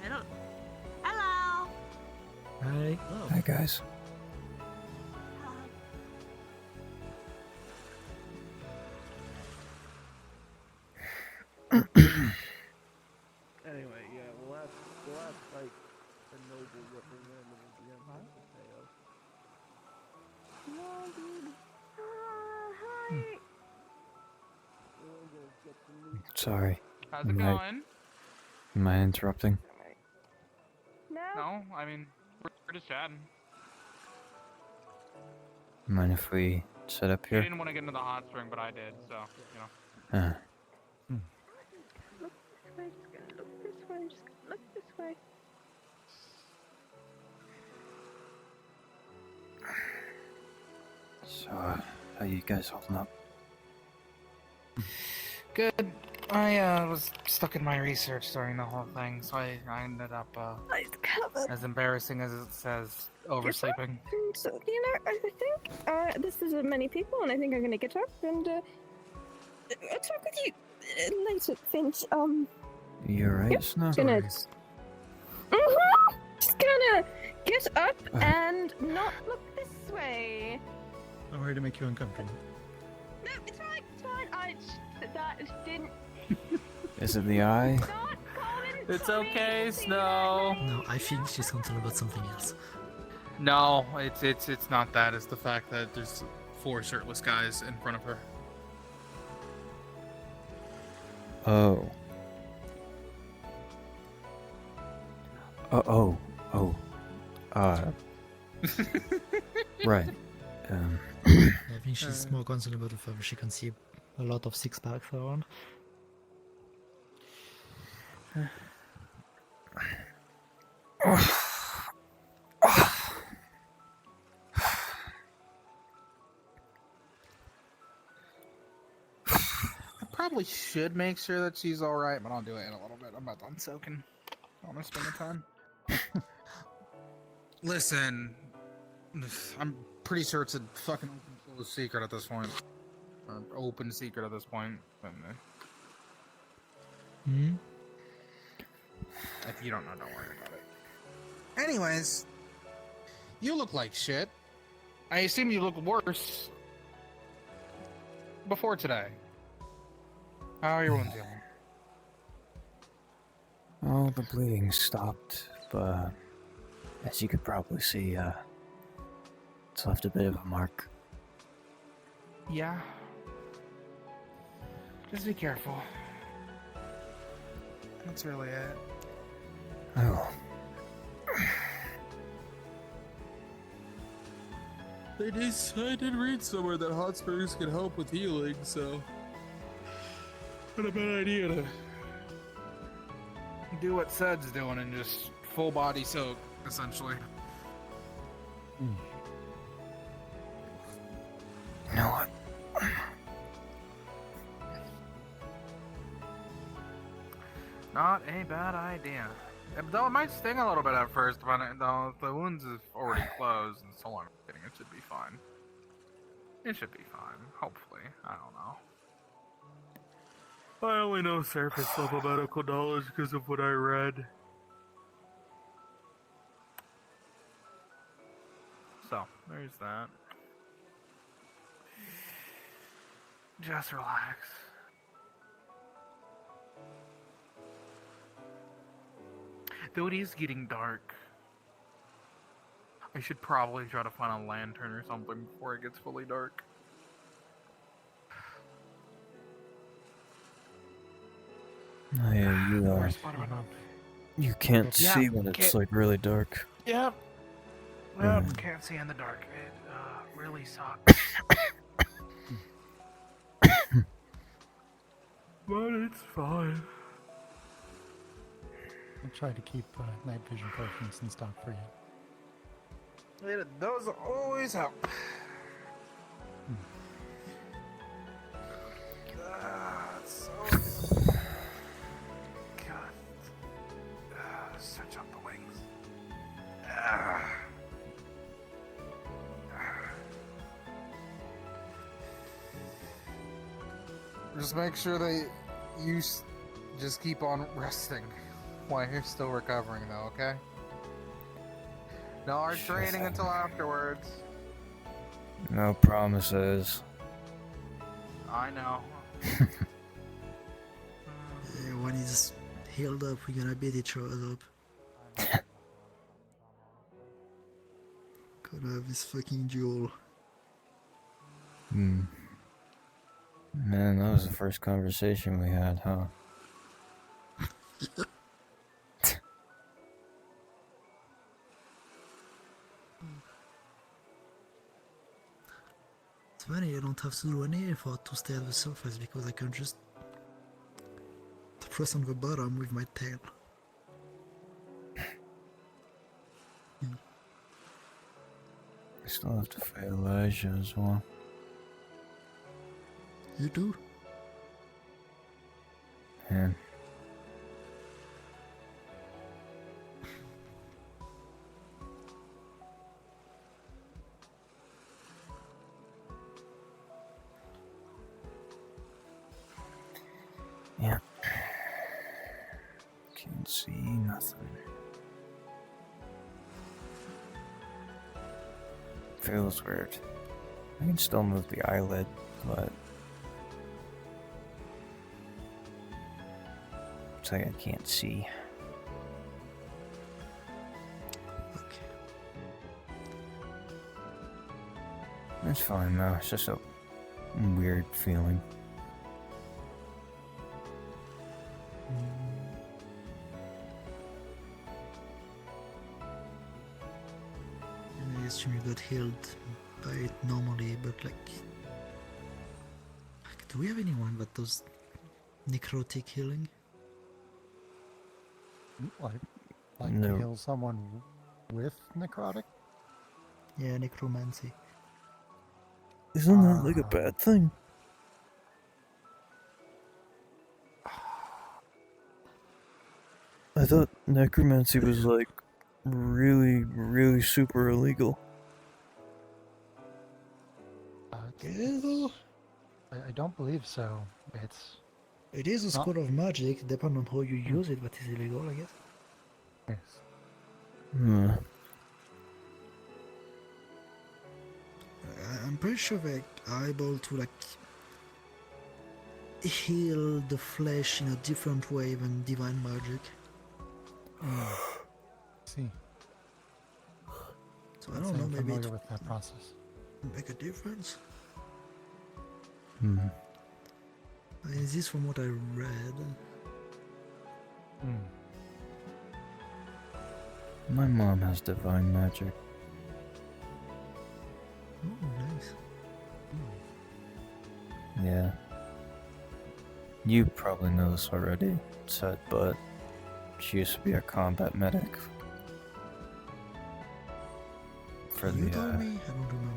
I don't. Hello. Hi. Hi, guys. Anyway, yeah, we'll have like a noble representative at the end of the PO. No, dude. Hi. We're gonna get some new Sorry. How's it going? Am I interrupting? No, I mean, we're just chatting. Mind if we sit up You here? didn't want to get into the hot spring, but I did, so, you know. Look this way. Just gonna look this way. Just gonna look this way. So, how you guys holding up? Good. I was stuck in my research during the whole thing, so I ended up, as embarrassing as it says, oversleeping. So, I think this is many people, and I think I'm gonna get up and I'll talk with you later, Finch. You alright, Yep, Snow? gonna just gonna get up and not look this way. I'm worried to make you uncomfortable. No, it's fine. It's fine. That didn't. Is it the eye? It's okay, Snow. No, I think she's concerned about something else. No, it's not that. It's the fact that there's 4 shirtless guys in front of her. Oh. Right. I think she's more concerned about the fact she can see a lot of six packs around. I probably should make sure that she's alright, but I'll do it in a little bit. I'm about done soaking. I want to spend the time. Listen, I'm pretty sure it's a fucking open closed secret at this point. Open secret at this point. Hmm? If you don't know, don't worry about it. Anyways, you look like shit. I assume you look worse before today. How are your wounds healing? Oh, the bleeding stopped, but as you could probably see, it's left a bit of a mark. Yeah. Just be careful. That's really it. Oh. I did read somewhere that hot springs can help with healing, so not a bad idea to do what Sed's doing and just full body soak, essentially. You know what? Not a bad idea. Though it might sting a little bit at first, but though the wounds is already closed and so on, it should be fine. It should be fine, hopefully. I don't know. I only know surface level medical knowledge because of what I read. So, there's that. Just relax. Though it is getting dark, I should probably try to find a lantern or something before it gets fully dark. Oh yeah, you can't Yeah, see when it's can't- like really dark. Yep. Yep, can't see in the dark. It really sucks. But it's fine. I'll try to keep night vision potions in stock for you. Those always help. So God. Stretch out the wings. Just make sure that you just keep on resting while you're still recovering, though, okay? No hard training until afterwards. No promises. I know. When he's healed up, we're gonna beat each other up. Gonna have this fucking duel. Hmm. Man, that was the first conversation we had, huh? It's funny, I don't have to do any effort to stay at the surface because I can just press on the bottom with my tail. I still have to fight Elijah as well. You do? Man. Yeah. Can't see nothing. Feels weird. I can still move the eyelid, but it's like I can't see. It's fine though, it's just a weird feeling. I assume you got healed by it normally, but like, do we have anyone that does necrotic healing? Like No. to heal someone with necrotic? Yeah, necromancy. Isn't that like a bad thing? I thought necromancy was like really, really super illegal. I don't believe so. It is a not- school of magic, depending on how you use it, but it's illegal, I guess. Yes. Hmm. I'm pretty sure they are able to like heal the flesh in a different way than divine magic. See. So I don't know, I'm maybe familiar it with that process. make a difference. Hmm. Is this from what I read? My mom has divine magic. Oh, nice. Yeah. You probably know this already, said, but she used to be a combat medic. For You the, told me? I don't remember.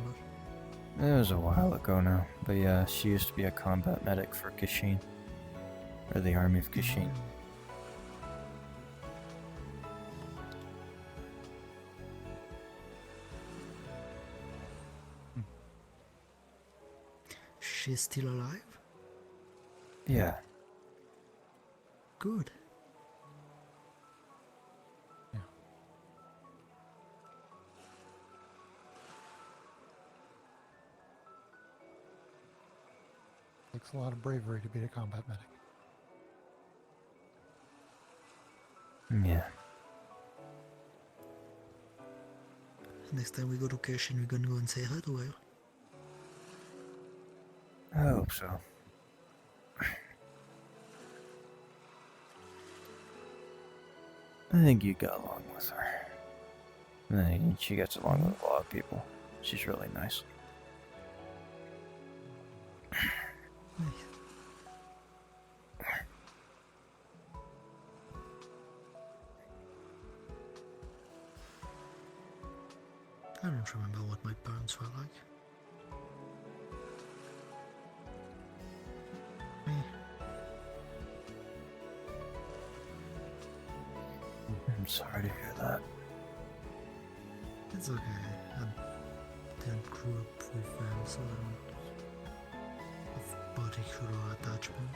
It was a while ago now, but yeah, she used to be a combat medic for Kashin. Or the army of Kashin. She's still alive? Yeah. Good. Takes a lot of bravery to be a combat medic. Yeah. Next time we go to Kashin, we're gonna go and say hi to her. I hope so. I think you got along with her. And she gets along with a lot of people. She's really nice. I don't remember what my parents were like. I'm sorry to hear that. It's okay. I didn't grow up with them, so I don't have particular attachment.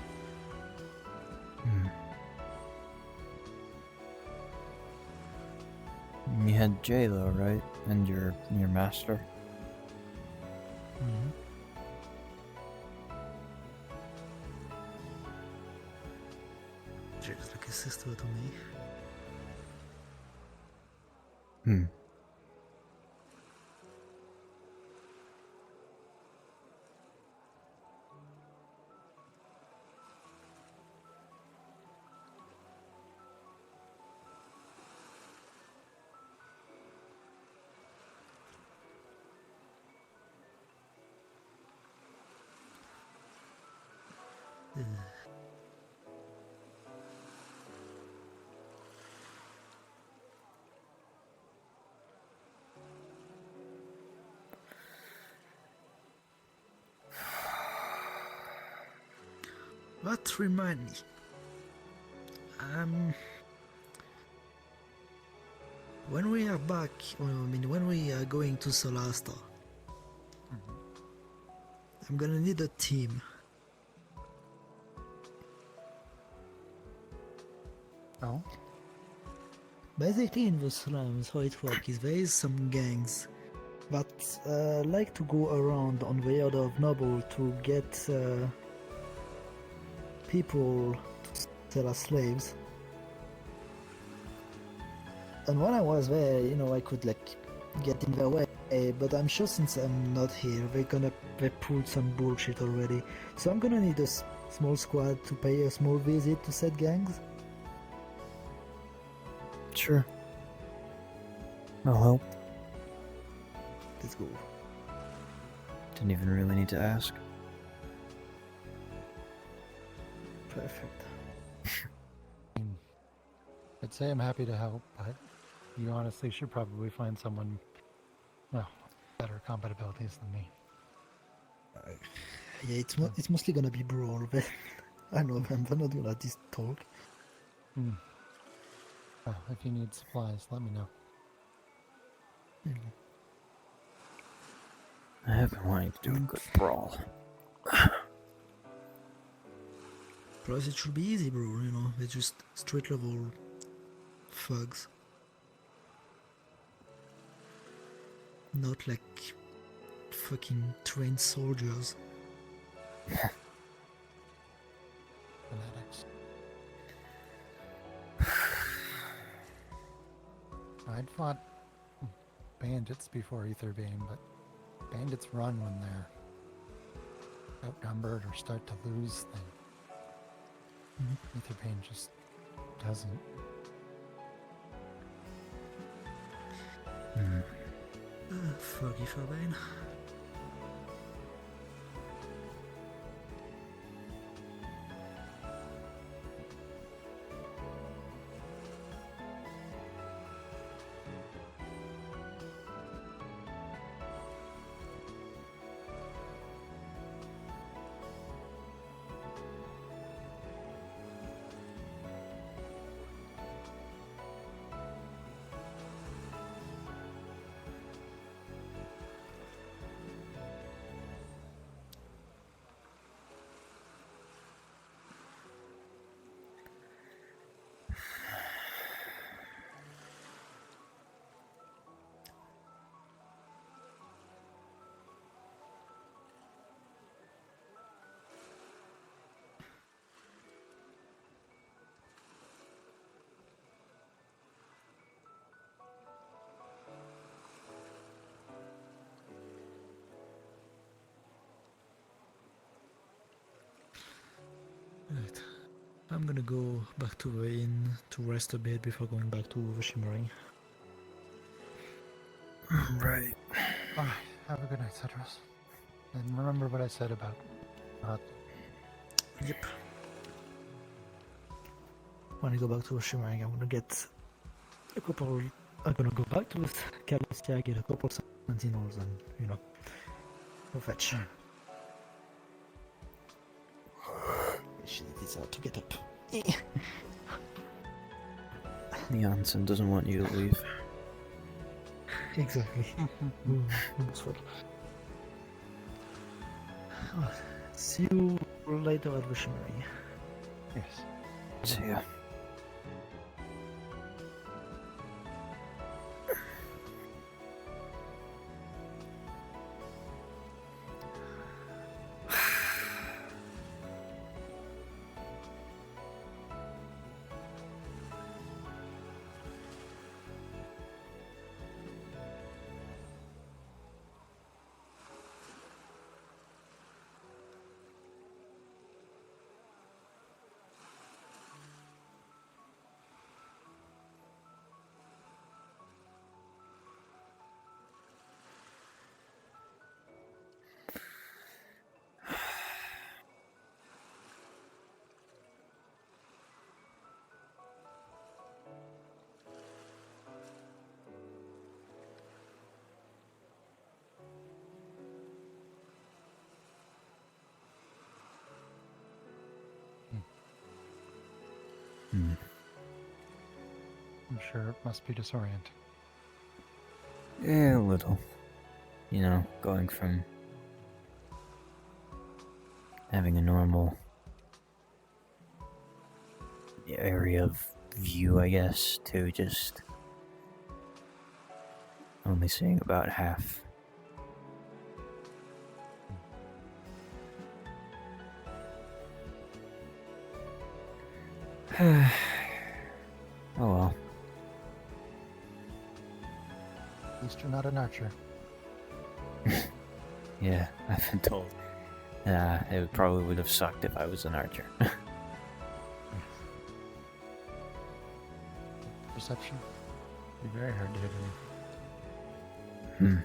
You had Jay though, right? And your master. Mhm. Jezus, lekker sister to me. Hmm. What remind me? When we are back, when we are going to Solasta, I'm gonna need a team. Oh? Basically, in the slums, how it works is there is some gangs that like to go around on the order of noble to get people to sell as slaves. And when I was there, I could like get in their way, but I'm sure since I'm not here, they pulled some bullshit already. So I'm gonna need a small squad to pay a small visit to said gangs. Sure. I'll help. Let's go. Didn't even really need to ask. Perfect. I'd say I'm happy to help, but you honestly should probably find someone, well, better compatibilities than me. Yeah, it's mostly gonna be brawl, but I know them, they're not gonna just talk. Well, if you need supplies, let me know. I have been wanting to do a good brawl. Plus, it should be easy, bro. They're just street level thugs. Not like fucking trained soldiers. Fanatics. I'd fought bandits before Aetherbane, but bandits run when they're outnumbered or start to lose things. Aetherbane just doesn't. Fuck Aetherbane. Right. I'm gonna go back to the inn to rest a bit before going back to the shimmering. Right. Alright, have a good night, Cedros. And remember what I said about Yep. When I go back to the shimmering, I'm gonna get a couple. I'm gonna go back to Kalypsia, get a couple sentinels, and go fetch. She needs to get up. Janssen doesn't want you to leave. Exactly. Almost forgot. See you later at the shimmering. Yes. See ya. I'm sure it must be disorienting. Yeah, a little. You know, going from having a normal area of view, I guess, to just only seeing about half. Oh well. At least you're not an archer. Yeah, I've been told. It probably would have sucked if I was an archer. Perception. It'd be very hard to hit Hmm. anything.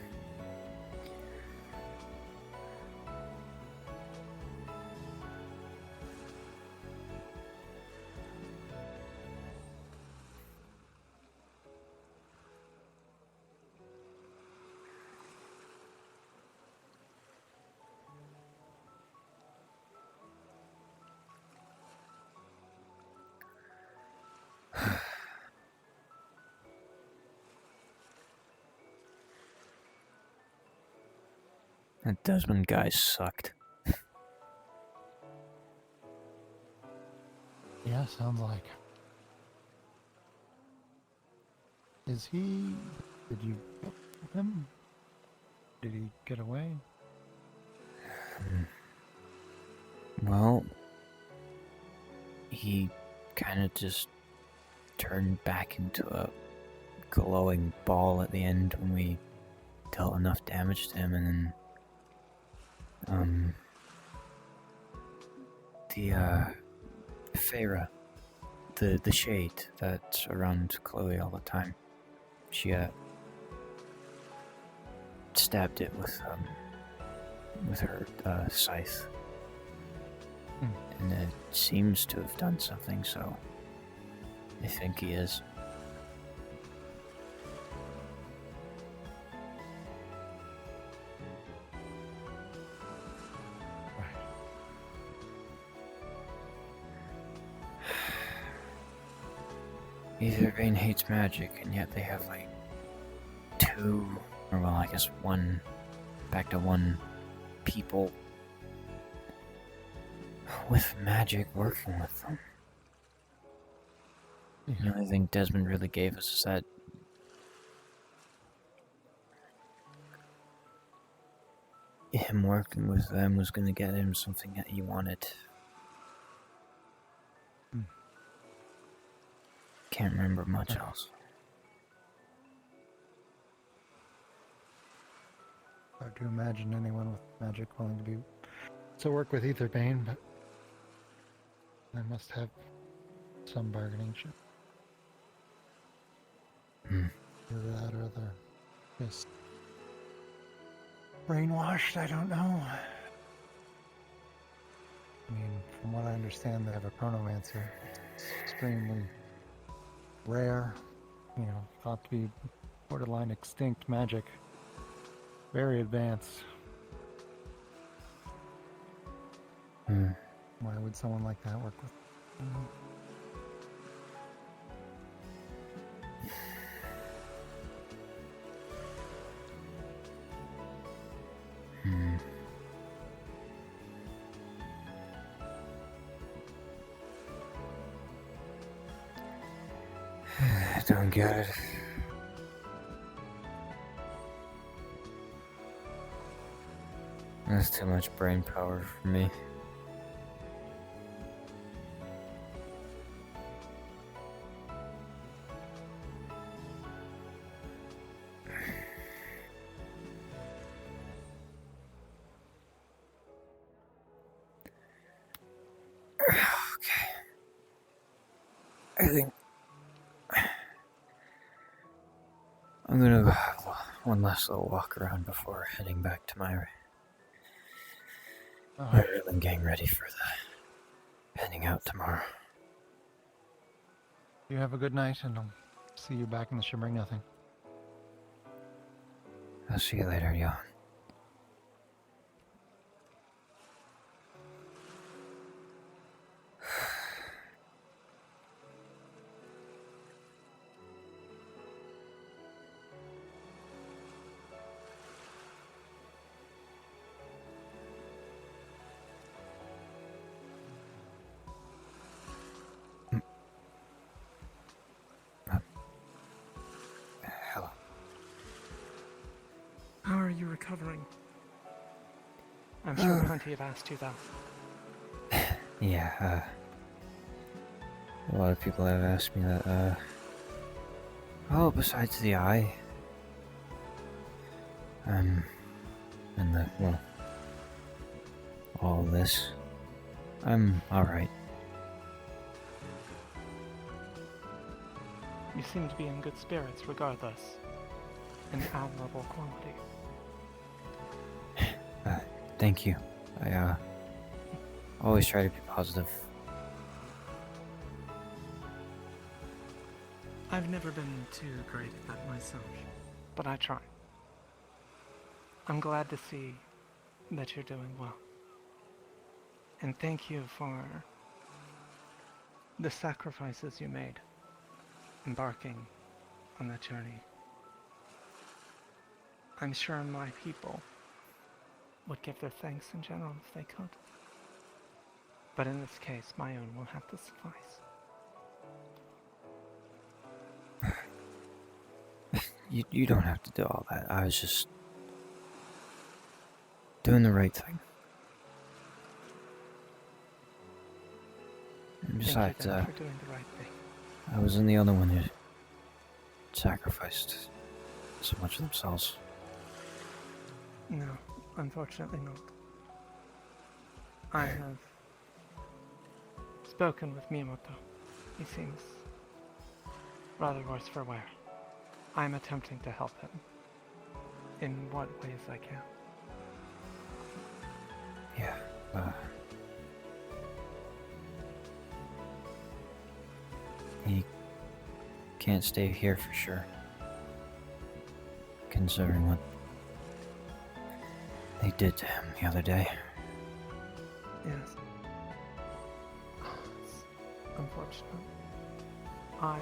That Desmond guy sucked. Yeah, sounds like. Is he... Did you get him? Did he get away? Well, he kind of just turned back into a glowing ball at the end when we dealt enough damage to him, and then the Feyre, the shade that's around Chloe all the time, she stabbed it with her scythe, and it seems to have done something. So I think he is. Either Vayne hates magic, and yet they have like two, or well, I guess one, back to one people with magic working with them. The only thing Desmond really gave us is that him working with them was going to get him something that he wanted. Can't remember much else. Hard to imagine anyone with magic willing to be to work with Aetherbane, but I must have some bargaining chip. Either that or they're just brainwashed, I don't know. I mean, from what I understand, they have a chronomancer. It's extremely rare, you know, thought to be borderline extinct magic. Very advanced. Why would someone like that work with? I don't get it. That's too much brain power for me. Okay. I think I'm gonna go have one last little walk around before heading back to my and getting ready for the heading out tomorrow. You have a good night, and I'll see you back in the Shimmering Nothing. I'll see you later, Johan. How are you recovering? I'm sure plenty have asked you that. Yeah, a lot of people have asked me that, oh, besides the eye, and well, all this, I'm alright. You seem to be in good spirits regardless. An admirable quality. Thank you. I, always try to be positive. I've never been too great at that myself, but I try. I'm glad to see that you're doing well. And thank you for the sacrifices you made embarking on that journey. I'm sure my people would give their thanks in general if they could. But in this case, my own will have to suffice. You don't have to do all that. I was just doing the right thing. And besides, Thank you then for doing the right thing. I wasn't the only one who sacrificed so much of themselves. No, unfortunately not. I have spoken with Miyamoto. He seems rather worse for wear. I'm attempting to help him in what ways I can. Yeah, he can't stay here for sure, considering what they did to him the other day. Yes. It's unfortunate. I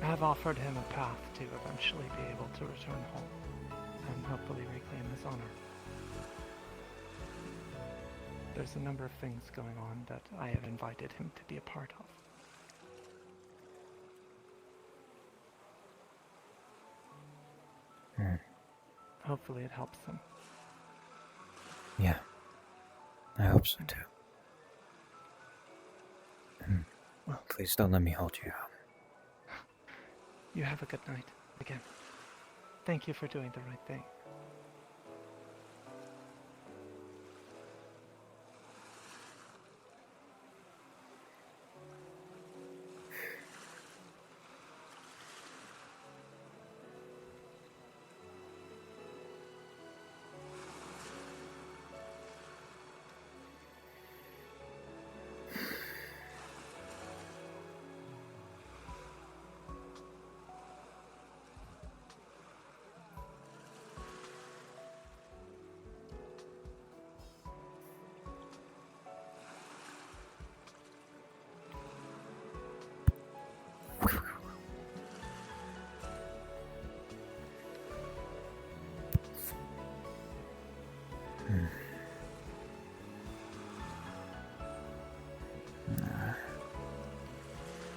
have offered him a path to eventually be able to return home and hopefully reclaim his honor. There's a number of things going on that I have invited him to be a part of. Hopefully it helps him. Yeah, I hope so too. Well, please don't let me hold you out. You have a good night, again. Thank you for doing the right thing.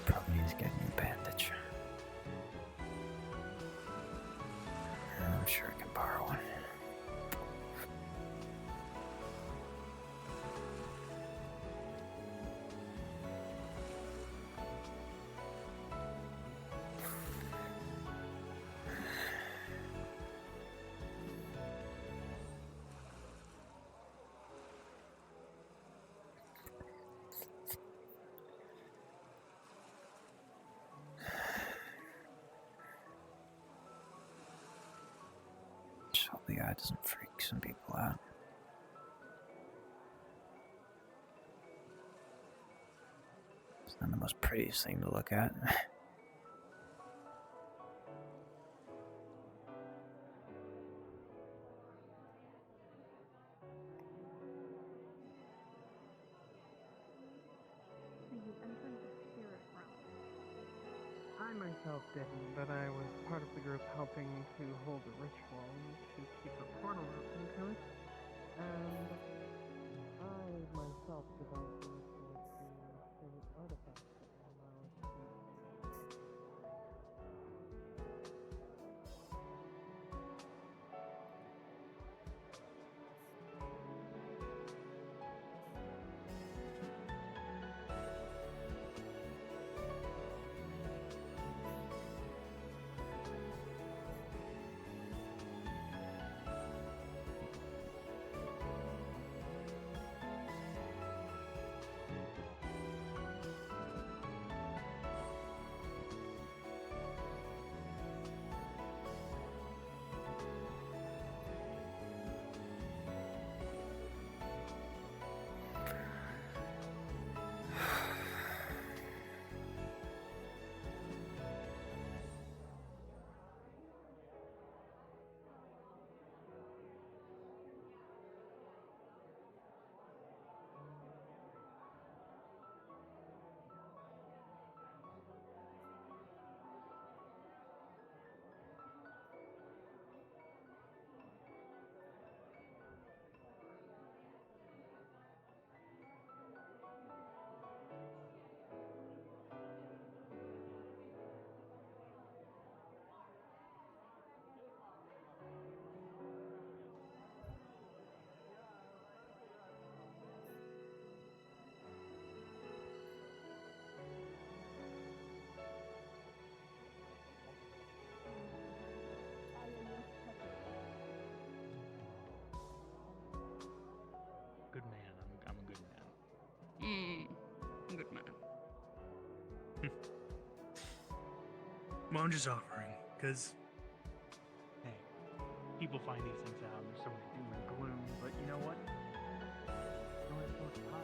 Probably need to get a new bandage. I'm sure I can borrow one. Just hope the eye doesn't freak some people out. It's not the most prettiest thing to look at. I myself didn't, but I was part of the group helping to hold a ritual to keep a portal open to it. And I myself developed a ritual to create artifacts that will allow us to Well, I'm just offering, because, hey, people find these things out and there's so much doom and gloom, but you know what? No one's so time.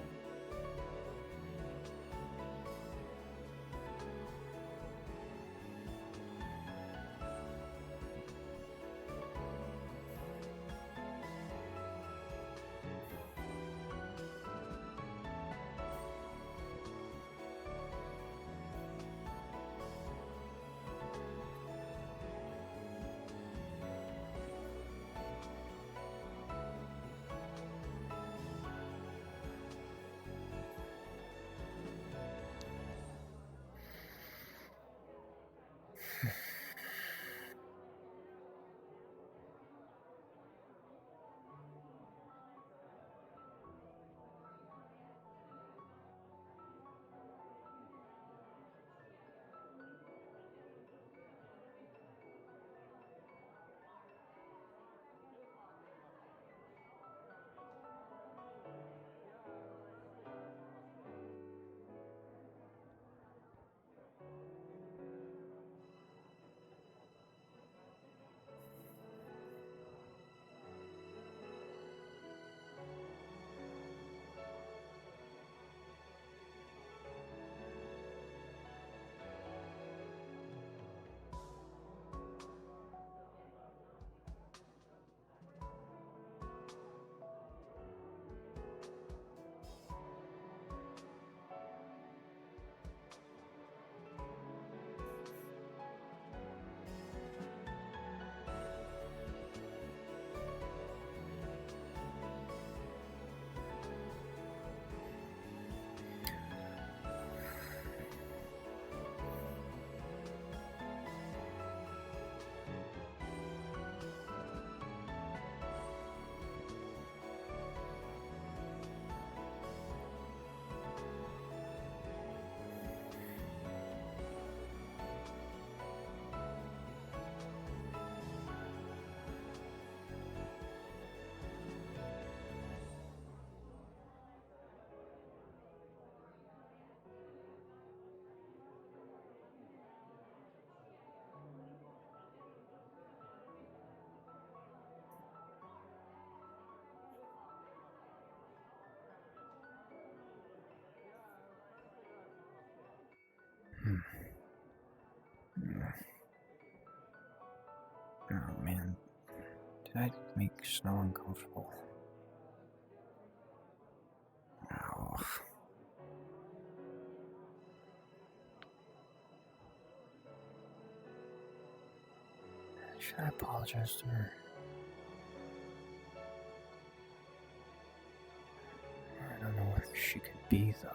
Oh man, did I make Snow uncomfortable? Oh. Should I apologize to her? I don't know where she could be, though.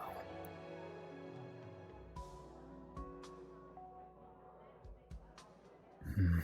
Hmm.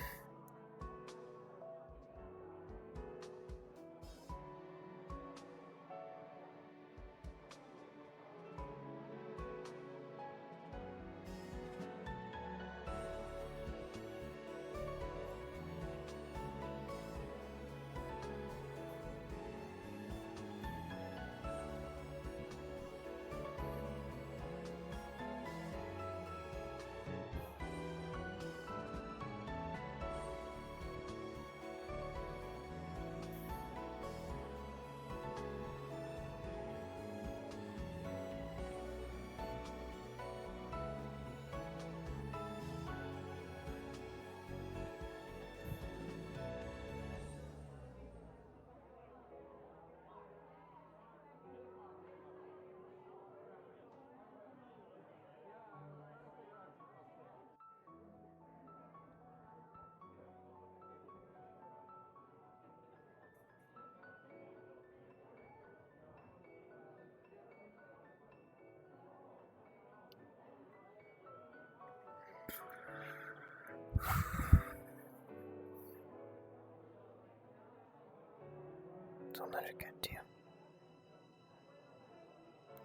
Don't let it get to you.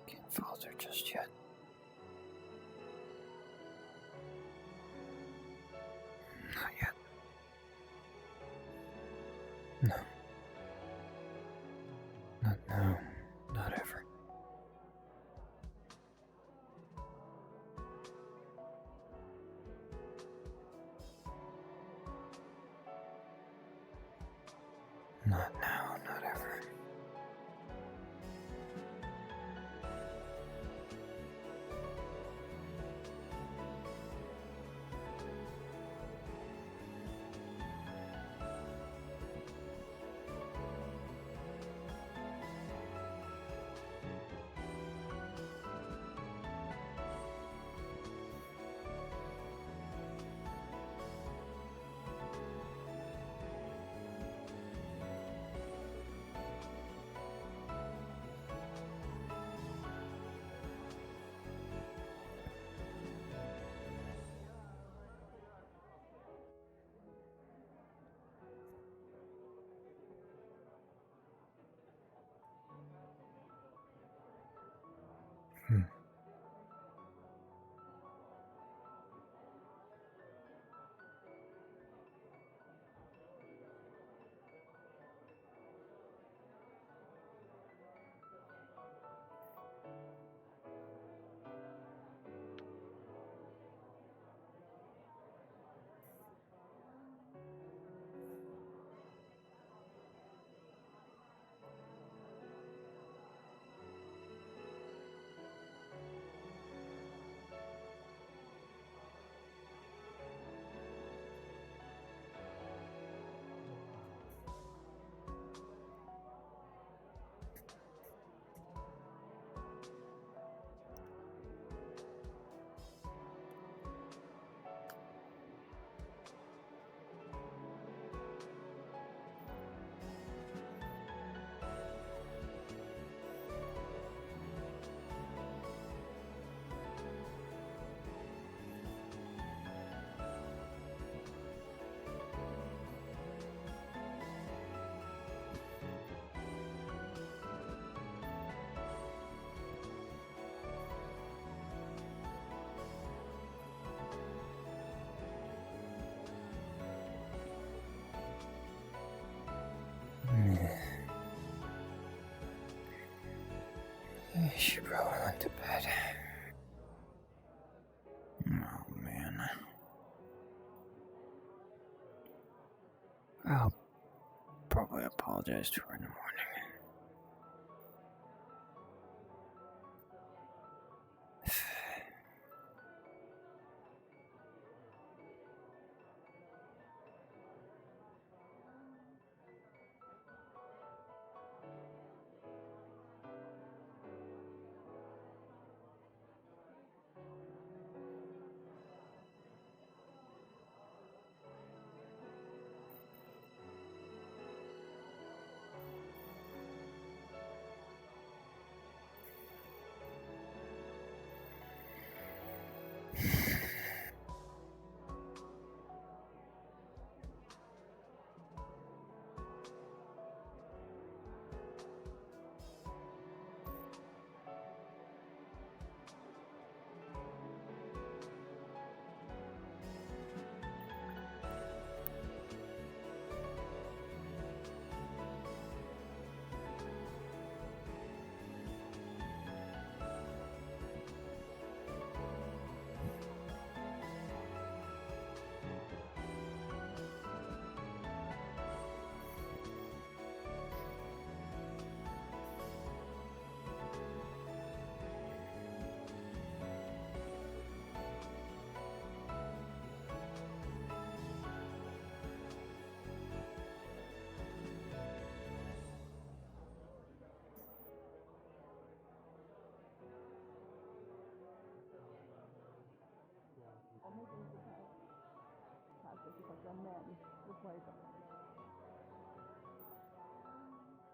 Can't falter just yet. Not yet. No. Not now. Not ever. Not now, not ever. She probably went to bed. Oh, man. I'll probably apologize to her in the morning.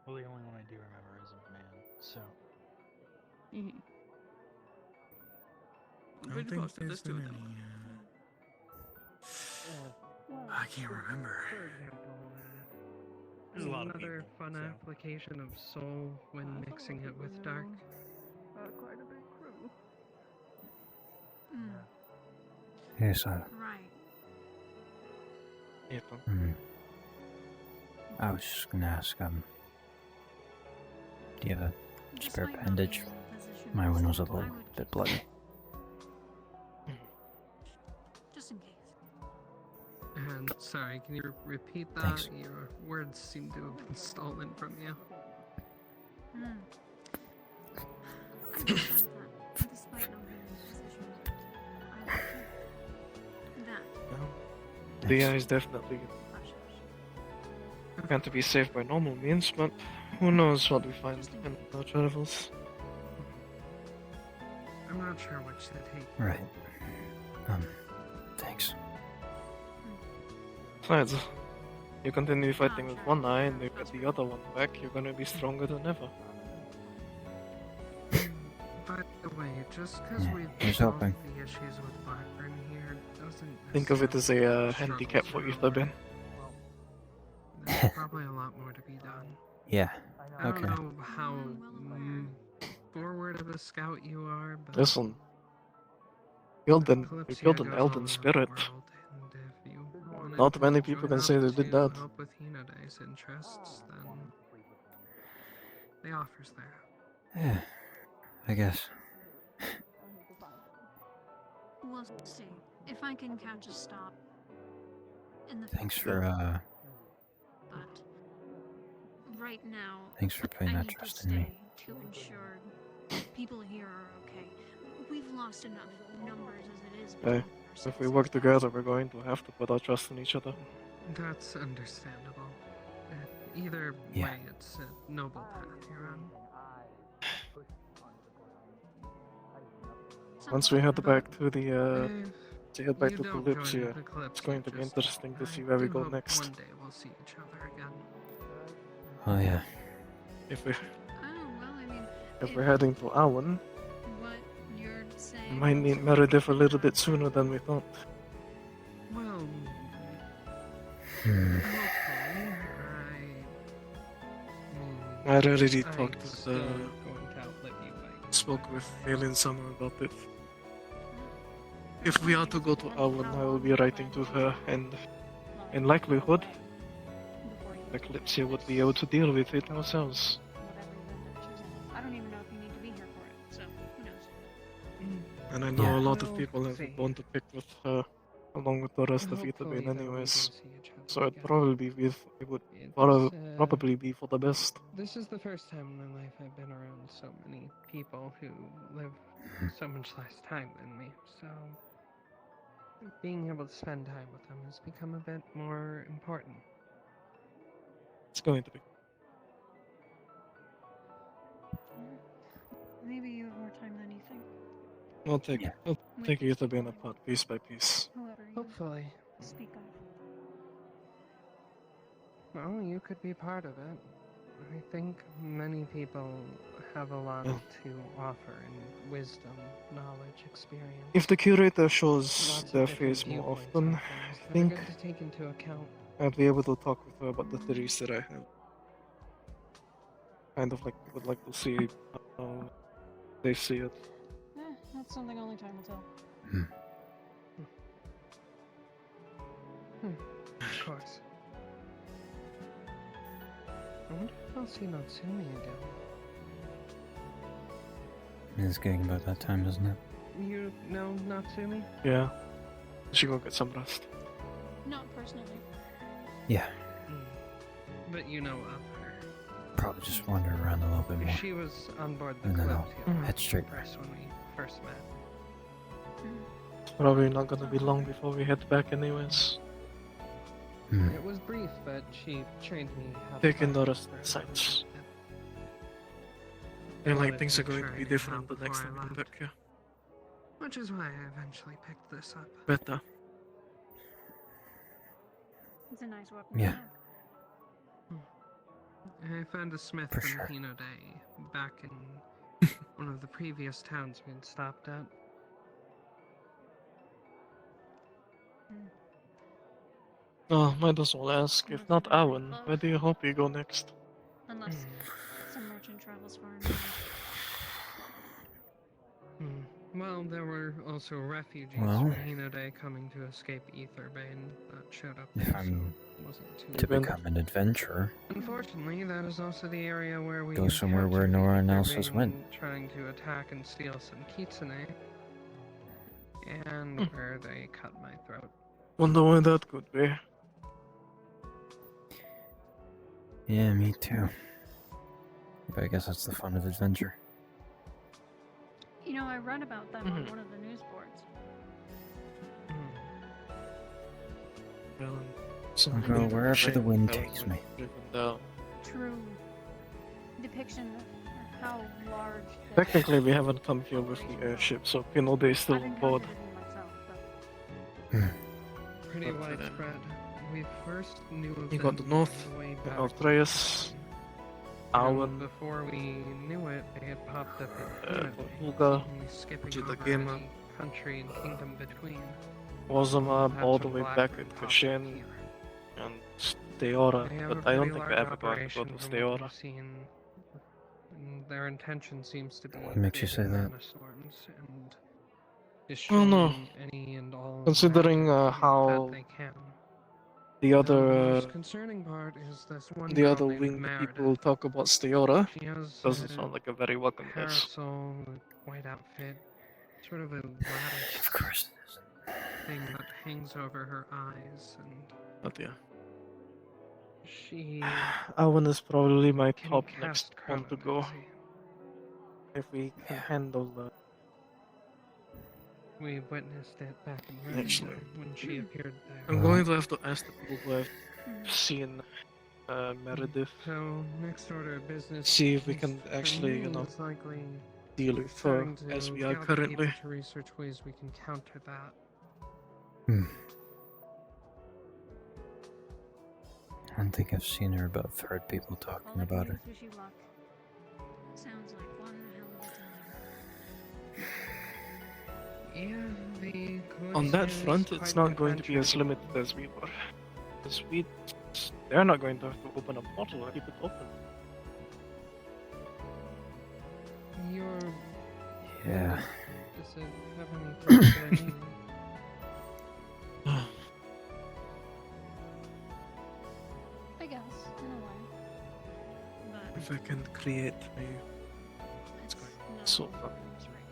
Well, the only one I do remember is a man, so. I don't think there's been any. I can't remember. For example, There's a lot of another people, fun so. application of soul when mixing it with dark. Quite a big crew. Yes, Right. I was just gonna ask, do you have a spare bandage? My one was a little bit bloody. Just in case. again. Sorry, can you repeat that? Thanks. Your words seem to have been stolen from you. I respect that, despite not being in a position I like that. The eye is definitely going to be saved by normal means, but who knows what we find in our travels. I'm not sure which to take. Right. Thanks. Besides, you continue fighting with one eye and you get the other one back, you're gonna be stronger than ever. By the way, just because we've here's solved hoping. the issues with Blackburn here doesn't Think of it as a handicap for Ether Ben. There's probably a lot more to be done. Yeah. I don't Okay. know how forward of a scout you are, but Listen. You killed an Kalypsia elden goes spirit. all over the world, and if you wanted Not to many people join can say up they did to that. help with Hinade's interests, then the offer's there. Yeah. I guess. We'll see if I can catch a stop. In the Thanks future. for But right now, Thanks for putting I that need trust to in me. stay to ensure people here are okay. We've lost enough numbers as it is. Hey, if we work together, we're going to have to put our trust in each other. That's understandable. Either Yeah. way, it's a noble path you're on. Once we head back to the If head back you to don't join Kalypsia, the it's going to be just- interesting to I see where we do go hope next. One day we'll see each other again. Oh yeah. If we well, I mean, if we're heading to Awan, what you're we saying. might meet Meredith a little bit sooner than we thought. Well, Hmm. hopefully, I already I'm talked with still going to outlet you by spoke with Alien Summer about it. If we are to go to Awan, I will be writing to her, and in likelihood, the Kalypsia would be able to deal with it ourselves. I don't even know if you need to be here for it, so who knows? And I know Yeah. a lot of We'll people have a see. bone to pick with her, along with the rest of Hopefully, Itabane though, we anyways. do see each other So again. it would It's, probably be for the best. This is the first time in my life I've been around so many people who live so much less time than me, so being able to spend time with them has become a bit more important. It's going to be. Maybe you have more time than you think. I'll take Itabane apart piece by piece. Whoever you Hopefully. speak of. Well, you could be part of it. I think many people have a lot Yeah. to offer in wisdom, knowledge, experience. If the curator shows Lots of their different face more viewpoints often, on I things that are think good to take into account. I'd be able to talk with her about the theories that I have. Kind of would like to see how they see it. That's something only time will tell. Of course. I wonder if I'll see Natsumi again. It's getting about that time, isn't it? You know Natsumi? Yeah. She go get some rest. Not personally. Yeah. But you know of her. Probably just wander around a little bit more. She was on board the And then I'll Kalypsia head straight first when we first met. It's probably not gonna be long before we head back anyways. It was brief, but she trained me how to Taking fight the rest of the sites. And like things are going to be different the next time we come back here. Which is why I eventually picked this up. Better. It's a nice weapon. Yeah. I found a smith For in sure. Hinode back in one of the previous towns we'd stopped at. Oh, might as well ask. If not Awan, where do you hope you go next? Unless some merchant travels far enough. Well, there were also refugees Well, from Hinode coming to escape Aetherbane that showed up If there, I'm so it wasn't too to bad. become an adventurer, Unfortunately, that is also the area where we go somewhere where no one else has went. trying to attack and steal some kitsune, and where they cut my throat. Wonder why that could be. Yeah, me too. But I guess that's the fun of adventure. You know, I read about them on one of the news boards. I'll go wherever the wind takes me. True depiction of how large. Technically, we haven't come here with the airship, so Pinode is still on board. Pretty widespread. We first knew of You got the north, them way the back. Altreus, Awen, Before we knew it, they had popped up in Ulga, skipping to the over game, any country and kingdom between. Wazama, all the Patch of way black back and at pop Kashin, and Steora, They have but a I don't pretty think I large ever got to go operation to from what Steora. we've seen. And their intention seems to be What makes you say creating that? nanostorms and Oh destroying no. any and all Considering magic how that they can. the The other most concerning part is this one the girl other named winged Meredith. people talk about Steora, She has doesn't sound like a very welcome place. parasol, white outfit, sort of a lattice Of course thing that hangs over her eyes, and But yeah. she Awen is probably my can top cast next one to go. chronomancy. If we can handle the We witnessed it back in Russia Actually, when she appeared there. I'm going to have to ask the people who have seen Meredith. So, next order of business. See if we is can for actually, me, you know, most likely deal with her starting to as we are gather currently. people to research ways we can counter that. I don't think I've seen her, but I've heard people talking about her. Wish you luck. Sounds like one hell of a time. Yeah, the On that course front, is it's quite not going to be as adventurous. limited as we were. Because they're not going to have to open a portal and keep it open. You're Yeah. does it have any particular meaning? I guess, in a way. But If I can create a it's not so what it is right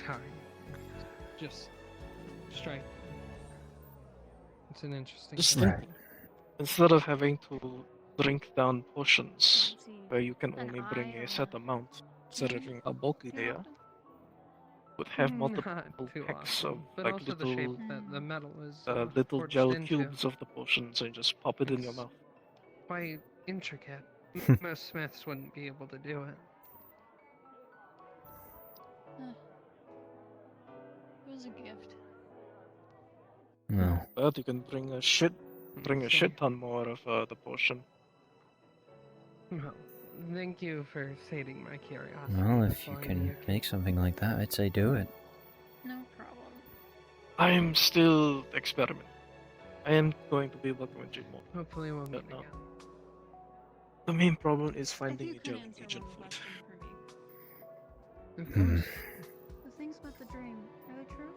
Sorry. Just strike. It's an interesting Just thing. think, instead of having to drink down potions where you can only bring a set amount, instead of having a bulky there, would have multiple Not too packs often, of but like also the little shape that the metal is little forged gel into. cubes of the potions and just pop it in your mouth. Quite intricate. Most smiths wouldn't be able to do it. It was a gift. No. But you can bring a shit ton more of the potion. Well, thank you for sating my curiosity. Well, That's if you all I can need. make something like that, I'd say do it. No problem. I'm still experimenting. I am going to be working with Jigmo. Hopefully we'll meet No. again. The main problem is finding a gel agent for it. Of Hmm. course. The things about the dream, are they true?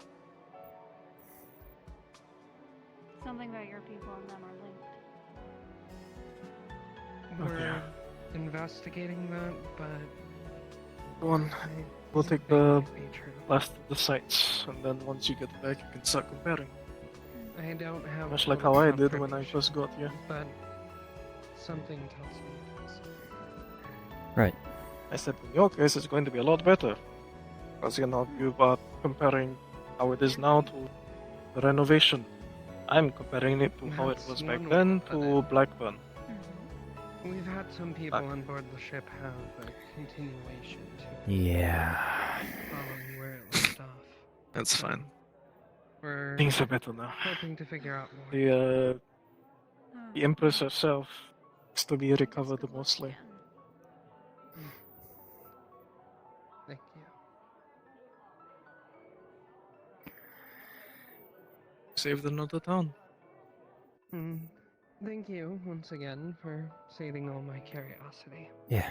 Something about your people and them are linked. We're investigating that, but Go on. We'll take the last of the sites, and then once you get back, you can start comparing. I don't have Much like full how I did when I confirmation, first got here. but something tells me it's Right. I said, in your case, it's going to be a lot better. Because, you know, you are comparing how it is now to the renovation. I'm comparing it to how it That's was back one then way to put to it. Blackburn. We've had some people on board the ship have a continuation to Yeah. following where it left off. That's So fine. We're Things are better now. hoping to figure out more. The Empress herself is to be recovered mostly. Thank you. Saved another town. Thank you once again for sating all my curiosity. Yeah.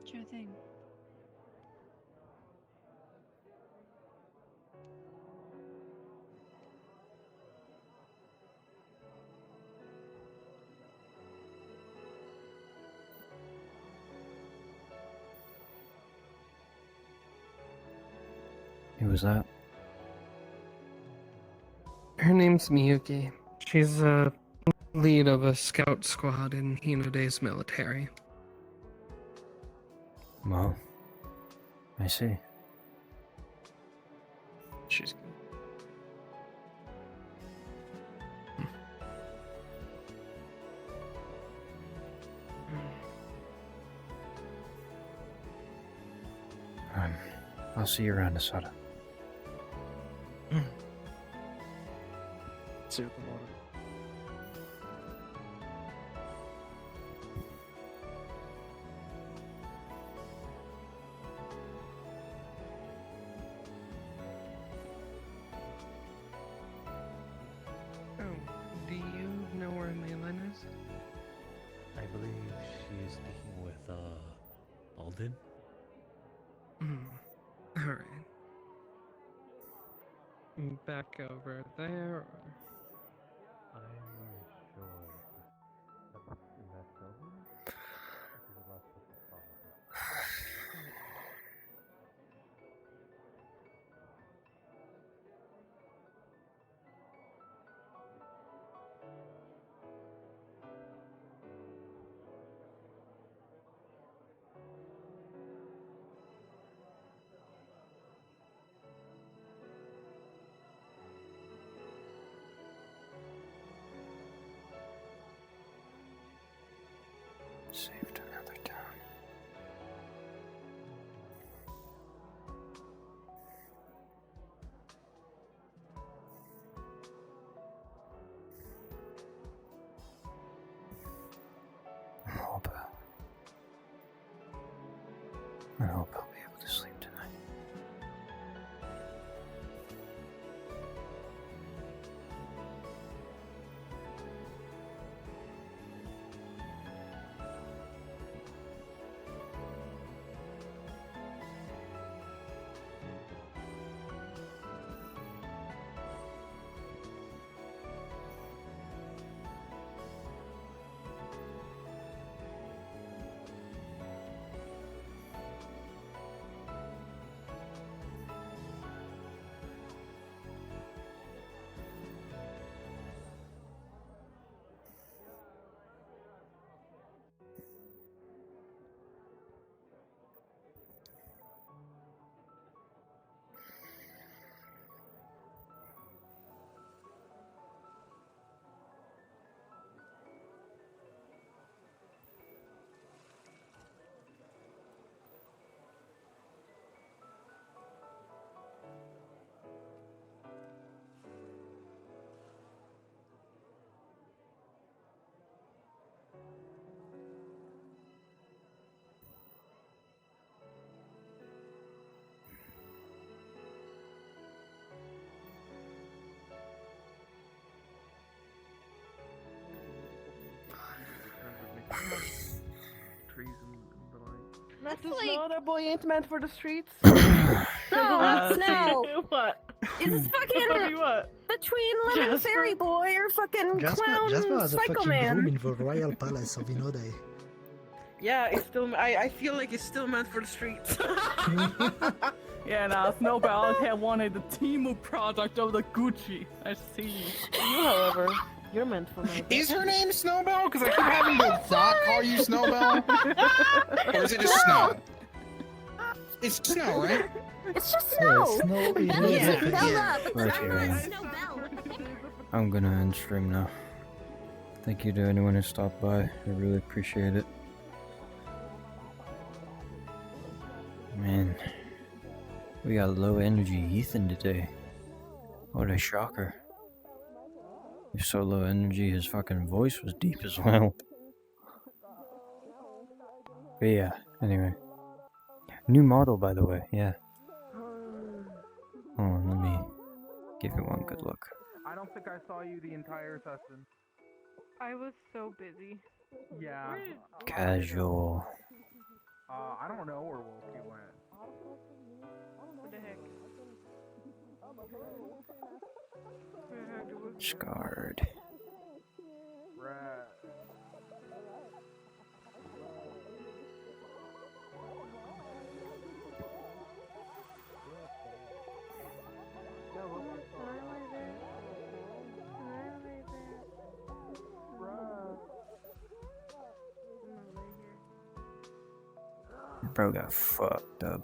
Sure thing. Who was that? Her name's Miyuki. She's a lead of a scout squad in Hinode's military. Well, I see. She's good. I'll see you around, Asada. See you tomorrow. Oh, do you know where Maylin is? I believe she is speaking with, Alden? Alright. Back over there, or... I'm not sure. In that building? This is the last place I saw her. Saved another town. I hope I'll be able to sleep tonight. Trees and the like. That's Does like... know that boy ain't meant for the streets? No, no. What? It's fucking what? between Lemon Jasper? Fairy Boy or fucking Clown Jasper has a Psycho fucking Man. room in the royal palace of Inode. Yeah, it's still. I feel like it's still meant for the streets. Yeah, now Snowball had wanted the Timu product of the Gucci. I see. You, however, you're meant for my. Is her name Snowbell? Because I keep having the thought call you Snowbell. Or is it just Snow? It's Snow, right? It's just Yeah, Snow. Snow is Bella, yeah. Bella, but Right I'm here. not Snowbell. I'm gonna end stream now. Thank you to anyone who stopped by. I really appreciate it. Man, we got low energy Ethan today. What a shocker. He's so low energy, his fucking voice was deep as well. But yeah, anyway. New model, by the way, yeah. Oh, let me give it one good look. I don't think I saw you the entire session. I was so busy. Yeah. Casual. I don't know where Wolfie went. What the heck? Scarred. Rat. Bro got fucked up.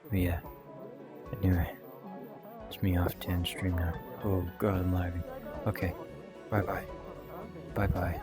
But yeah. Anyway, it's me off to end stream now. Oh god, I'm lagging. Okay. Bye bye. Bye bye.